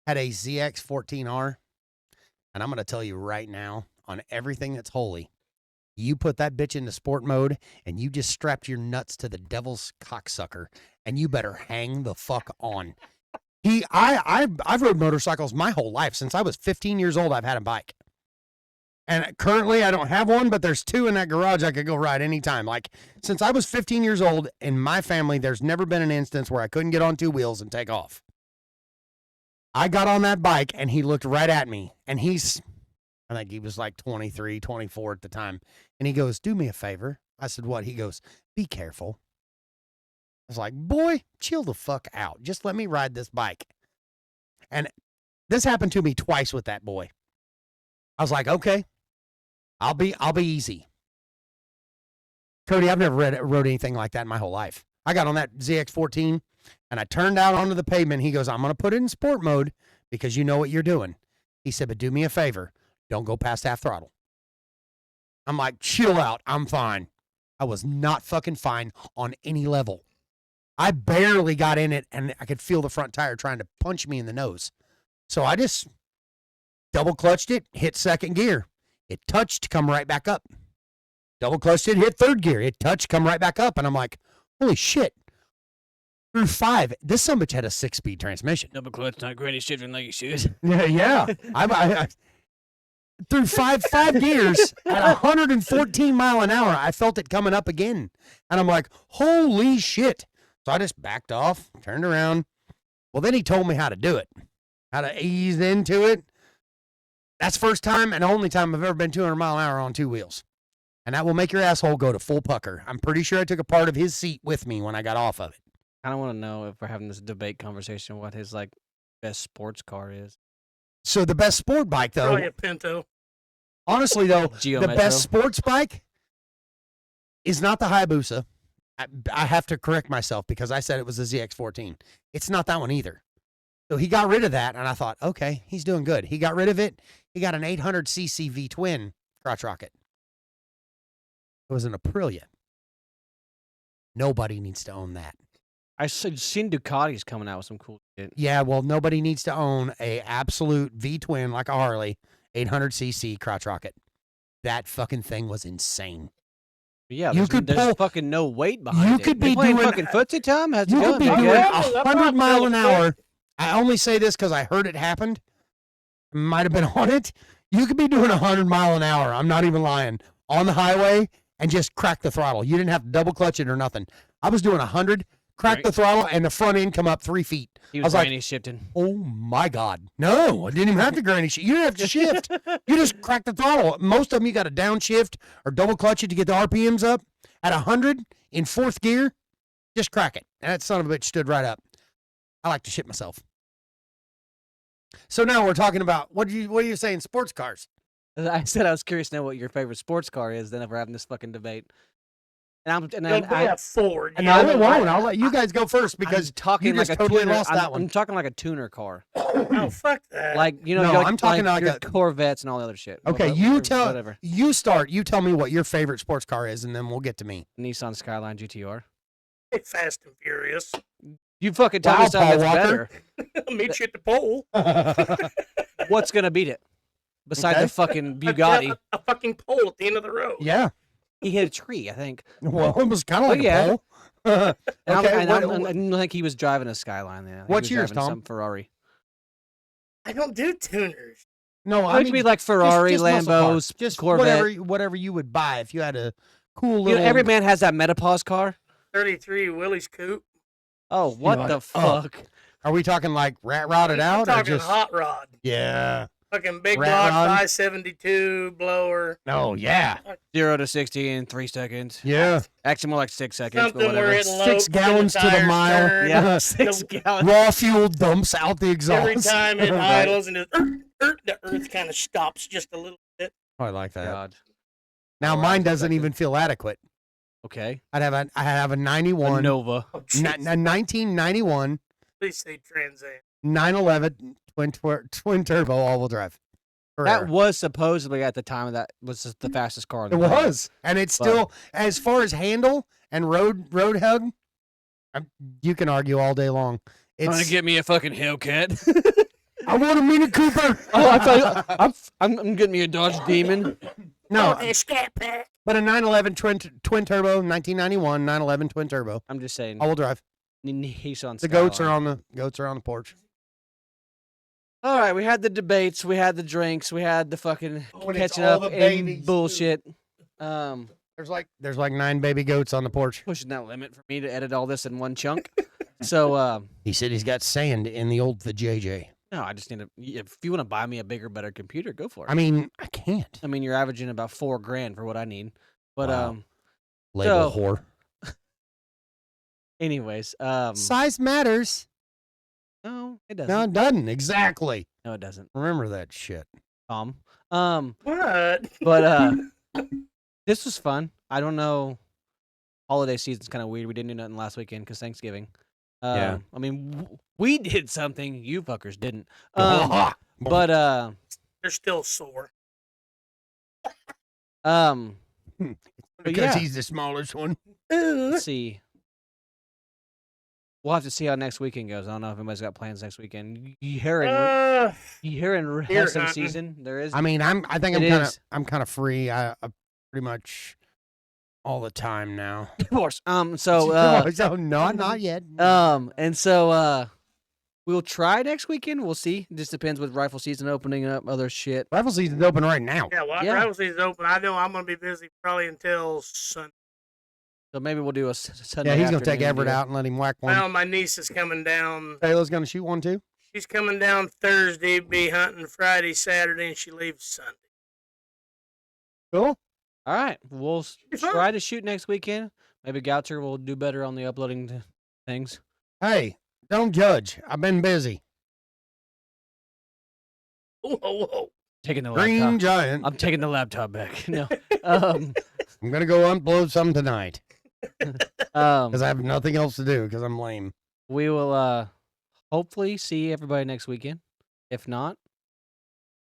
had a ZX14R. And I'm going to tell you right now, on everything that's holy, you put that bitch into sport mode and you just strapped your nuts to the devil's cocksucker and you better hang the fuck on. I've rode motorcycles my whole life. Since I was 15 years old, I've had a bike. And currently I don't have one, but there's two in that garage I could go ride anytime. Like, since I was 15 years old, in my family, there's never been an instance where I couldn't get on two wheels and take off. I got on that bike and he looked right at me, and I think he was like 23, 24 at the time. And he goes, "Do me a favor." I said, "What?" He goes, "Be careful." I was like, "Boy, chill the fuck out. Just let me ride this bike." And this happened to me twice with that boy. I was like, "Okay, I'll be easy." Cody, I've never rode anything like that in my whole life. I got on that ZX14 and I turned out onto the pavement. He goes, "I'm going to put it in sport mode because you know what you're doing." He said, "But do me a favor. Don't go past half throttle." I'm like, "Chill out. I'm fine." I was not fucking fine on any level. I barely got in it and I could feel the front tire trying to punch me in the nose. So I just double clutched it, hit second gear. It touched, come right back up. Double clutched it, hit third gear. It touched, come right back up. And I'm like, holy shit. Through 5, this sumbitch had a 6-speed transmission. Double clutch, not granny shifting like you should. Yeah. I through five gears at 114 mile an hour, I felt it coming up again. And I'm like, holy shit. So I just backed off, turned around. Well, then he told me how to do it, how to ease into it. That's first time and only time I've ever been 200 mile an hour on two wheels. And that will make your asshole go to full pucker. I'm pretty sure I took a part of his seat with me when I got off of it. I don't want to know if we're having this debate conversation what his like best sports car is. So the best sport bike, though, Probably a Pinto. honestly, though, Geo the Metro. best sports bike is not the Hayabusa. I have to correct myself because I said it was the ZX14. It's not that one either. So he got rid of that, and I thought, okay, he's doing good. He got rid of it. He got an 800cc V-twin crotch rocket. It was an Aprilia. Nobody needs to own that. I seen Ducati's coming out with some cool shit. Yeah, well, nobody needs to own a absolute V-twin like a Harley 800cc crotch rocket. That fucking thing was insane. But yeah, You there's could fucking no weight behind it. You could They be playing doing- fucking footsie time. How's it You going? could be Big doing guy? Yeah, that 100 mile an probably hour. I only say this because I heard it happened. Might have been on it. You could be doing 100 mile an hour. I'm not even lying. On the highway and just crack the throttle. You didn't have to double clutch it or nothing. I was doing 100, cracked the throttle, and the front end come up 3 feet. He I was was like, granny shifting. oh my God. No, I didn't even have to granny shift. You didn't have to shift. You just crack the throttle. Most of them you got to downshift or double clutch it to get the RPMs up. At 100 in 4th gear, just crack it. And that son of a bitch stood right up. I like to shit myself. So now we're talking about, what are you saying, sports cars? I said I was curious to know what your favorite sports car is. Then if we're having this fucking debate, and It'll be a Ford. And yeah. I won't. I'll let you guys go first because I'm talking you like just a totally tuner. lost that one. I'm talking like a tuner car, Oh, fuck that. like No, like, I'm talking like your a- Corvettes and all the other shit. Okay, Whatever. you start. You tell me what your favorite sports car is, and then we'll get to me. Nissan Skyline GTR. Hey, Fast and Furious. You fucking tell Wow, me something Paul that's Walker. better. I'll meet you at the pole. What's gonna beat it? Besides Okay. the fucking Bugatti, A fucking pole at the end of the road. Yeah. he hit a tree, I think. Well, it was kind of like yeah. a pole. And Okay, I what- don't think he was driving a Skyline. Then I think What's he was yours, driving Tom? Some Ferrari. I don't do tuners. No, I mean, like Ferrari, just muscle cars. Lambos, just Corvette. whatever you would buy if you had a cool You little. know, every man has that Metapause car. 33 Willie's Coupe. Oh, what like- the oh. fuck? Are we talking like rat rotted I'm out or talking just? hot rod. Yeah. Fucking big Rat block, rod. 572 blower. Oh yeah, 0 to 60 in 3 seconds. yeah. Actually, more like 6 seconds. Something but where whatever. it 6 lopes gallons to and the tires mile. turn. Yeah, Yeah. 6 gallons. Raw fuel dumps out the exhaust. Every time it Right. idles and just, the earth kind of stops just a little bit. I like that. God. Now Oh, I mine was doesn't expecting- even feel adequate. Okay. I have a 91, A Nova. Oh, a jeez. 1991 Please say Trans Am. 911 twin turbo all wheel drive. Carrera. That was supposedly at the time that was the fastest car in It the world. was, and it's still as far as handle and road hug. You can argue all day long. Trying It's to get me a fucking Hellcat. I want a Mini Cooper. Oh, I thought I'm getting me a Dodge Demon. No, Oh, scat pack. but a 911 twin turbo, 1991 911 twin turbo, I'm just saying. all wheel drive. Nissan The goats are Skyline. on the porch. All right, we had the debates, we had the drinks, we had the fucking Oh, and it's catching all up the and babies, too. bullshit. There's like 9 baby goats on the porch. Pushing that limit for me to edit all this in one chunk. So, He said he's got sand in the old JJ. no, I just need to. If you want to buy me a bigger, better computer, go for it. I mean, I can't. I mean, you're averaging about $4,000 for what I need. But Wow. Label So- whore. anyways, Size matters. no, it No, doesn't. it doesn't. Exactly. No, it doesn't. Remember that shit. Tom. What? But this was fun. I don't know. Holiday season's kind of weird. We didn't do nothing last weekend because Thanksgiving. Yeah. I mean, we did something. You fuckers didn't. But They're still sore. but because yeah. he's the smallest one. Let's see. We'll have to see how next weekend goes. I don't know if anybody's got plans next weekend. You hearing Uh, wrestling hunting. season? There is. I mean, I think It is. I'm kind of free. I pretty much all the time now. Of course. So So not yet. and so we'll try next weekend. We'll see. It just depends with rifle season opening up, other shit. Rifle season's open right now. yeah, well, Yeah. rival season's open. I know I'm going to be busy probably until Sunday. So maybe we'll do a Sunday. Yeah, he's gonna take afternoon Everett deal. out and let him whack one. Well, my niece is coming down. Taylor's gonna shoot one too. She's coming down Thursday, be hunting Friday, Saturday, and she leaves Sunday. Cool. All right, we'll Be fun. try to shoot next weekend. Maybe Goucher will do better on the uploading things. Hey, don't judge. I've been busy. Whoa, whoa, whoa. Taking the Green laptop. Giant. I'm taking the laptop back. No. Um, I'm gonna go upload some tonight um, because I have nothing else to do because I'm lame. we will hopefully see everybody next weekend. If not,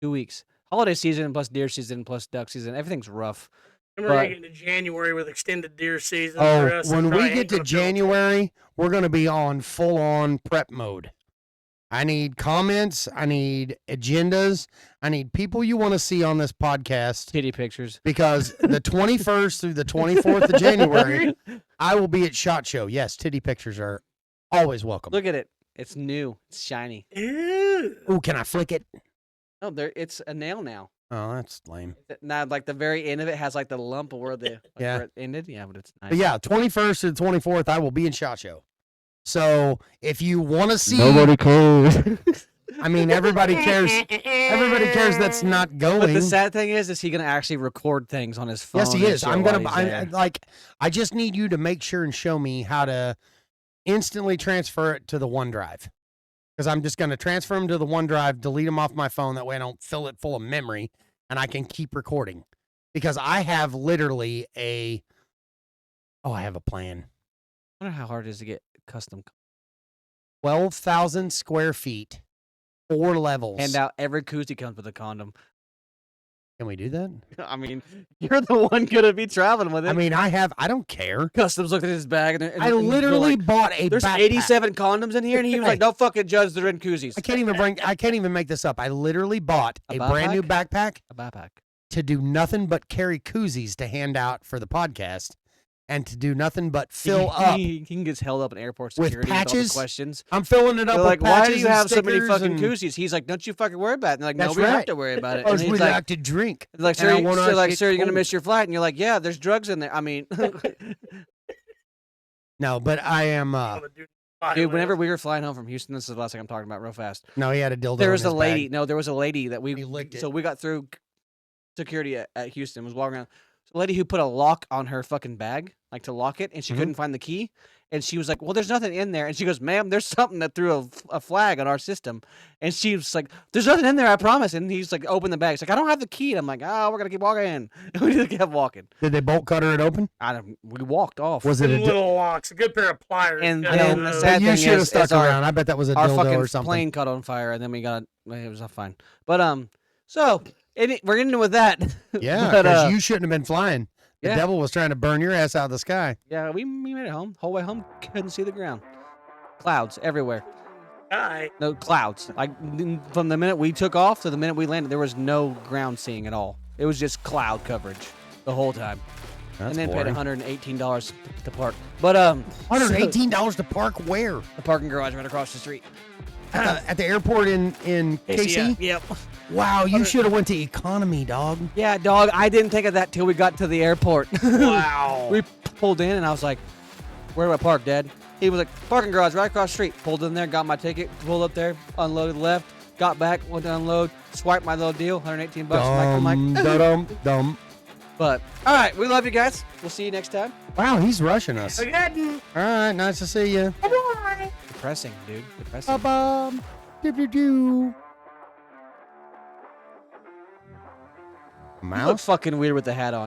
2 weeks. Holiday season plus deer season plus duck season. Everything's rough. Remember But- getting to January with extended deer season. Oh, for us, when it we probably get ain't to gonna feel- January, we're gonna be on full on prep mode. I need comments. I need agendas. I need people you want to see on this podcast Titty pictures. because the 21st through the 24th of January, I will be at SHOT Show. Yes, titty pictures are always welcome. Look at it. It's new. It's shiny. Ew. Ooh, can I flick it? Oh, there. It's a nail now. Oh, that's lame. Now, like the very end of it has like the lump of where the Yeah. where it ended. Yeah, but it's nice. But yeah, 21st to the 24th, I will be in SHOT Show. So if you want to see, cares. I mean, everybody cares. Everybody cares that's not But going. the sad thing is he gonna actually record things on his phone? Yes, he and is. shit I'm while gonna. he's there? I just need you to make sure and show me how to instantly transfer it to the OneDrive, because I'm just gonna transfer them to the OneDrive, delete them off my phone. That way, I don't fill it full of memory, and I can keep recording. Because I have literally I have a plan. I wonder how hard it is to get custom. 12,000 square feet, 4 levels. Hand out every koozie comes with a condom. Can we do that? I mean, you're the one gonna be traveling with it. I mean, I don't care. Customs looked at his bag and I they're literally like, bought a there's backpack. 87 condoms in here, and he was like, "Don't fucking judge. They're in koozies." I can't even make this up. I literally bought A a brand new backpack A backpack. to do nothing but carry koozies to hand out for the podcast and to do nothing but fill up. He gets held up in airport With security with all the patches? questions. I'm filling it up They're with like, "Why do patches you and have so many stickers fucking and- koozies?" He's like, "Don't you fucking worry about it." And they're like, "No, That's we don't have right. to worry about it." Oh, And we he's like to drink. like, and I "Sir, want our shit sir, you're gonna cold." miss your flight," and you're like, "Yeah, there's drugs in there." I mean, No, but I am. I'm gonna do Dude, whenever we were flying home from Houston, this is the last thing I'm talking about real fast. No, he had a dildo. There in was a his lady. bag. No, there was a lady that He licked it. So we got through security at Houston. Was walking around. A lady who put a lock on her fucking bag, like to lock it, and she couldn't find the key. And she was like, "Well, there's nothing in there." And she goes, "Ma'am, there's something that threw a flag on our system." And she was like, "There's nothing in there, I promise." And he's like, "Open the bag." She's like, "I don't have the key." And I'm like, "Oh, we're gonna keep walking." And we just kept walking. Did they bolt cutter it open? We walked off. Was it a little locks, a good pair of pliers? And got then those. the sad you thing should have is stuck our- around. I bet that was a Our dildo fucking or something. plane caught on fire, and then it was not fine. But so we're ending with that. Yeah, But, because you shouldn't have been flying. The yeah. devil was trying to burn your ass out of the sky. Yeah, we made it home. Whole way home, couldn't see the ground. Clouds everywhere. Guy. No clouds. Like from the minute we took off to the minute we landed, there was no ground seeing at all. It was just cloud coverage the whole time. That's and then boring. paid $118 to park. But $118 to park where? the parking garage right across the street. At the airport in KC? Yep. Wow, you should have went to economy, dog. Yeah, dog. I didn't think of that till we got to the airport. Wow. We pulled in, and I was like, "Where do I park, Dad?" He was like, "Parking garage right across the street." Pulled in there, got my ticket, pulled up there, unloaded left, got back, went to unload, swiped my little deal, $118. I'm like, Dumb. But all right, we love you guys. We'll see you next time. Wow, he's rushing us. Again. All right, nice to see you. Bye. Depressing, dude. Depressing. Ba-bum. Do-do-do. You look Mouse? fucking weird with the hat on.